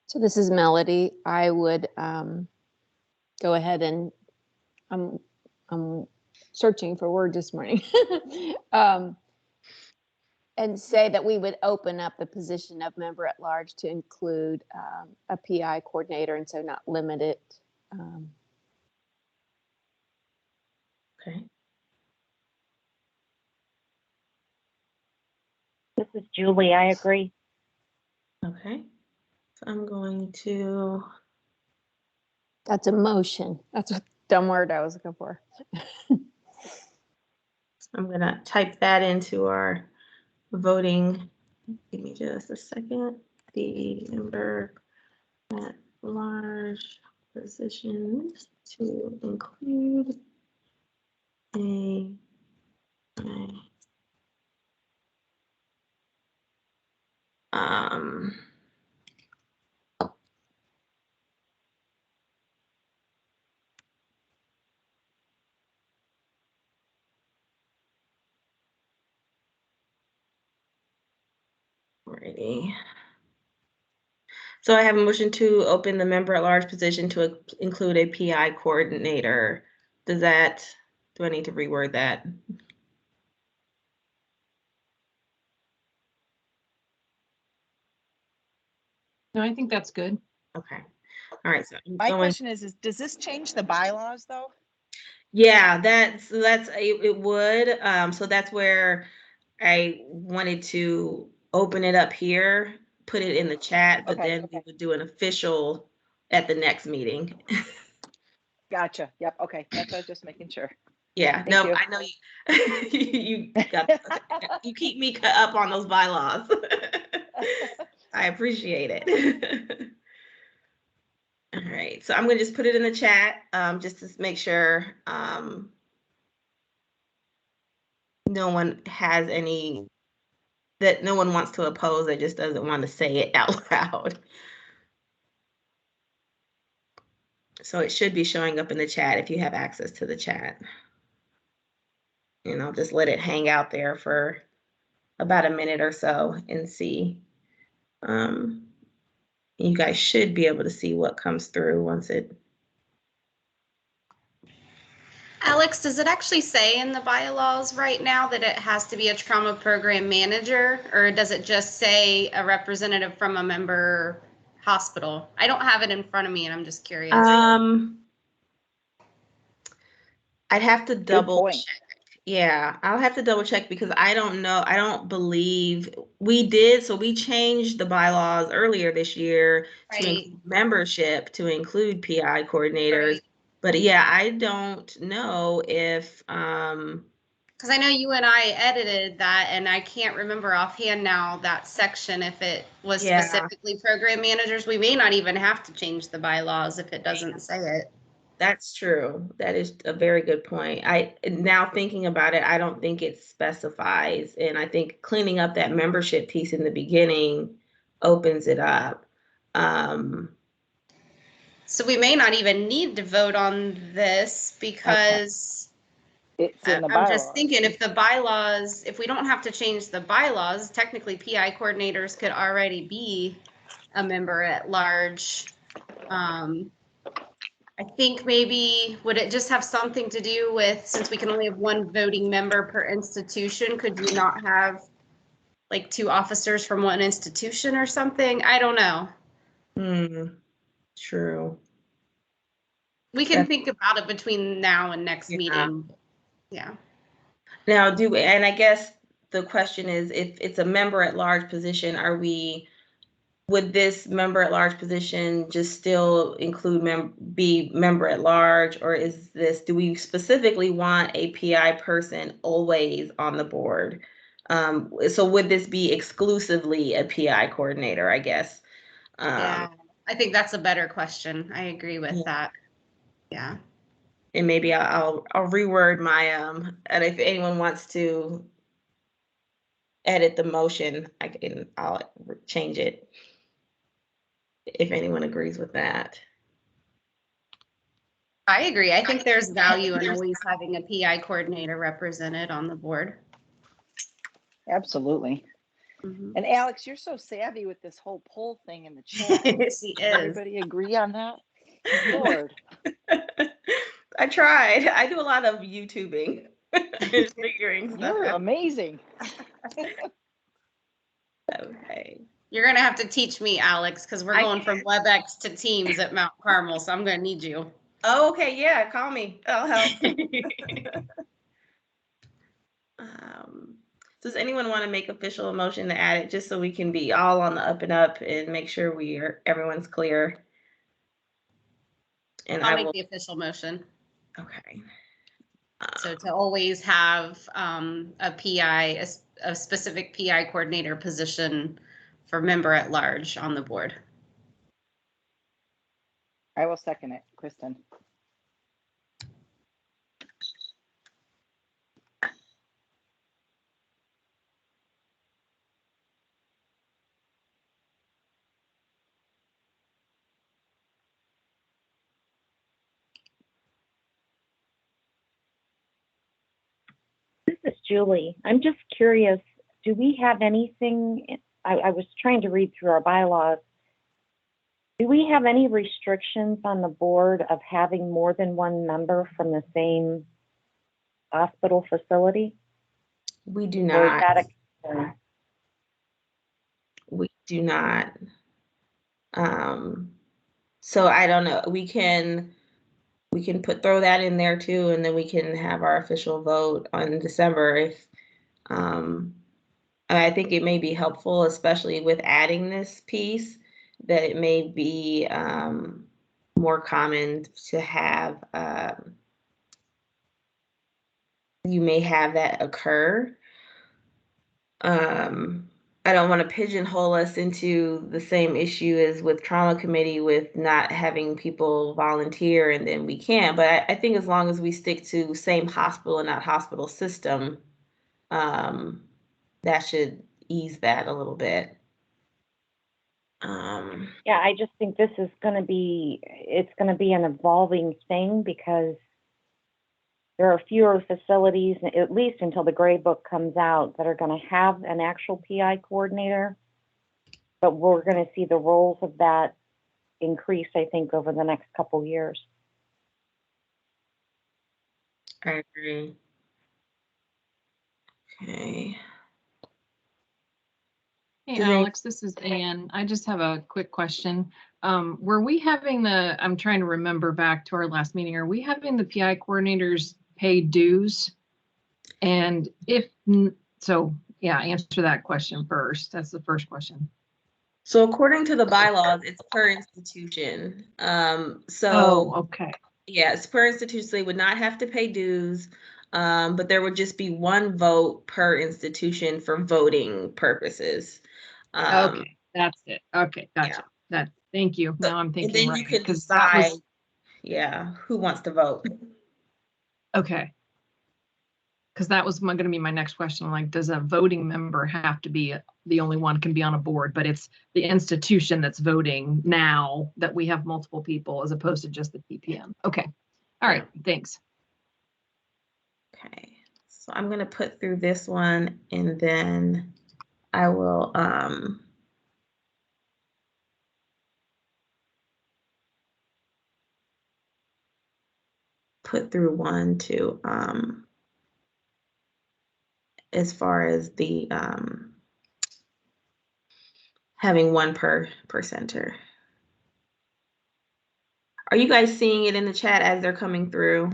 So this is Melody. I would go ahead and I'm searching for words this morning. and say that we would open up the position of member at large to include a PI coordinator, and so not limit it. Okay. This is Julie. I agree. Okay. So I'm going to. That's a motion. That's a dumb word I was looking for. I'm going to type that into our voting. Give me just a second. The member at large positions to include a alrighty. So I have a motion to open the member at large position to include a PI coordinator. Do I need to reword that? No, I think that's good. Okay. All right. So My question is does this change the bylaws though? Yeah, it would. So that's where I wanted to open it up here, put it in the chat, but then we would do an official at the next meeting. Gotcha. Yep. Okay. That's what I was just making sure. Yeah, Thank you. I know you you keep me up on those bylaws. I appreciate it. All right, so I'm gonna just put it in the chat, just to make sure no one has that no one wants to oppose, that just doesn't want to say it out loud. So it should be showing up in the chat if you have access to the chat. And I'll just let it hang out there for about a minute or so and see. You guys should be able to see what comes through once it. Alex, does it actually say in the bylaws right now that it has to be a trauma program manager, or does it just say a representative from a member hospital? I don't have it in front of me and I'm just curious. I'd have to double check. Yeah, I'll have to double check because I don't know. I don't believe we did. So we changed the bylaws earlier this year to include membership, to include PI coordinators. Right. But yeah, I don't know if because I know you and I edited that, and I can't remember offhand now that section if it was specifically program managers. We may not even have to change the bylaws if it doesn't say it. That's true. That is a very good point. Now thinking about it, I don't think it specifies, and I think cleaning up that membership piece in the beginning opens it up. So we may not even need to vote on this because it's in the I'm bylaws. just thinking if we don't have to change the bylaws, technically PI coordinators could already be a member at large. I think maybe, would it just have something to do with, since we can only have one voting member per institution, could you not have like 2 officers from one institution or something? I don't know. True. We can think about it between now and next meeting. Yeah. Now, and I guess the question is, if it's a member at large position, would this member at large position just still include be member at large, or do we specifically want a PI person always on the board? So would this be exclusively a PI coordinator, I guess? Yeah, I think that's a better question. I agree with that. Yeah. And maybe I'll reword my, and if anyone wants to edit the motion, I'll change it if anyone agrees with that. I agree. I think there's value in always having a PI coordinator represented on the board. Absolutely. Mm-hmm. And Alex, you're so savvy with this whole poll thing in the chat. She is. Everybody agree on that? Lord. I tried. I do a lot of YouTubing and figuring stuff You're out. amazing. Okay. You're gonna have to teach me, Alex, because we're going from WebEx to Teams at Mount Carmel, so I'm gonna need you. Oh, okay, yeah, call me. I'll help. Does anyone want to make official motion to add it, just so we can be all on the up and up and make sure everyone's clear? And I'll I make will. the official motion. Okay. So to always have a PI, a specific PI coordinator position for member at large on the board. I will second it, Kristen. This is Julie. I'm just curious, do we have anything, I was trying to read through our bylaws. Do we have any restrictions on the board of having more than one member from the same hospital facility? We do Or is not. that a concern? We do not. So I don't know. We can throw that in there too, and then we can have our official vote on December if and I think it may be helpful, especially with adding this piece, that it may be more common to have you may have that occur. I don't want to pigeonhole us into the same issue as with trauma committee with not having people volunteer and then we can't. But I think as long as we stick to same hospital and not hospital system, that should ease that a little bit. Yeah, I just think this is going to be, it's going to be an evolving thing because there are fewer facilities, at least until the gray book comes out, that are going to have an actual PI coordinator. But we're going to see the roles of that increase, I think, over the next couple years. I agree. Okay. Hey, Do they- Alex, this is Ann. I just have a quick question. Were we having I'm trying to remember back to our last meeting, are we having the PI coordinators pay dues? And if so, yeah, answer that question first. That's the first question. So according to the bylaws, it's per institution. Oh, okay. Yeah, it's per institution. So they would not have to pay dues, but there would just be one vote per institution for voting purposes. Okay, that's it. Okay, gotcha. Thank you. Now I'm And thinking then right. you could 'cause that decide, was- yeah, who wants to vote. Okay. Because that was going to be my next question. Like, does a voting member have to be the only one can be on a board, but it's the institution that's voting now that we have multiple people as opposed to just the PPM. Okay. All right. Thanks. Okay, so I'm gonna put through this one and then I will put through one to as far as the having one per center. Are you guys seeing it in the chat as they're coming through?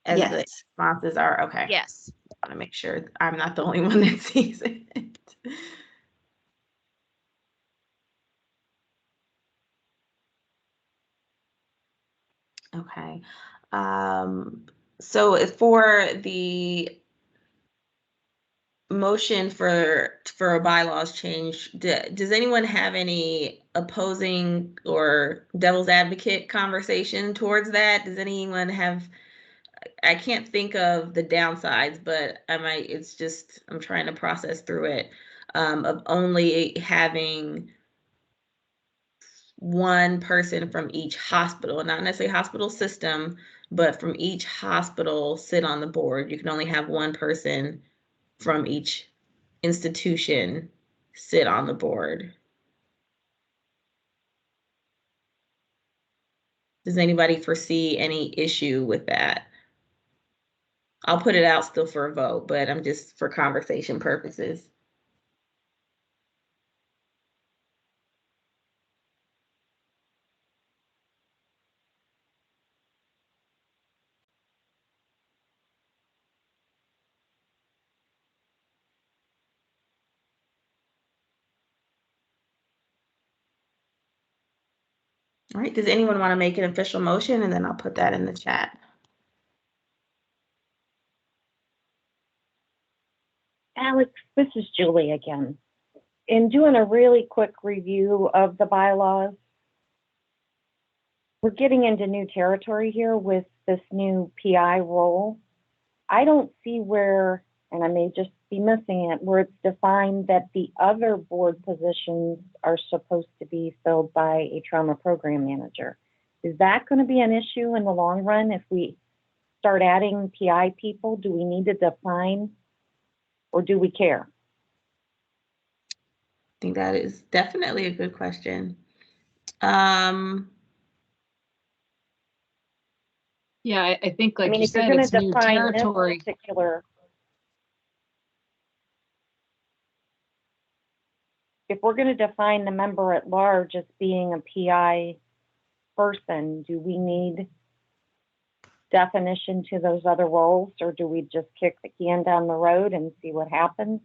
As the Yes. responses are okay. Yes. I want to make sure I'm not the only one that sees it. Okay. So for the motion for a bylaws change, does anyone have any opposing or devil's advocate conversation towards that? Does anyone have, I can't think of the downsides, but it's just, I'm trying to process through it, of only having one person from each hospital, not necessarily hospital system, but from each hospital sit on the board. You can only have one person from each institution sit on the board. Does anybody foresee any issue with that? I'll put it out still for a vote, but I'm just for conversation purposes. All right, does anyone want to make an official motion? And then I'll put that in the chat. Alex, this is Julie again. In doing a really quick review of the bylaws, we're getting into new territory here with this new PI role. I don't see where, and I may just be missing it, where it's defined that the other board positions are supposed to be filled by a trauma program manager. Is that going to be an issue in the long run if we start adding PI people? Do we need to define, or do we care? I think that is definitely a good question. Yeah, I think, like you if you're said, going it's to new define this territory. particular, if we're going to define the member at large as being a PI person, do we need definition to those other roles, or do we just kick the can down the road and see what happens?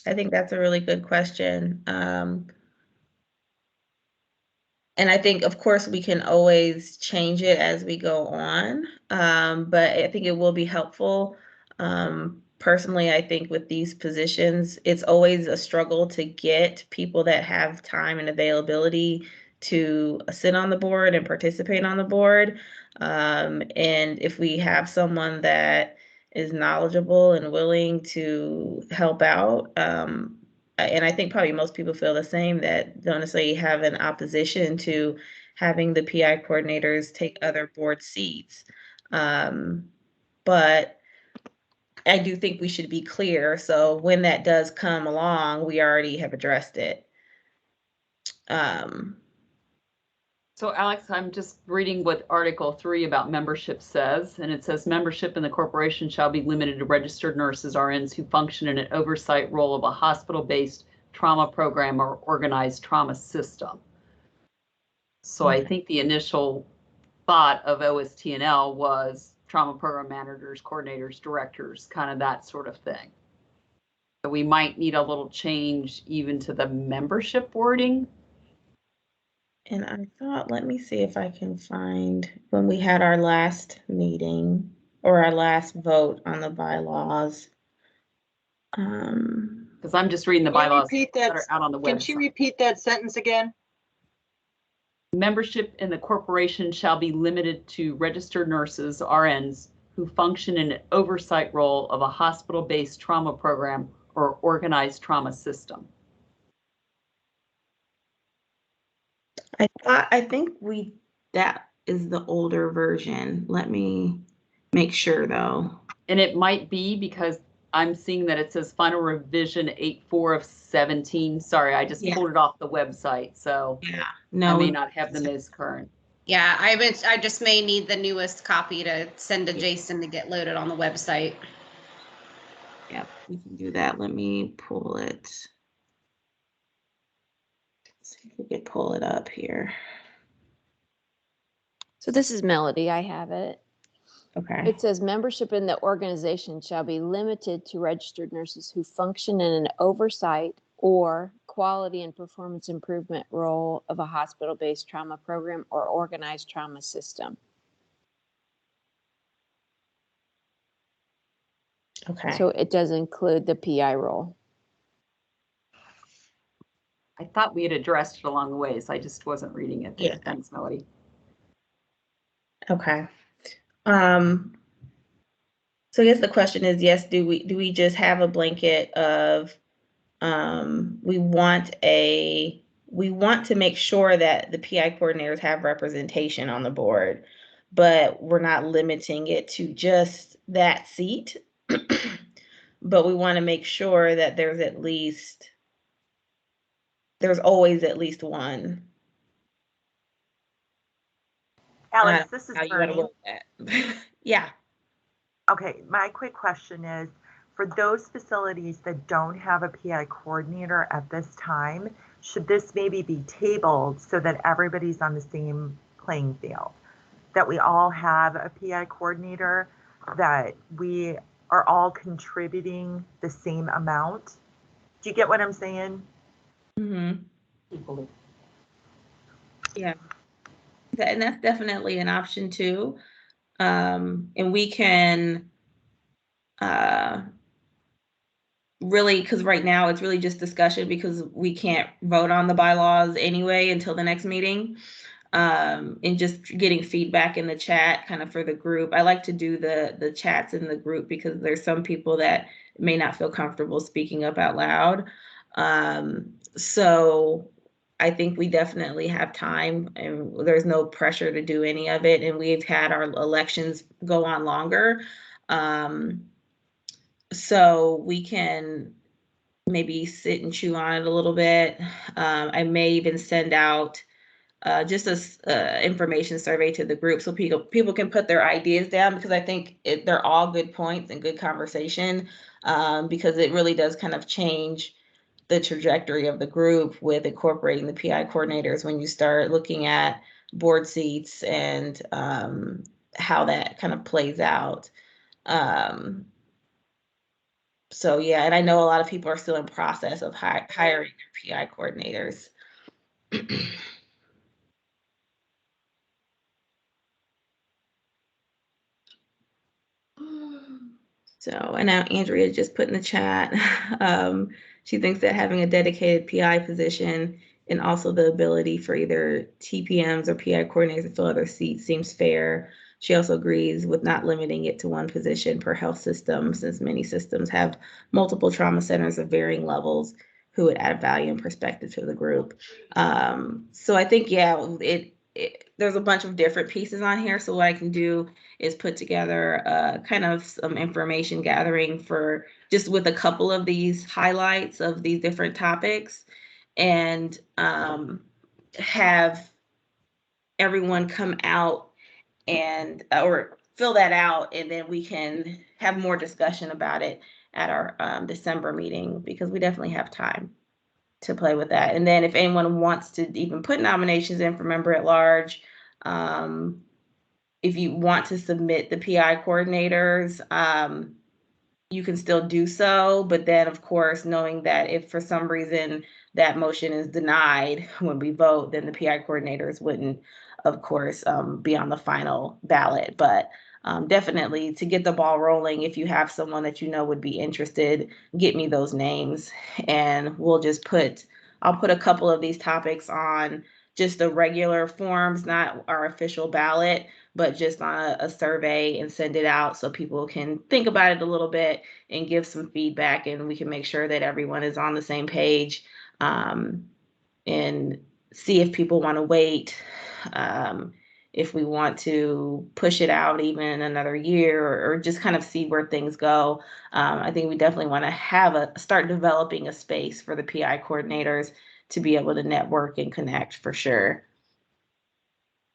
I think that's a really good question. And I think, of course, we can always change it as we go on, but I think it will be helpful. Personally, I think with these positions, it's always a struggle to get people that have time and availability to sit on the board and participate on the board. And if we have someone that is knowledgeable and willing to help out, and I think probably most people feel the same, that don't necessarily have an opposition to having the PI coordinators take other board seats. But I do think we should be clear. So when that does come along, we already have addressed it. So Alex, I'm just reading what Article 3 about membership says, and it says membership in the corporation shall be limited to registered nurses, RNs who function in an oversight role of a hospital-based trauma program or organized trauma system. So I think the initial thought of OSTNL was trauma program managers, coordinators, directors, kind of that sort of thing. So we might need a little change even to the membership wording. And I thought, let me see if I can find when we had our last meeting or our last vote on the bylaws. Because I'm just reading the Can you bylaws repeat that that? are out on the website. Can she repeat that sentence again? Membership in the corporation shall be limited to registered nurses, RNs, who function in an oversight role of a hospital-based trauma program or organized trauma system. I think that is the older version. Let me make sure though. And it might be because I'm seeing that it says final revision 8/4 of 17. Sorry, I just pulled it off the website, so no, I may not have the most current. Yeah, I just may need the newest copy to send to Jason to get loaded on the website. Yep, we can do that. Let me pull it. Let's see if we can pull it up here. So this is Melody. I have it. Okay. It says membership in the organization shall be limited to registered nurses who function in an oversight or quality and performance improvement role of a hospital-based trauma program or organized trauma system. Okay. So it does include the PI role. I thought we had addressed it along the way, so I just wasn't reading it there. Thanks, Melody. Okay. So I guess the question is, yes, do we just have a blanket of we want to make sure that the PI coordinators have representation on the board, but we're not limiting it to just that seat. But we want to make sure that there's always at least one. Alex, this is how you want to Bernie. work that. Yeah. Okay, my quick question is, for those facilities that don't have a PI coordinator at this time, should this maybe be tabled so that everybody's on the same playing field? That we all have a PI coordinator, that we are all contributing the same amount? Do you get what I'm saying? Mm-hmm. Yeah. And that's definitely an option too. And we can really, because right now it's really just discussion because we can't vote on the bylaws anyway until the next meeting. And just getting feedback in the chat kind of for the group. I like to do the chats in the group because there's some people that may not feel comfortable speaking up out loud. So I think we definitely have time and there's no pressure to do any of it. And we've had our elections go on longer. So we can maybe sit and chew on it a little bit. I may even send out just a information survey to the group so people can put their ideas down, because I think they're all good points and good conversation, because it really does kind of change the trajectory of the group with incorporating the PI coordinators when you start looking at board seats and how that kind of plays out. So yeah, and I know a lot of people are still in process of hiring their PI coordinators. So, and now Andrea just put in the chat, she thinks that having a dedicated PI position and also the ability for either TPMs or PI coordinators to fill other seats seems fair. She also agrees with not limiting it to one position per health system, since many systems have multiple trauma centers of varying levels who would add value and perspective to the group. So I think, yeah, there's a bunch of different pieces on here. So what I can do is put together kind of some information gathering for just with a couple of these highlights of these different topics, and have everyone come out and or fill that out, and then we can have more discussion about it at our December meeting, because we definitely have time to play with that. And then if anyone wants to even put nominations in for member at large, if you want to submit the PI coordinators, you can still do so. But then, of course, knowing that if for some reason that motion is denied when we vote, then the PI coordinators wouldn't, of course, be on the final ballot. But definitely to get the ball rolling, if you have someone that you know would be interested, get me those names, and I'll put a couple of these topics on just the regular forms, not our official ballot, but just on a survey, and send it out so people can think about it a little bit and give some feedback, and we can make sure that everyone is on the same page, and see if people want to wait, if we want to push it out even another year, or just kind of see where things go. I think we definitely want to start developing a space for the PI coordinators to be able to network and connect for sure.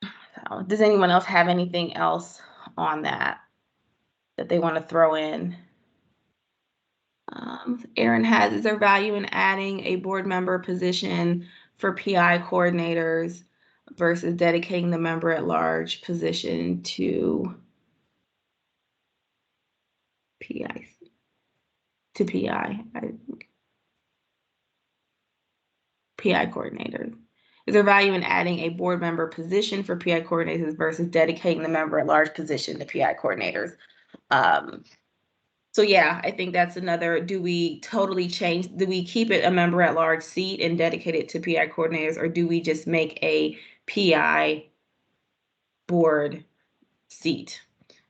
So, does anyone else have anything else on that they want to throw in? Aaron has, is there value in adding a board member position for PI coordinators versus dedicating the member at large position to PI? PI coordinators. Is there value in adding a board member position for PI coordinators versus dedicating the member at large position to PI coordinators? So yeah, I think that's another, do we totally change, do we keep it a member at large seat and dedicate it to PI coordinators, or do we just make a PI board seat?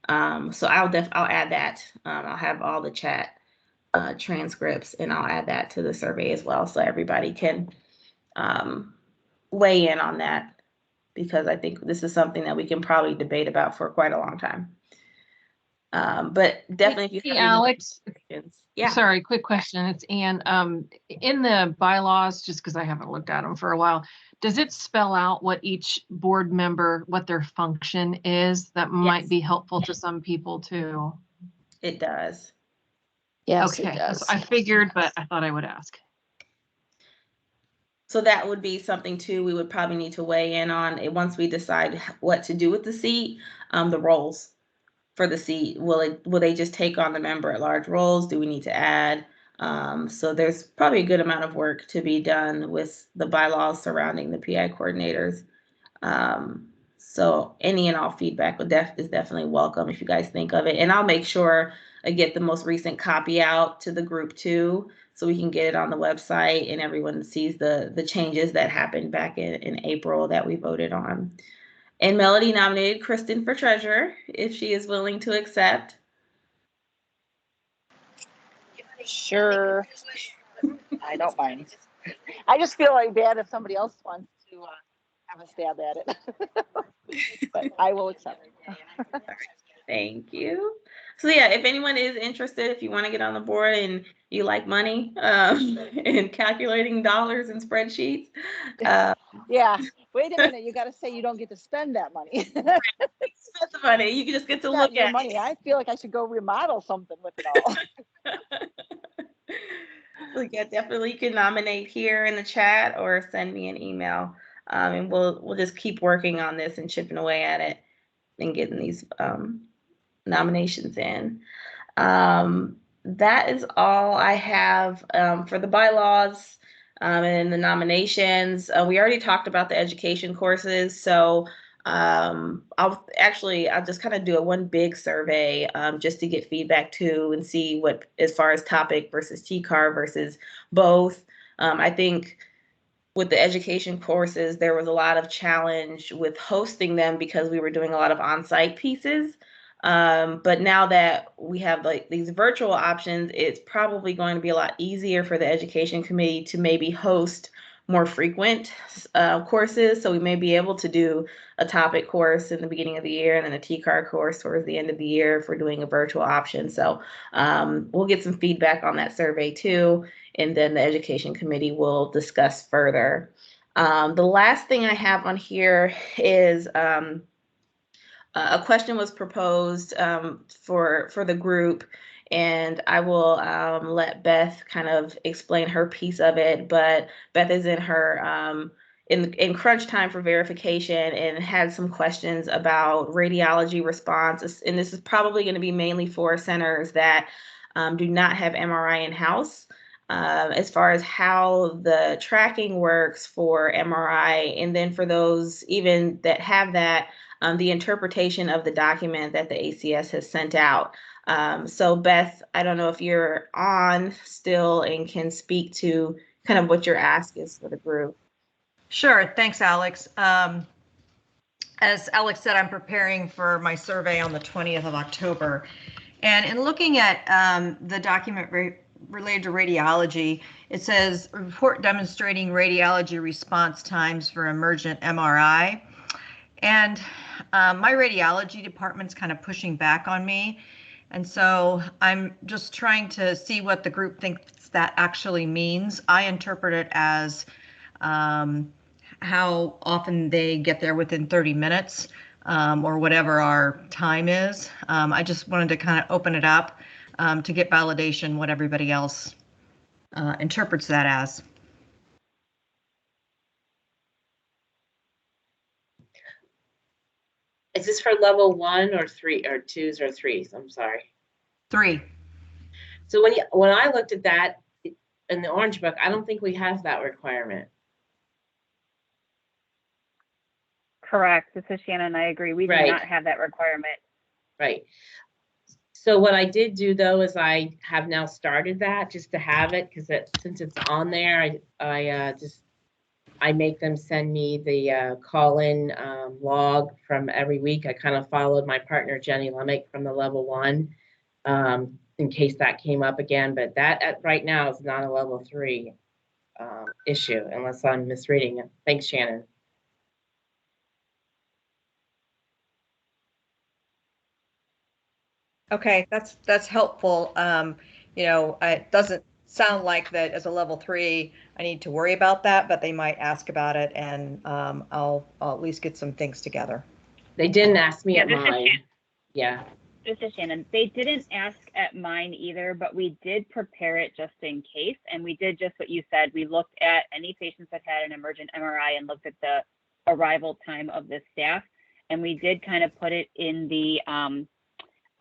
So I'll add that. I'll have all the chat transcripts, and I'll add that to the survey as well, so everybody can weigh in on that, because I think this is something that we can probably debate about for quite a long time. But definitely if you Hey, have any Alex. questions. Yeah. Sorry, quick question. It's Anne. In the bylaws, just because I haven't looked at them for a while, does it spell out what each board member, what their function is? That might be helpful to some people too. It does. Yes, Okay, it does. I figured, but I thought I would ask. So that would be something too we would probably need to weigh in on once we decide what to do with the seat, the roles for the seat. Will they just take on the member at large roles? Do we need to add? So there's probably a good amount of work to be done with the bylaws surrounding the PI coordinators. So any and all feedback is definitely welcome if you guys think of it. And I'll make sure I get the most recent copy out to the group too, so we can get it on the website and everyone sees the changes that happened back in April that we voted on. And Melody nominated Kristen for treasurer if she is willing to accept. Sure. I don't mind. I just feel like bad if somebody else wants to have a stab at it. But I will accept. Thank you. So yeah, if anyone is interested, if you want to get on the board and you like money and calculating dollars and spreadsheets. Yeah. Wait a minute. You got to say you don't get to spend that money. Spend the money. You just get to look your at money. it. I feel like I should go remodel something with it all. So yeah, definitely you can nominate here in the chat or send me an email. And we'll just keep working on this and chipping away at it and getting these nominations in. That is all I have for the bylaws and the nominations. We already talked about the education courses, so I'll just kind of do one big survey just to get feedback too and see what, as far as topic versus TCAR versus both. I think with the education courses, there was a lot of challenge with hosting them because we were doing a lot of on-site pieces. But now that we have like these virtual options, it's probably going to be a lot easier for the education committee to maybe host more frequent courses. So we may be able to do a topic course in the beginning of the year and then a TCAR course towards the end of the year if we're doing a virtual option. So we'll get some feedback on that survey too, and then the education committee will discuss further. The last thing I have on here is a question was proposed for the group, and I will let Beth kind of explain her piece of it. But Beth is in her in crunch time for verification and had some questions about radiology response. And this is probably going to be mainly for centers that do not have MRI in-house. As far as how the tracking works for MRI, and then for those even that have that, the interpretation of the document that the ACS has sent out. So Beth, I don't know if you're on still and can speak to kind of what your ask is for the group. Sure, thanks, Alex. As Alex said, I'm preparing for my survey on the 20th of October. And in looking at the document related to radiology, it says report demonstrating radiology response times for emergent MRI. And my radiology department's kind of pushing back on me. And so I'm just trying to see what the group thinks that actually means. I interpret it as how often they get there within 30 minutes or whatever our time is. I just wanted to kind of open it up to get validation what everybody else interprets that as. Is this for level 1 or 3 or 2s or 3s? I'm sorry. 3. So when I looked at that in the Orange Book, I don't think we have that requirement. Correct. This is Shannon. I agree. We do Right. not have that requirement. Right. So what I did do though is I have now started that just to have it, because since it's on there, I make them send me the call-in log from every week. I kind of followed my partner Jenny Lemick from the level 1 in case that came up again. But that right now is not a level 3 issue unless I'm misreading it. Thanks, Shannon. Okay, that's helpful. It doesn't sound like that as a level 3, I need to worry about that, but they might ask about it, and I'll at least get some things together. They didn't ask me Yeah, at this is mine. Yeah. This is Shannon. They didn't ask at mine either, but we did prepare it just in case. And we did just what you said. We looked at any patients that had an emergent MRI and looked at the arrival time of the staff. And we did kind of put it in the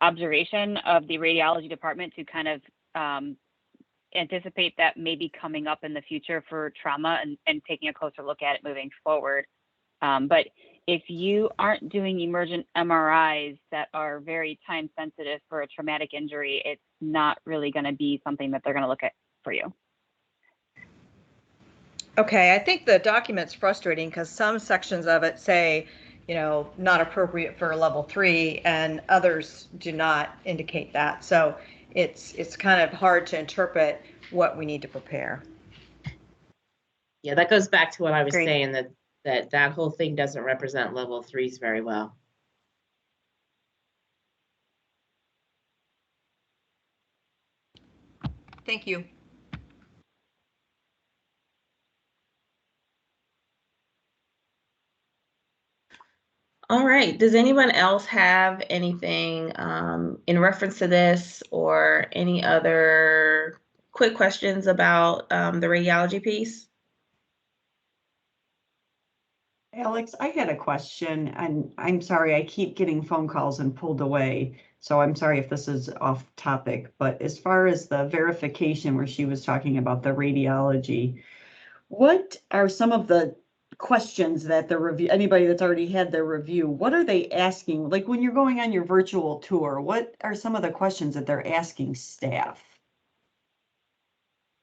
observation of the radiology department to kind of anticipate that maybe coming up in the future for trauma and taking a closer look at it moving forward. But if you aren't doing emergent MRIs that are very time sensitive for a traumatic injury, it's not really going to be something that they're going to look at for you. Okay, I think the document's frustrating because some sections of it say, not appropriate for a level 3, and others do not indicate that. So it's kind of hard to interpret what we need to prepare. Yeah, that goes back to what I was Great. saying, that whole thing doesn't represent level 3s very well. Thank you. All right. Does anyone else have anything in reference to this or any other quick questions about the radiology piece? Alex, I had a question, and I'm sorry, I keep getting phone calls and pulled away. So I'm sorry if this is off topic, but as far as the verification where she was talking about the radiology, what are some of the questions that the review, anybody that's already had their review, what are they asking? Like when you're going on your virtual tour, what are some of the questions that they're asking staff?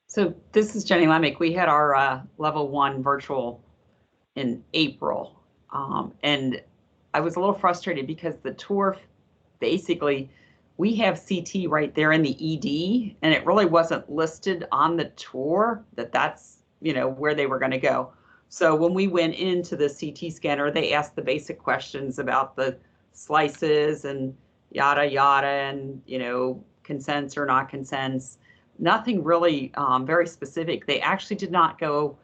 So this is Jenny Lemick. We had our level 1 virtual in April. And I was a little frustrated because the tour, basically, we have CT right there in the ED, and it really wasn't listed on the tour that's, where they were going to go. So when we went into the CT scanner, they asked the basic questions about the slices and yada, yada, and, consents or not consents. Nothing really very specific. They actually did not go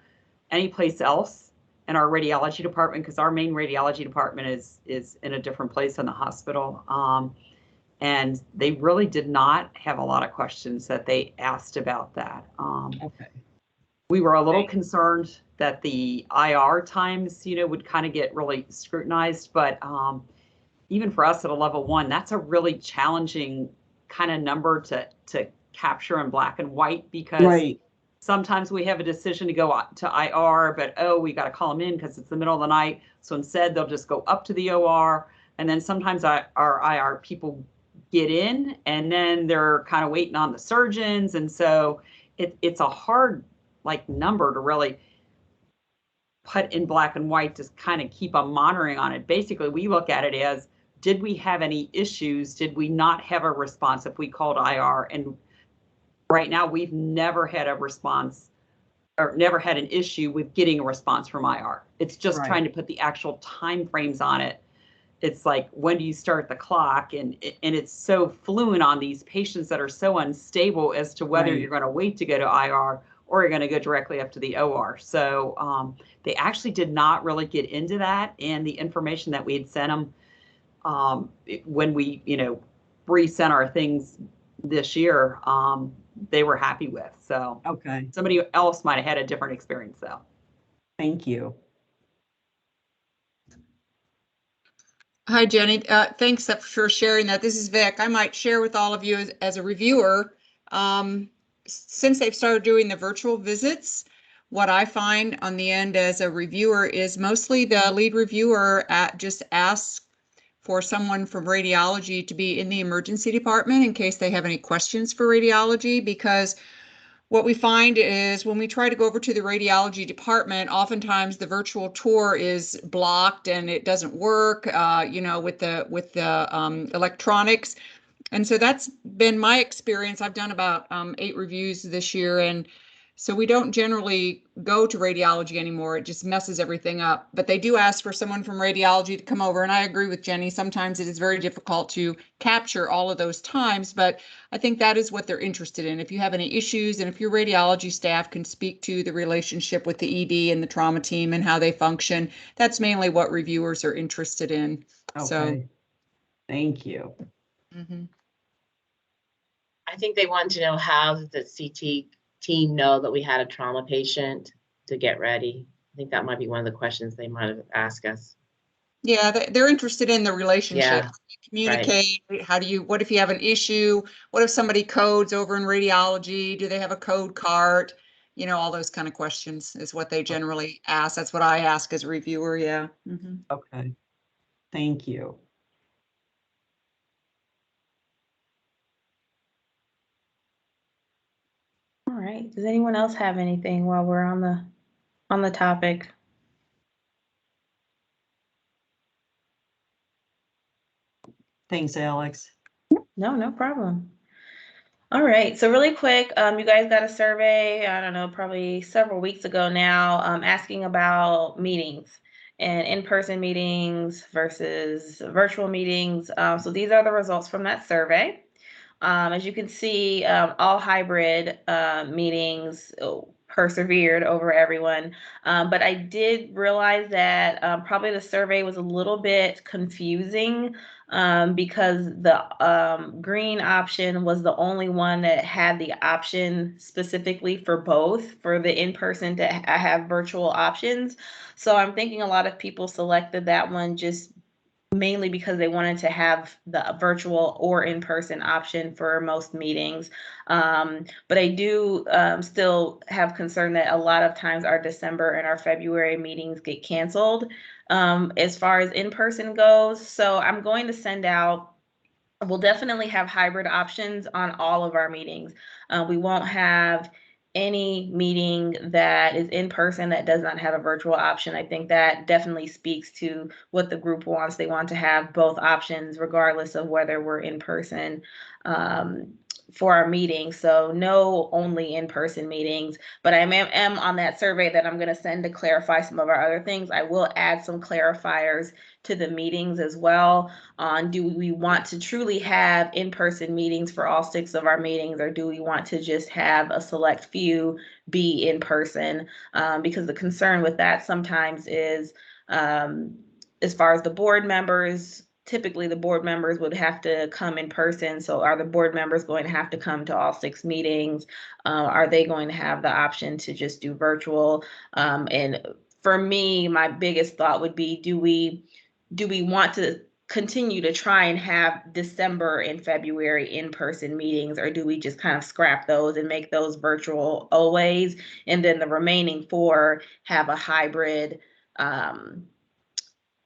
anyplace else in our radiology department because our main radiology department is in a different place in the hospital. And they really did not have a lot of questions that they asked about that. Okay. We were a little concerned that the IR times, would kind of get really scrutinized, but even for us at a level 1, that's a really challenging kind of number to capture in black and white because right. Sometimes we have a decision to go to IR, but we got to call them in because it's the middle of the night. So instead, they'll just go up to the OR. And then sometimes our IR people get in and then they're kind of waiting on the surgeons. And so it's a hard number to really put in black and white to kind of keep a monitoring on it. Basically, we look at it as, did we have any issues? Did we not have a response if we called IR? And right now, we've never had a response or never had an issue with getting a response from IR. It's just trying to put the actual time frames on it. It's like, when do you start the clock? And it's so fluent on these patients that are so unstable as to whether you're going to wait to go to IR or you're going to go directly up to the OR. So they actually did not really get into that. And the information that we had sent them when we, resent our things this year, they were happy with. So okay, somebody else might have had a different experience though. Thank you. Hi, Jenny. Thanks for sharing that. This is Vic. I might share with all of you as a reviewer, since they've started doing the virtual visits, what I find on the end as a reviewer is mostly the lead reviewer just asks for someone from radiology to be in the emergency department in case they have any questions for radiology, because what we find is when we try to go over to the radiology department, oftentimes the virtual tour is blocked and it doesn't work, with the electronics. And so that's been my experience. I've done about 8 reviews this year, and So we don't generally go to radiology anymore. It just messes everything up. But they do ask for someone from radiology to come over. And I agree with Jenny. Sometimes it is very difficult to capture all of those times, but I think that is what they're interested in. If you have any issues and if your radiology staff can speak to the relationship with the ED and the trauma team and how they function, that's mainly what reviewers are interested in. Okay. Thank you. Mhm. I think they wanted to know how did the CT team know that we had a trauma patient to get ready. I think that might be one of the questions they might have asked us. Yeah, they're interested in the relationship. Yeah, Communicate. How do you, what if you have an issue? What if somebody codes over in radiology? Do they have a code card? You know, all those kind of questions is what they generally ask. That's what I ask as a reviewer. Yeah. Mhm. Okay. Thank you. All right. Does anyone else have anything while we're on the topic? Thanks, Alex. No problem. All right, so really quick, you guys got a survey, I don't know, probably several weeks ago now, asking about meetings and in-person meetings versus virtual meetings. So these are the results from that survey. As you can see, all hybrid meetings persevered over everyone. But I did realize that probably the survey was a little bit confusing because the green option was the only one that had the option specifically for both, for the in-person to have virtual options. So I'm thinking a lot of people selected that one just mainly because they wanted to have the virtual or in-person option for most meetings. But I do still have concern that a lot of times our December and our February meetings get canceled as far as in-person goes. So I'm going to send out, we'll definitely have hybrid options on all of our meetings. We won't have any meeting that is in person that does not have a virtual option. I think that definitely speaks to what the group wants. They want to have both options regardless of whether we're in person for our meetings. So no only in-person meetings, but I am on that survey that I'm going to send to clarify some of our other things. I will add some clarifiers to the meetings as well on do we want to truly have in-person meetings for all 6 of our meetings, or do we want to just have a select few be in person? Because the concern with that sometimes is as far as the board members, typically the board members would have to come in person. So are the board members going to have to come to all 6 meetings? Are they going to have the option to just do virtual? And for me, my biggest thought would be, do we want to continue to try and have December and February in-person meetings, or do we just kind of scrap those and make those virtual always? And then the remaining 4 have a hybrid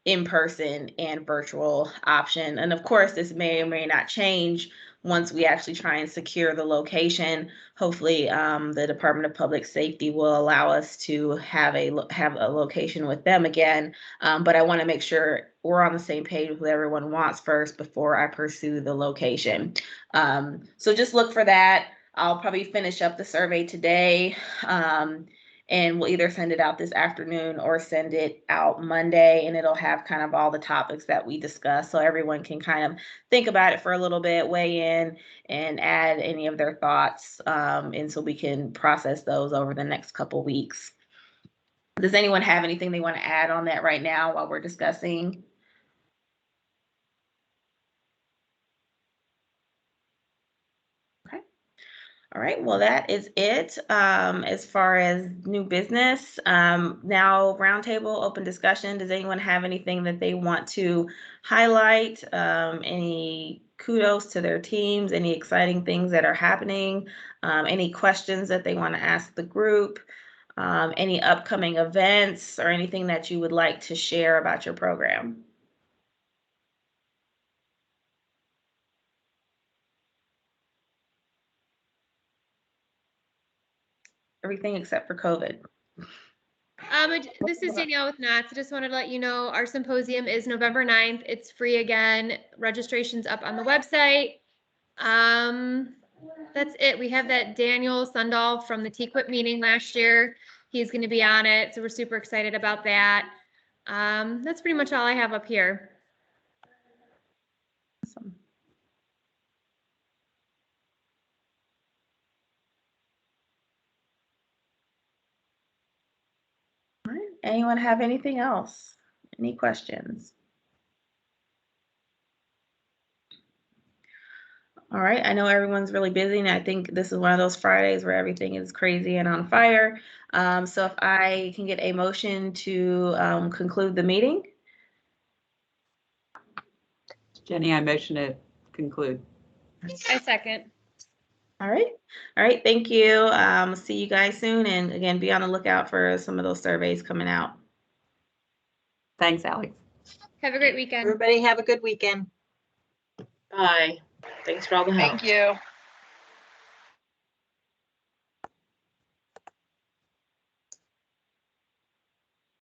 in-person and virtual option. And of course, this may or may not change once we actually try and secure the location. Hopefully, the Department of Public Safety will allow us to have a location with them again. But I want to make sure we're on the same page with what everyone wants first before I pursue the location. So just look for that. I'll probably finish up the survey today. And we'll either send it out this afternoon or send it out Monday, and it'll have kind of all the topics that we discussed, so everyone can kind of think about it for a little bit, weigh in, and add any of their thoughts, and so we can process those over the next couple weeks. Does anyone have anything they want to add on that right now while we're discussing? All right, well, that is it as far as new business. Now, roundtable, open discussion. Does anyone have anything that they want to highlight? Any kudos to their teams? Any exciting things that are happening? Any questions that they want to ask the group? Any upcoming events or anything that you would like to share about your program? Everything except for COVID. This is Danielle with NATS. I just wanted to let you know our symposium is November 9th. It's free again. Registration's up on the website. that's it. We have that Daniel Sundahl from the TQIP meeting last year. He's going to be on it, so we're super excited about that. That's pretty much all I have up here. Awesome. All right. Anyone have anything else? Any questions? All right. I know everyone's really busy, and I think this is one of those Fridays where everything is crazy and on fire. So if I can get a motion to conclude the meeting. Jenny, I motion to conclude. I second. All right. All right. Thank you. See you guys soon. And again, be on the lookout for some of those surveys coming out. Thanks, Alex. Have a great weekend. Everybody have a good weekend. Bye. Thanks for all the help. Thank you.